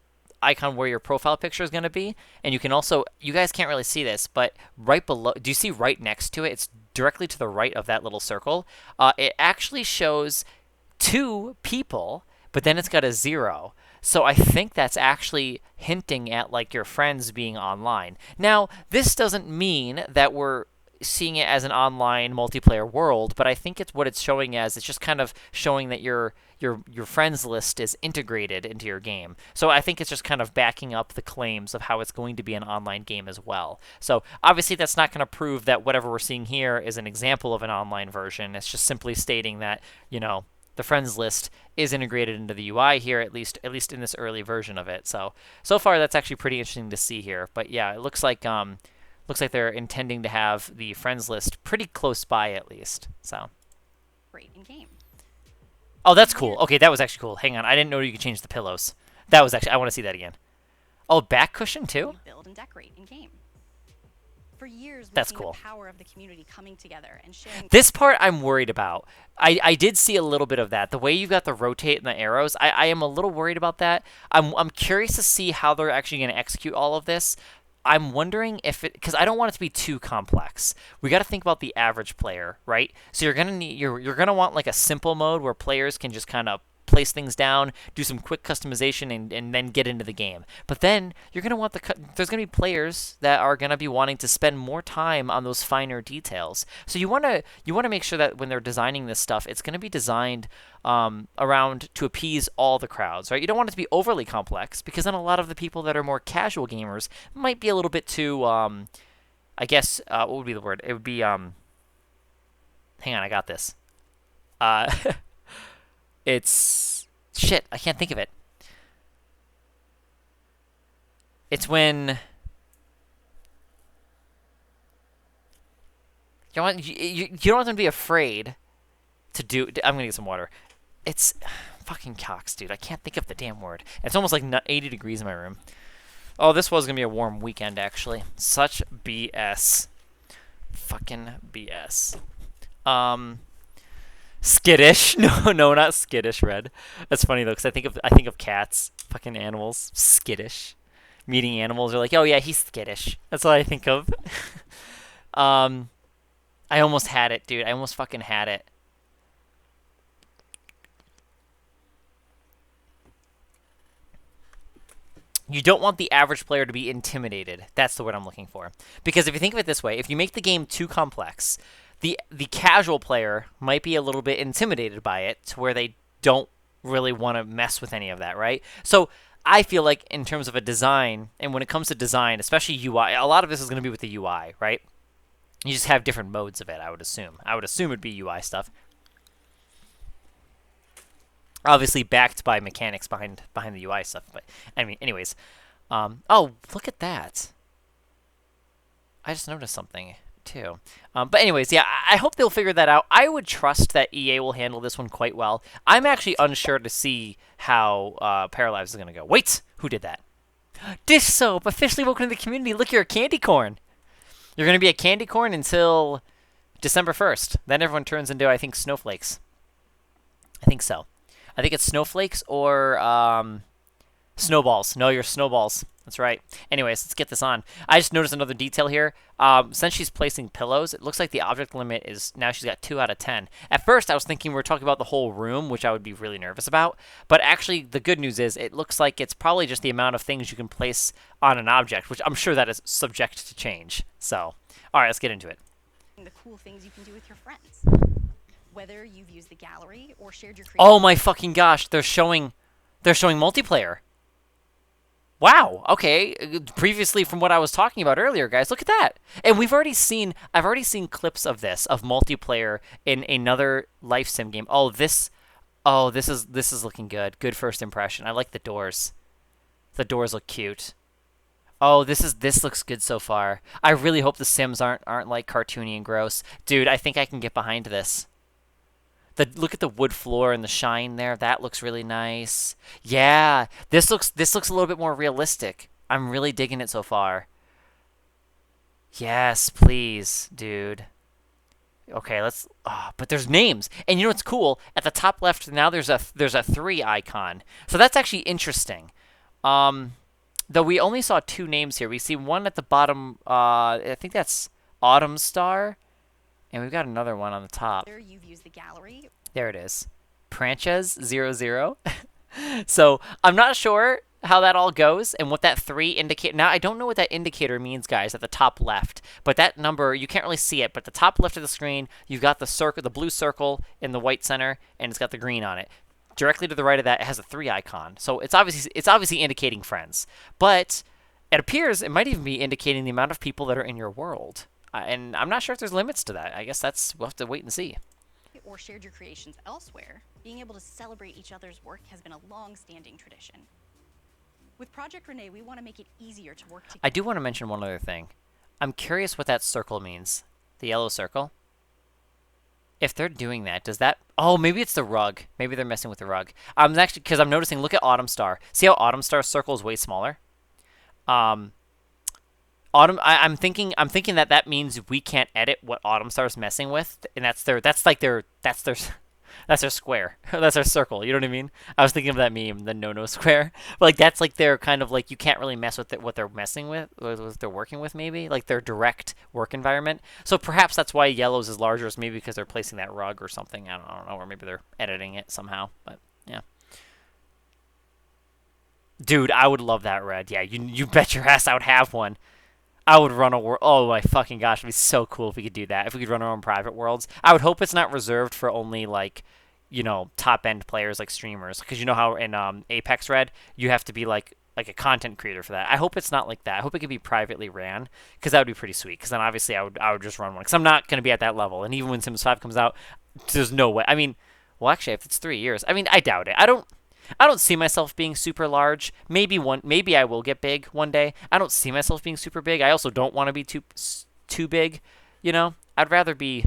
icon where your profile picture is going to be. And you can also, you guys can't really see this, but right below, do you see right next to it? It's directly to the right of that little circle. It actually shows 2 people, but then it's got a 0. So I think that's actually hinting at, like, your friends being online. Now, this doesn't mean that we're seeing it as an online multiplayer world, but I think it's what it's showing as. It's just kind of showing that your friends list is integrated into your game. So I think it's just kind of backing up the claims of how it's going to be an online game as well. So obviously that's not going to prove that whatever we're seeing here is an example of an online version. It's just simply stating that, you know, the friends list is integrated into the UI here, at least in this early version of it. So far that's actually pretty interesting to see here. But yeah, it looks like they're intending to have the friends list pretty close by, at least. So Great in game. Oh, that's cool. Okay, that was actually cool. Hang on, I didn't know you could change the pillows. That was actually, I want to see that again. Oh, back cushion too? Build and decorate in game. For years, we've That's seen cool. the power of the community coming together and sharing. This part I'm worried about. I did see a little bit of that. The way you got the rotate and the arrows, I am a little worried about that. I'm curious to see how they're actually going to execute all of this. I'm wondering if it, because I don't want it to be too complex. We got to think about the average player, right? So you're gonna need you're gonna want like a simple mode where players can just kind of place things down, do some quick customization, and then get into the game. But then you're gonna want there's gonna be players that are gonna be wanting to spend more time on those finer details. So you wanna make sure that when they're designing this stuff, it's gonna be designed around to appease all the crowds, right? You don't want it to be overly complex because then a lot of the people that are more casual gamers might be a little bit too, I guess, what would be the word? It would be, hang on, I got this. It's shit. I can't think of it. It's when you don't want them to be afraid to do. I'm gonna get some water. It's fucking cocks, dude. I can't think of the damn word. It's almost like 80 degrees in my room. Oh, this was gonna be a warm weekend actually. Such BS. Fucking BS. Skittish. No, not skittish, Red. That's funny though, because I think of cats, fucking animals. Skittish. Meeting animals are like, oh yeah, he's skittish. That's what I think of. I almost had it, dude. I almost fucking had it. You don't want the average player to be intimidated. That's the word I'm looking for. Because if you think of it this way, if you make the game too complex, the casual player might be a little bit intimidated by it to where they don't really want to mess with any of that, right? So I feel like in terms of a design, and when it comes to design, especially UI, a lot of this is going to be with the UI, right? You just have different modes of it, I would assume. I would assume it'd be UI stuff. Obviously backed by mechanics behind the UI stuff, but I mean, anyways. Oh, look at that. I just noticed something too. But anyways, yeah, I hope they'll figure that out. I would trust that EA will handle this one quite well. I'm actually unsure to see how Paralives is going to go. Wait, who did that? Dish Soap, officially welcome to the community. Look, you're a candy corn. You're going to be a candy corn until December 1st. Then everyone turns into, I think, snowflakes. I think so. I think it's snowflakes or snowballs. No, you're snowballs. That's right. Anyways, let's get this on. I just noticed another detail here. Since she's placing pillows, it looks like the object limit is now she's got 2 out of 10. At first, I was thinking we were talking about the whole room, which I would be really nervous about. But actually, the good news is it looks like it's probably just the amount of things you can place on an object, which I'm sure that is subject to change. So, all right, let's get into it. The cool things you can do with your friends. Whether you've used the gallery or shared your Oh my fucking gosh, they're showing multiplayer. Wow, okay. Previously from what I was talking about earlier, guys, look at that. And I've already seen clips of this, of multiplayer in another life sim game. This is looking good. Good first impression. I like the doors. The doors look cute. Oh, this looks good so far. I really hope the Sims aren't like cartoony and gross. Dude, I think I can get behind this. Look at the wood floor and the shine there. That looks really nice. Yeah, this looks a little bit more realistic. I'm really digging it so far. Yes, please, dude. Okay, let's. Oh, but there's names, and you know what's cool? At the top left now, there's a 3 icon. So that's actually interesting. Though we only saw 2 names here. We see one at the bottom. I think that's Autumn Star. And we've got another one on the top. You've used the gallery. There it is. Pranches00. So I'm not sure how that all goes and what that 3 indicate. Now I don't know what that indicator means, guys, at the top left. But that number, you can't really see it. But the top left of the screen, you've got the circle, the blue circle in the white center, and it's got the green on it. Directly to the right of that, it has a 3 icon. So it's obviously indicating friends. But it appears it might even be indicating the amount of people that are in your world. And I'm not sure if there's limits to that. I guess we'll have to wait and see. Or shared your creations elsewhere, being able to celebrate each other's work has been a long-standing tradition. With Project Renee, we want to make it easier to work together. I do want to mention one other thing. I'm curious what that circle means. The yellow circle. If they're doing that, does that... Oh, maybe it's the rug. Maybe they're messing with the rug. Because I'm noticing, look at Autumn Star. See how Autumn Star's circle is way smaller? I'm thinking that means we can't edit what Autumn Star's messing with, and that's their square. That's their circle. You know what I mean? I was thinking of that meme, the no square. But like that's like their kind of like you can't really mess with what they're messing with, what they're working with maybe, like their direct work environment. So perhaps that's why yellows is larger, is maybe because they're placing that rug or something. I don't know, or maybe they're editing it somehow. But yeah. Dude, I would love that red. Yeah, you bet your ass I would have one. I would run a world. Oh my fucking gosh, it'd be so cool if we could do that. If we could run our own private worlds. I would hope it's not reserved for only like, top end players like streamers, because you know how in Apex Red you have to be like a content creator for that. I hope it's not like that. I hope it could be privately ran, because that would be pretty sweet. Because then obviously I would just run one, because I'm not gonna be at that level. And even when Sims 5 comes out, there's no way. I mean, well actually if it's 3 years, I mean I doubt it. I don't see myself being super large. Maybe I will get big one day. I don't see myself being super big. I also don't want to be too big. I'd rather be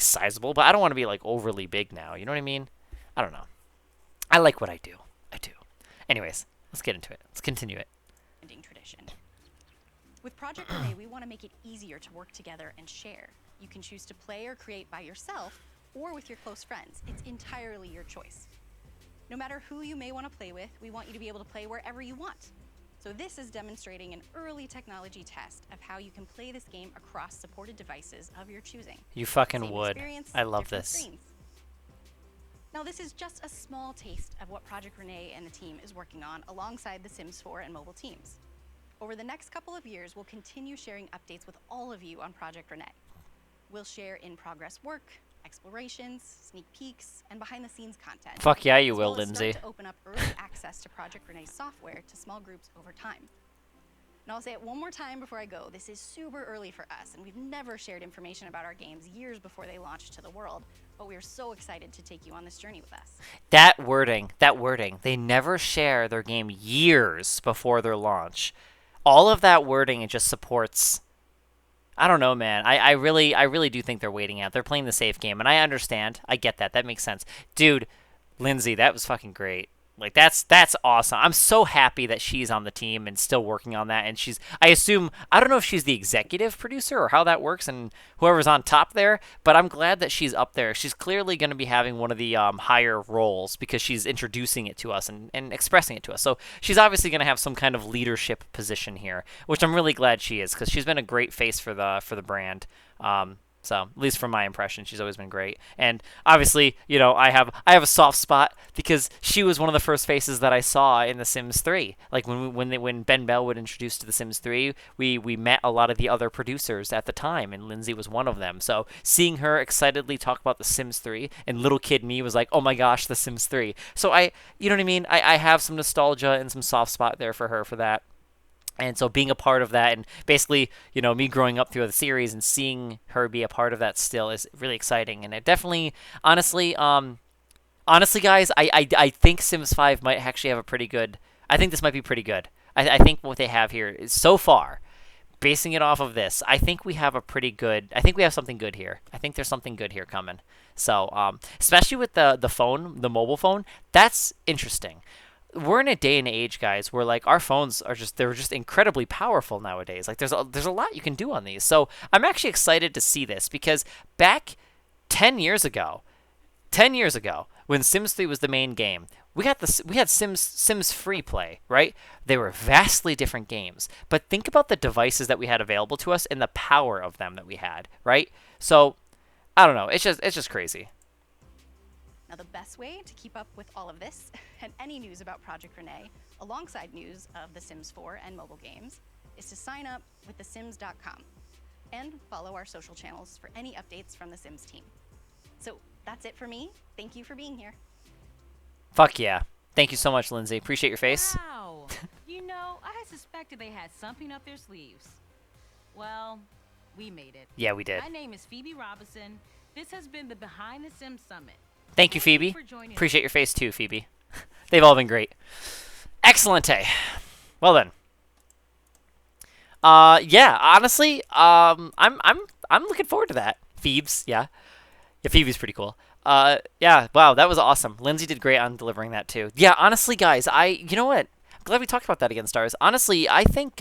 sizable, but I don't want to be like overly big now. You know what I mean? I don't know. I like what I do. I do. Anyways, let's get into it. Let's continue it. Tradition. With Project Renee, we want to make it easier to work together and share. You can choose to play or create by yourself or with your close friends. It's entirely your choice. No matter who you may want to play with, we want you to be able to play wherever you want. So this is demonstrating an early technology test of how you can play this game across supported devices of your choosing. You fucking Same would. experience, I love different this. screens. Now this is just a small taste of what Project Renee and the team is working on alongside the Sims 4 and mobile teams. Over the next couple of years, we'll continue sharing updates with all of you on Project Renee. We'll share in-progress work, explorations, sneak peeks, and behind-the-scenes content. Fuck yeah, you as will, well as Lindsay. start to open up early access to Project Renee's software to small groups over time. And I'll say it one more time before I go. This is super early for us, and we've never shared information about our games years before they launch to the world. But we are so excited to take you on this journey with us. That wording. They never share their game years before their launch. All of that wording, it just supports. I don't know, man. I really do think they're waiting out. They're playing the safe game, and I understand. I get that. That makes sense. Dude, Lindsay, that was fucking great. Like, that's awesome. I'm so happy that she's on the team and still working on that. And I assume, I don't know if she's the executive producer or how that works and whoever's on top there, but I'm glad that she's up there. She's clearly going to be having one of the higher roles because she's introducing it to us and expressing it to us. So she's obviously going to have some kind of leadership position here, which I'm really glad she is, because she's been a great face for the brand. So, at least from my impression, she's always been great. And obviously, I have a soft spot because she was one of the first faces that I saw in The Sims 3. Like when Ben Bell would introduce to The Sims 3, we met a lot of the other producers at the time, and Lindsay was one of them. So, seeing her excitedly talk about The Sims 3, and little kid me was like, "Oh my gosh, The Sims 3." So you know what I mean? I have some nostalgia and some soft spot there for her for that. And so being a part of that, and basically, me growing up through the series and seeing her be a part of that still is really exciting. And it definitely, honestly, guys, I think Sims 5 might actually have a pretty good. I think this might be pretty good. I think what they have here is so far, basing it off of this, I think we have something good here. I think there's something good here coming. So, especially with the phone, the mobile phone, that's interesting. We're in a day and age, guys, where like our phones they're just incredibly powerful nowadays. Like there's a lot you can do on these. So I'm actually excited to see this, because back 10 years ago, when Sims 3 was the main game, we had Sims Free Play, right? They were vastly different games. But think about the devices that we had available to us and the power of them that we had, right? So I don't know. It's just crazy. Now, the best way to keep up with all of this and any news about Project Renee, alongside news of The Sims 4 and mobile games, is to sign up with thesims.com and follow our social channels for any updates from the Sims team. So that's it for me. Thank you for being here. Fuck yeah. Thank you so much, Lindsay. Appreciate your face. Wow. I had suspected they had something up their sleeves. Well, we made it. Yeah, we did. My name is Phoebe Robinson. This has been the Behind the Sims Summit. Thank you, Phoebe. for joining us. Appreciate your face too, Phoebe. They've all been great. Excellente. Well then. Yeah, honestly, I'm looking forward to that. Phoebes, yeah. Yeah, Phoebe's pretty cool. Yeah, wow, that was awesome. Lindsay did great on delivering that too. Yeah, honestly, guys, you know what? I'm glad we talked about that again, Stars. Honestly, I think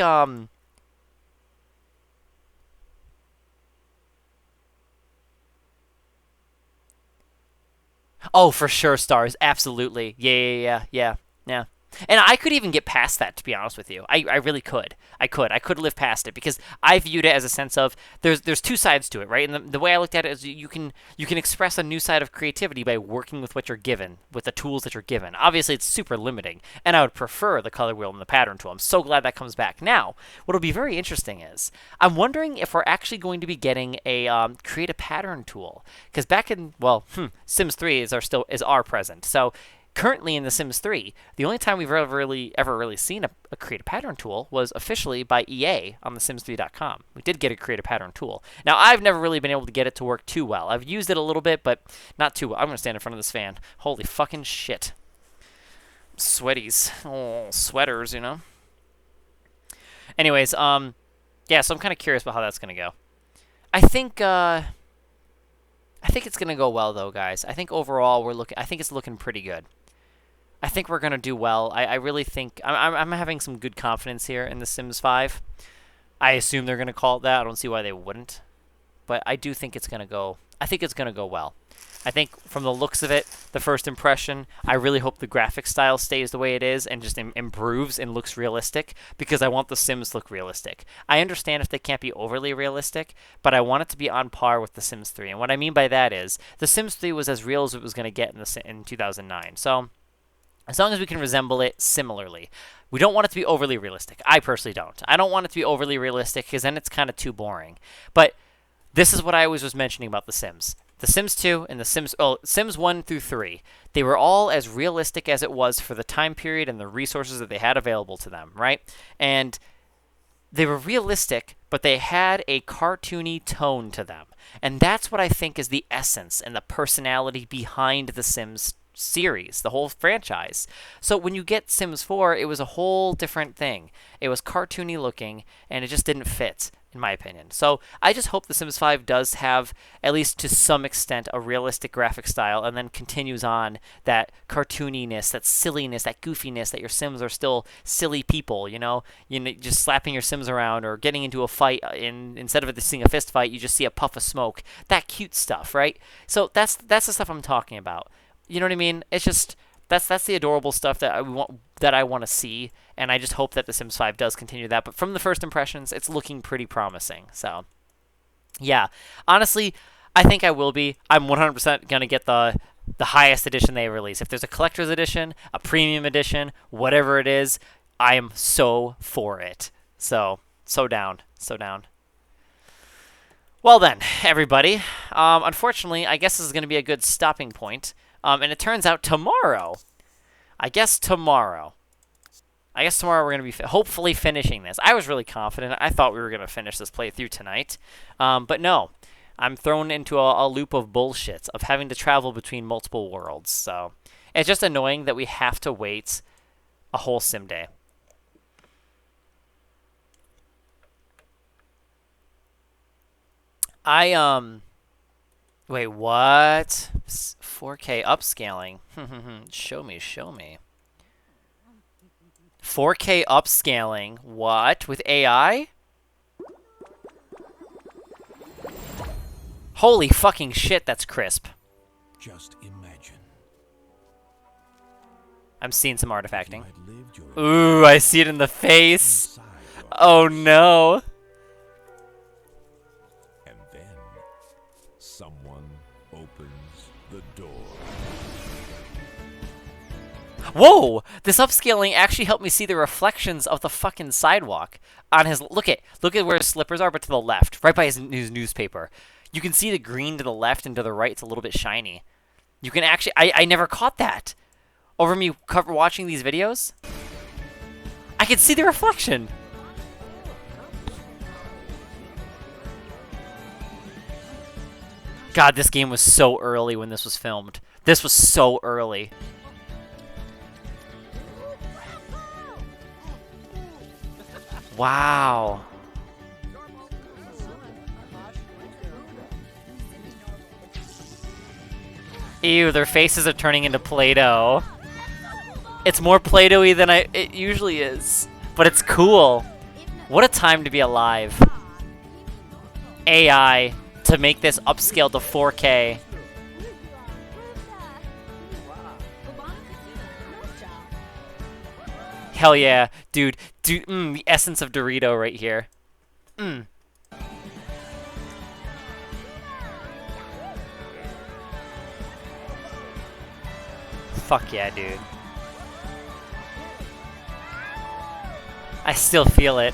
Oh, for sure, stars. Absolutely. Yeah. And I could even get past that, to be honest with you. I really could. I could live past it because I viewed it as a sense of there's two sides to it, right? And the way I looked at it is you can express a new side of creativity by working with what you're given, with the tools that you're given. Obviously, it's super limiting, and I would prefer the color wheel and the pattern tool. I'm so glad that comes back. Now, what'll be very interesting is I'm wondering if we're actually going to be getting a create a pattern tool because back in Sims 3 is our present. So currently in The Sims 3, the only time we've ever really seen a create a pattern tool was officially by EA on thesims3.com. We did get a create a pattern tool. Now, I've never really been able to get it to work too well. I've used it a little bit, but not too well. I'm going to stand in front of this fan. Holy fucking shit. Sweaties. Oh, sweaters, you know? Anyways, yeah, so I'm kind of curious about how that's going to go. I think it's going to go well, though, guys. I think overall I think it's looking pretty good. I think we're going to do well. I really think I'm having some good confidence here in The Sims 5. I assume they're going to call it that. I don't see why they wouldn't. But I do think it's going to go. I think it's going to go well. I think from the looks of it, the first impression, I really hope the graphic style stays the way it is and just improves and looks realistic because I want The Sims to look realistic. I understand if they can't be overly realistic, but I want it to be on par with The Sims 3. And what I mean by that is The Sims 3 was as real as it was going to get in 2009. So as long as we can resemble it similarly. We don't want it to be overly realistic. I personally don't. I don't want it to be overly realistic because then it's kind of too boring. But this is what I always was mentioning about The Sims. The Sims 2 and Sims 1 through 3, they were all as realistic as it was for the time period and the resources that they had available to them, right? And they were realistic, but they had a cartoony tone to them. And that's what I think is the essence and the personality behind the Sims series, the whole franchise. So when you get Sims 4, it was a whole different thing. It was cartoony looking, and it just didn't fit, in my opinion. So I just hope The Sims 5 does have, at least to some extent, a realistic graphic style, and then continues on that cartooniness, that silliness, that goofiness, that your Sims are still silly people, you know, just slapping your Sims around or getting into a fight, instead of seeing a fist fight, you just see a puff of smoke. That cute stuff, right? So that's the stuff I'm talking about. You know what I mean? It's just that's the adorable stuff that I want to see, and I just hope that The Sims 5 does continue that. But from the first impressions, it's looking pretty promising. So, yeah, honestly, I think I will be. I'm 100% gonna get the highest edition they release. If there's a collector's edition, a premium edition, whatever it is, I am so for it. So down. Well then, everybody. Unfortunately, I guess this is gonna be a good stopping point. And it turns out tomorrow, I guess tomorrow we're going to be hopefully finishing this. I was really confident. I thought we were going to finish this playthrough tonight. But no, I'm thrown into a loop of bullshit of having to travel between multiple worlds. So it's just annoying that we have to wait a whole sim day. Wait, what? 4K upscaling. Show me. 4K upscaling. What? With AI? Holy fucking shit, that's crisp. Just imagine. I'm seeing some artifacting. Ooh, I see it in the face. Oh no. Someone opens the door. Whoa! This upscaling actually helped me see the reflections of the fucking sidewalk on his. Look at where his slippers are, but to the left, right by his newspaper. You can see the green to the left and to the right. It's a little bit shiny. You can actually. I never caught that. Over me watching these videos, I could see the reflection. God, this game was so early when this was filmed. This was so early. Wow. Ew, their faces are turning into Play-Doh. It's more Play-Doh-y than it usually is. But it's cool. What a time to be alive. AI to make this upscale to 4K. Hell yeah, dude. The essence of Dorito right here. Fuck yeah, dude. I still feel it.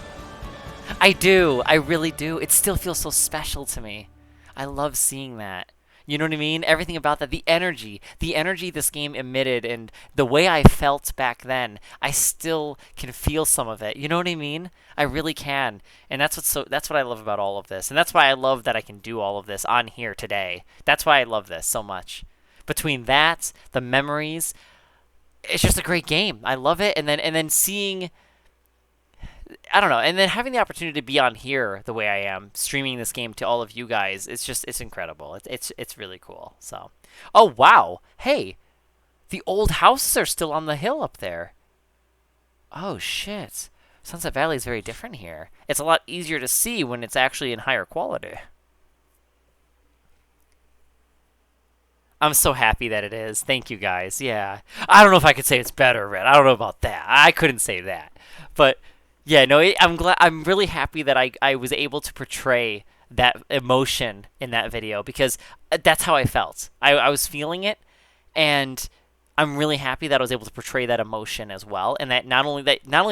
I do. I really do. It still feels so special to me. I love seeing that. You know what I mean? Everything about that, the energy this game emitted, and the way I felt back then, I still can feel some of it. You know what I mean? I really can, and that's what I love about all of this, and that's why I love that I can do all of this on here today. That's why I love this so much. Between that, the memories, it's just a great game. I love it, and then seeing. I don't know, and then having the opportunity to be on here the way I am, streaming this game to all of you guys, it's incredible. It's really cool. So, oh wow, hey, the old houses are still on the hill up there. Oh shit, Sunset Valley is very different here. It's a lot easier to see when it's actually in higher quality. I'm so happy that it is. Thank you guys. Yeah, I don't know if I could say it's better, Red. I don't know about that. I couldn't say that, but. Yeah, no, I'm really happy that I was able to portray that emotion in that video, because that's how I felt. I was feeling it, and I'm really happy that I was able to portray that emotion as well, and that not only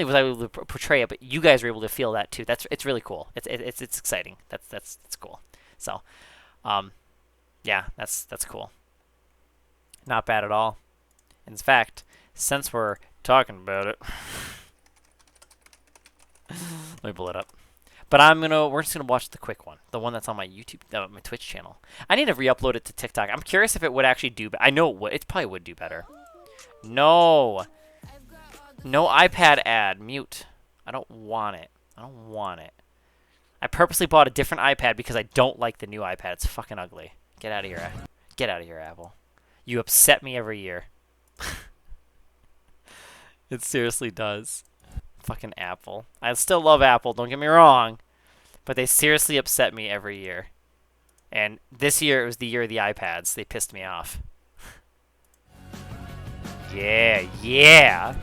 was I able to portray it, but you guys were able to feel that too. It's really cool. It's exciting. That's cool. So, yeah, that's cool. Not bad at all. In fact, since we're talking about it. Let me pull it up. But we're just gonna watch the quick one, the one that's on my YouTube, my Twitch channel. I need to re-upload it to TikTok. I'm curious if it would actually do. I know it would. It probably would do better. No iPad ad. Mute. I don't want it. I purposely bought a different iPad because I don't like the new iPad. It's fucking ugly. Get out of here. Get out of here, Apple. You upset me every year. It seriously does. Fucking Apple. I still love Apple, don't get me wrong, but they seriously upset me every year. And this year, it was the year of the iPads. They pissed me off. Yeah.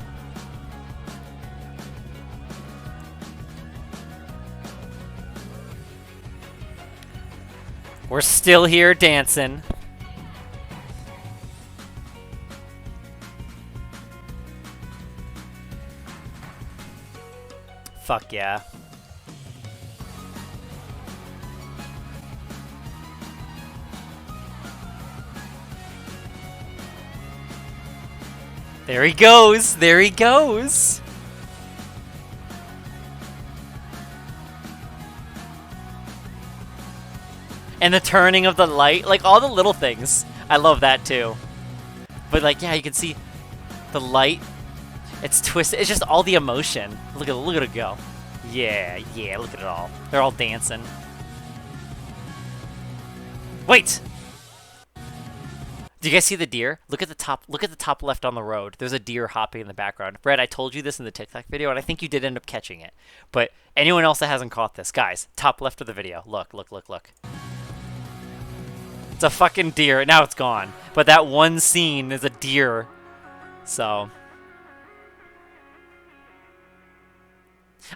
We're still here dancing. Fuck yeah. There he goes. There he goes. And the turning of the light, like all the little things. I love that too. But like, yeah, you can see the light. It's twisted. It's just all the emotion. Look at it go. Yeah, look at it all. They're all dancing. Wait! Do you guys see the deer? Look at the top left on the road. There's a deer hopping in the background. Brett, I told you this in the TikTok video, and I think you did end up catching it. But anyone else that hasn't caught this, guys, top left of the video. Look. It's a fucking deer. Now it's gone. But that one scene is a deer. So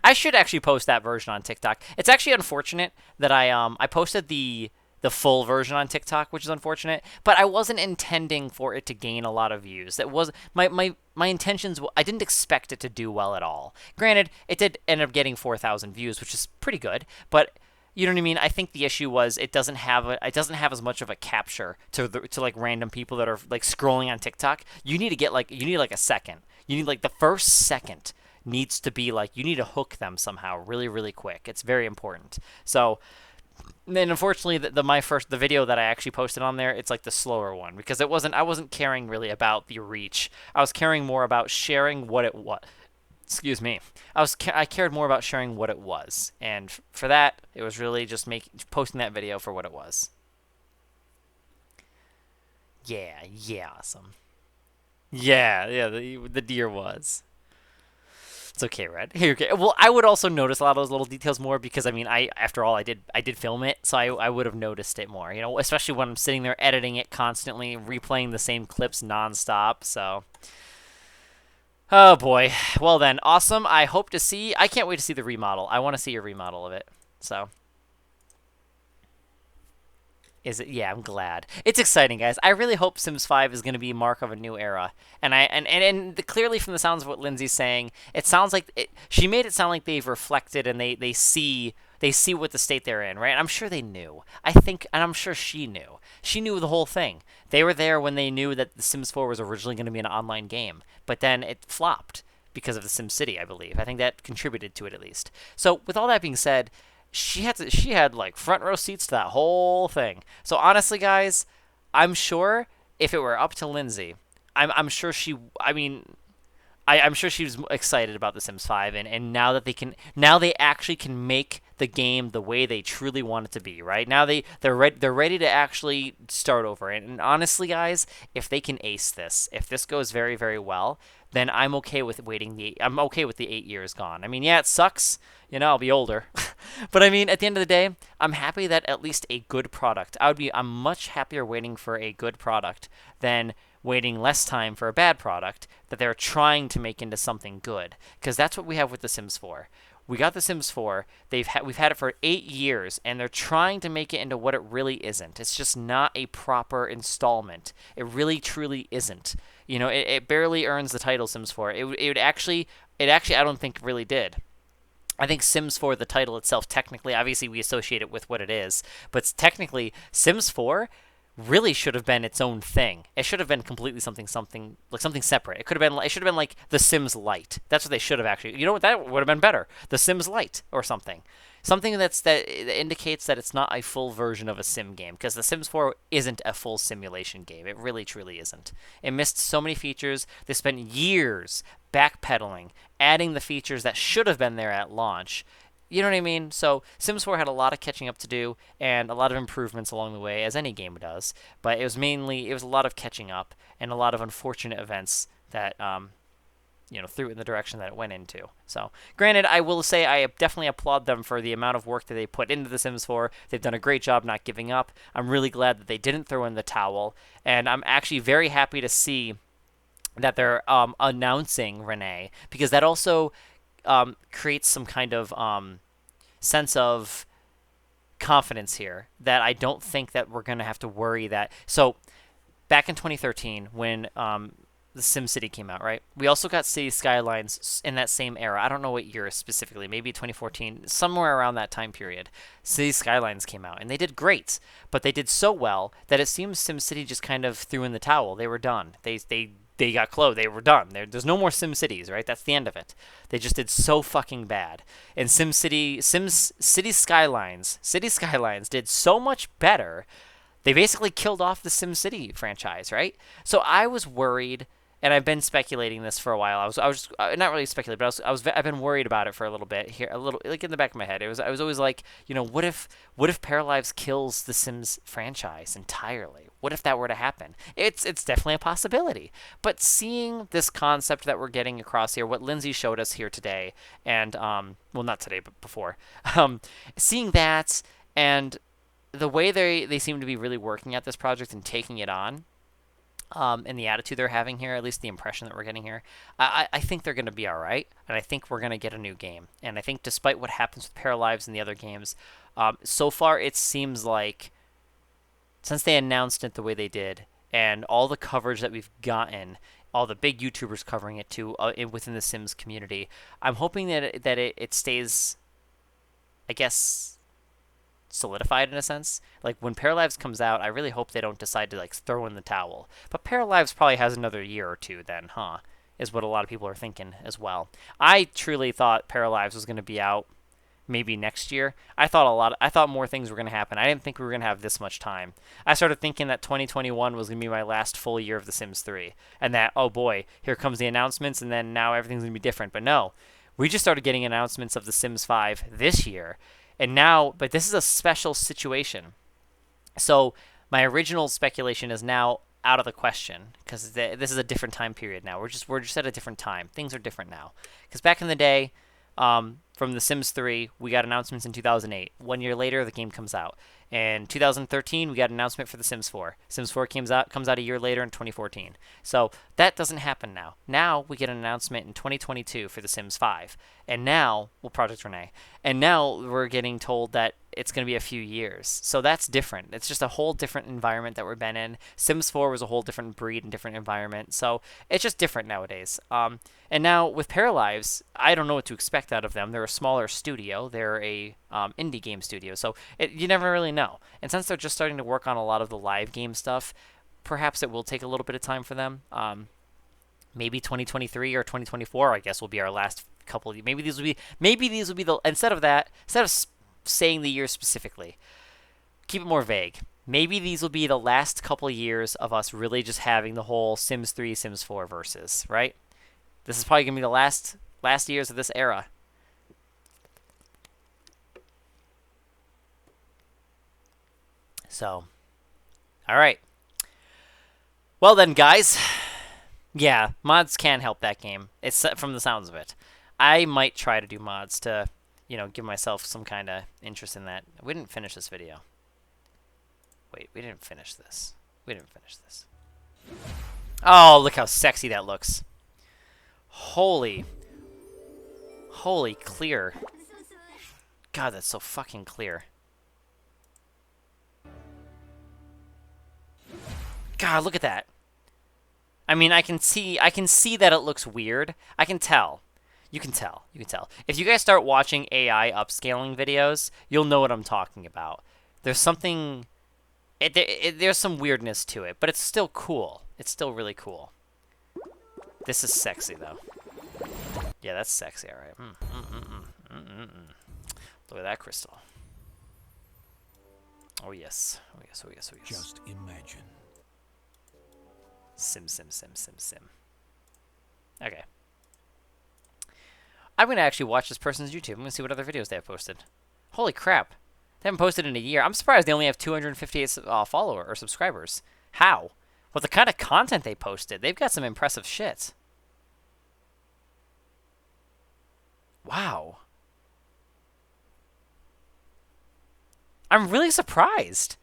I should actually post that version on TikTok. It's actually unfortunate that I posted the full version on TikTok, which is unfortunate, but I wasn't intending for it to gain a lot of views. That was my intentions. I didn't expect it to do well at all. Granted, it did end up getting 4,000 views, which is pretty good, but you know what I mean? I think the issue was it doesn't have as much of a capture to like random people that are like scrolling on TikTok. You need like a second. You need like the first second needs to be like, you need to hook them somehow really, really quick. It's very important. So then unfortunately the video that I actually posted on there, it's like the slower one, because I wasn't caring really about the reach. I was caring more about sharing what it was. Excuse me. I cared more about sharing what it was. And for that, it was really just posting that video for what it was. Yeah, awesome. Yeah, the deer was. It's okay, Red. Okay. Well, I would also notice a lot of those little details more because, I mean, after all, I did film it, so I would have noticed it more, you know, especially when I'm sitting there editing it constantly, replaying the same clips nonstop, so. Oh boy. Well then, awesome. I hope to see. I can't wait to see the remodel. I want to see a remodel of it. So. Is it? Yeah, I'm glad. It's exciting, guys. I really hope Sims 5 is going to be a mark of a new era. Clearly from the sounds of what Lindsay's saying, it sounds like she made it sound like they've reflected and they see what the state they're in, right? And I'm sure they knew. I think, and I'm sure she knew. She knew the whole thing. They were there when they knew that The Sims 4 was originally going to be an online game, but then it flopped because of the Sim City, I believe. I think that contributed to it at least. So with all that being said, she had like front row seats to that whole thing. So honestly, guys, I'm sure if it were up to Lindsay, I'm sure she. I mean, I'm sure she was excited about The Sims 5, and now that they actually can make the game the way they truly want it to be. Right now, they're ready to actually start over. And honestly, guys, if they can ace this, if this goes very very well, then I'm okay with I'm okay with the 8 years gone. I mean, yeah, it sucks. I'll be older. But I mean, at the end of the day, I'm happy that at least a good product. I'm much happier waiting for a good product than waiting less time for a bad product that they're trying to make into something good. Because that's what we have with The Sims 4. We got The Sims 4. We've had it for 8 years, and they're trying to make it into what it really isn't. It's just not a proper installment. It really, truly isn't. It barely earns the title Sims 4. It actually, I don't think really did. I think Sims 4, the title itself, technically, obviously we associate it with what it is, but technically, Sims 4 really should have been its own thing. It should have been completely something separate. It should have been like The Sims Lite. That's what they should have actually. You know what? That would have been better. The Sims Lite or something. Something that indicates that it's not a full version of a sim game, because The Sims 4 isn't a full simulation game. It really truly isn't. It missed so many features. They spent years backpedaling, adding the features that should have been there at launch. You know what I mean? So Sims 4 had a lot of catching up to do and a lot of improvements along the way, as any game does. But it was a lot of catching up and a lot of unfortunate events that threw it in the direction that it went into. So, granted, I will say I definitely applaud them for the amount of work that they put into The Sims 4. They've done a great job not giving up. I'm really glad that they didn't throw in the towel, and I'm actually very happy to see that they're announcing Renee, because that also creates some kind of sense of confidence here that I don't think that we're going to have to worry that. So back in 2013 when the SimCity came out, right? We also got City Skylines in that same era. I don't know what year specifically, maybe 2014, somewhere around that time period. City Skylines came out, and they did great, but they did so well that it seems SimCity just kind of threw in the towel. They were done. They got closed. They were done. There's no more SimCities, right? That's the end of it. They just did so fucking bad. And City Skylines did so much better. They basically killed off the SimCity franchise, right? So I was worried, and I've been speculating this for a while. I was not really speculating, but I've been worried about it for a little bit here, a little like in the back of my head. I was always like, what if Paralives kills the Sims franchise entirely? What if that were to happen? It's definitely a possibility. But seeing this concept that we're getting across here, what Lindsay showed us here today, and well, not today, but before, seeing that and the way they seem to be really working at this project and taking it on, and the attitude they're having here, at least the impression that we're getting here, I think they're going to be all right, and I think we're going to get a new game. And I think despite what happens with Paralives and the other games, so far it seems like since they announced it the way they did, and all the coverage that we've gotten, all the big YouTubers covering it too within the Sims community, I'm hoping that it stays, I guess, solidified in a sense. Like when Paralives comes out, I really hope they don't decide to like throw in the towel. But Paralives probably has another year or two then, is what a lot of people are thinking as well. I truly thought Paralives was going to be out maybe next year. I thought more things were going to happen. I didn't think we were going to have this much time. I started thinking that 2021 was going to be my last full year of The Sims 3, and that, oh boy, here comes the announcements, and then now everything's going to be different. But no, we just started getting announcements of The Sims 5 this year. And now, but this is a special situation. So my original speculation is now out of the question, because this is a different time period now. We're just at a different time. Things are different now. Because back in the day, from The Sims 3, we got announcements in 2008. 1 year later, the game comes out. In 2013, we got an announcement for The Sims 4. Sims 4 comes out a year later in 2014. So that doesn't happen now. Now we get an announcement in 2022 for The Sims 5. And now, well, Project Renee. And now we're getting told that it's going to be a few years. So that's different. It's just a whole different environment that we've been in. Sims 4 was a whole different breed and different environment. So it's just different nowadays. And now with Paralives, I don't know what to expect out of them. They're a smaller studio. They're a indie game studio. So you never really know. And since they're just starting to work on a lot of the live game stuff, perhaps it will take a little bit of time for them. Maybe 2023 or 2024, I guess, will be our last couple of, maybe these will be the, instead of saying the year specifically, keep it more vague. Maybe these will be the last couple of years of us really just having the whole Sims 3, Sims 4 versus, right? This is probably going to be the last years of this era. So, all right. Well then, guys. Yeah, mods can help that game. It's from the sounds of it. I might try to do mods to, give myself some kind of interest in that. We didn't finish this video. Wait, we didn't finish this. Oh, look how sexy that looks. Holy clear. God, that's so fucking clear. God, look at that. I mean, I can see that it looks weird. I can tell. You can tell. If you guys start watching AI upscaling videos, you'll know what I'm talking about. There's something... there's some weirdness to it, but it's still cool. It's still really cool. This is sexy, though. Yeah, that's sexy, all right. Look at that crystal. Oh, yes. Just imagine. Sim. Okay. I'm going to actually watch this person's YouTube. I'm going to see what other videos they have posted. Holy crap. They haven't posted in a year. I'm surprised they only have 258 followers or subscribers. How? With the kind of content they posted, they've got some impressive shit. Wow. I'm really surprised.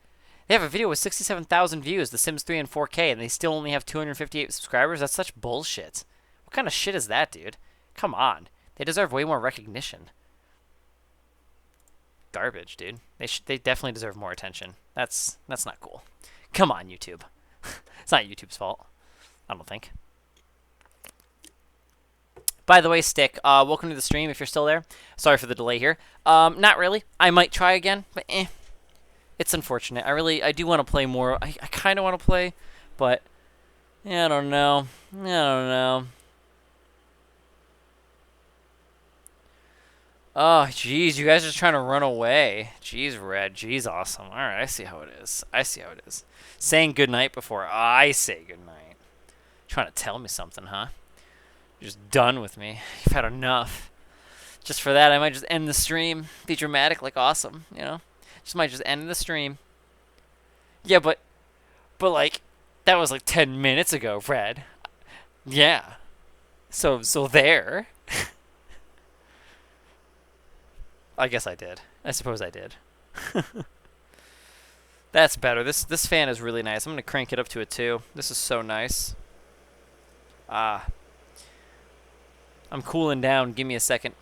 They have a video with 67,000 views, The Sims 3 in 4K, and they still only have 258 subscribers? That's such bullshit. What kind of shit is that, dude? Come on. They deserve way more recognition. Garbage, dude. They definitely deserve more attention. That's not cool. Come on, YouTube. It's not YouTube's fault. I don't think. By the way, Stick, welcome to the stream if you're still there. Sorry for the delay here. Not really. I might try again, but it's unfortunate. I do want to play more. I kind of want to play, but yeah, I don't know. Oh, jeez, you guys are trying to run away. Jeez, Red. Jeez, awesome. All right, I see how it is. Saying goodnight before I say goodnight. Trying to tell me something, huh? You're just done with me. You've had enough. Just for that, I might just end the stream. Be dramatic, like awesome, might just end the stream. Yeah, but like, that was like 10 minutes ago, Fred. Yeah. So there. I guess I did. I suppose I did. That's better. This fan is really nice. I'm going to crank it up to a 2. This is so nice. I'm cooling down. Give me a second.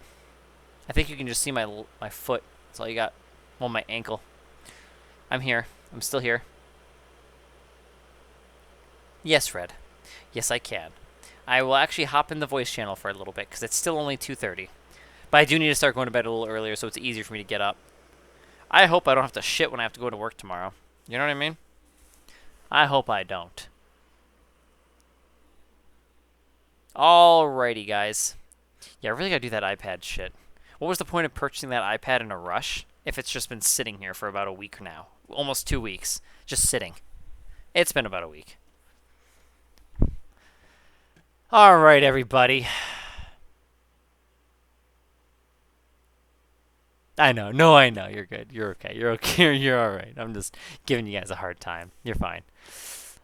I think you can just see my foot. That's all you got. Well, my ankle. I'm here. I'm still here. Yes, Fred. Yes, I can. I will actually hop in the voice channel for a little bit because it's still only 2:30. But I do need to start going to bed a little earlier so it's easier for me to get up. I hope I don't have to shit when I have to go to work tomorrow. You know what I mean? I hope I don't. Alrighty, guys. Yeah, I really gotta do that iPad shit. What was the point of purchasing that iPad in a rush if it's just been sitting here for about a week now? Almost 2 weeks. Just sitting. It's been about a week. Alright, everybody. I know. No, I know. You're good. You're okay. You're okay. You're alright. I'm just giving you guys a hard time. You're fine.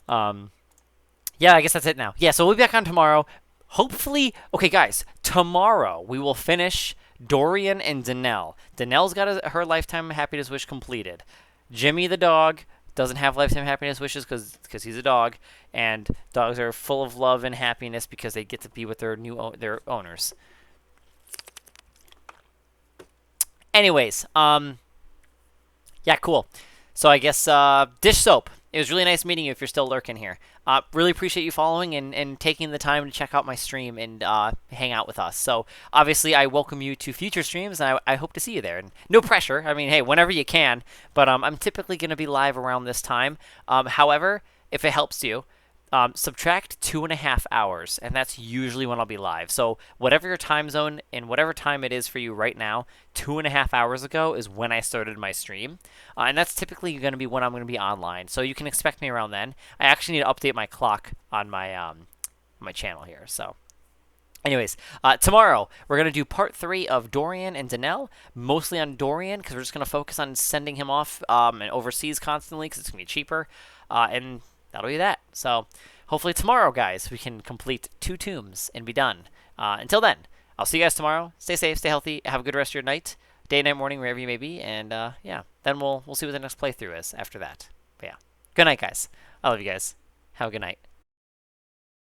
Yeah, I guess that's it now. Yeah, so we'll be back on tomorrow. Hopefully, okay, guys, tomorrow we will finish Dorian and Danelle. Danelle's got her lifetime happiness wish completed. Jimmy the dog doesn't have lifetime happiness wishes because he's a dog, and dogs are full of love and happiness because they get to be with their owners. Anyways, yeah, cool. So I guess dish soap. It was really nice meeting you if you're still lurking here. Really appreciate you following and taking the time to check out my stream and hang out with us. So obviously I welcome you to future streams, and I hope to see you there. And no pressure. I mean, hey, whenever you can. But I'm typically going to be live around this time. However, if it helps you, subtract 2.5 hours, and that's usually when I'll be live. So whatever your time zone and whatever time it is for you right now, 2.5 hours ago is when I started my stream. And that's typically going to be when I'm going to be online. So you can expect me around then. I actually need to update my clock on my channel here. So anyways, tomorrow we're going to do part 3 of Dorian and Danelle, mostly on Dorian because we're just going to focus on sending him off and overseas constantly because it's going to be cheaper. And that'll be that. So hopefully tomorrow, guys, we can complete 2 tombs and be done. Until then, I'll see you guys tomorrow. Stay safe, stay healthy, have a good rest of your night, day, night, morning, wherever you may be. And yeah, then we'll see what the next playthrough is after that. But yeah, good night, guys. I love you guys. Have a good night.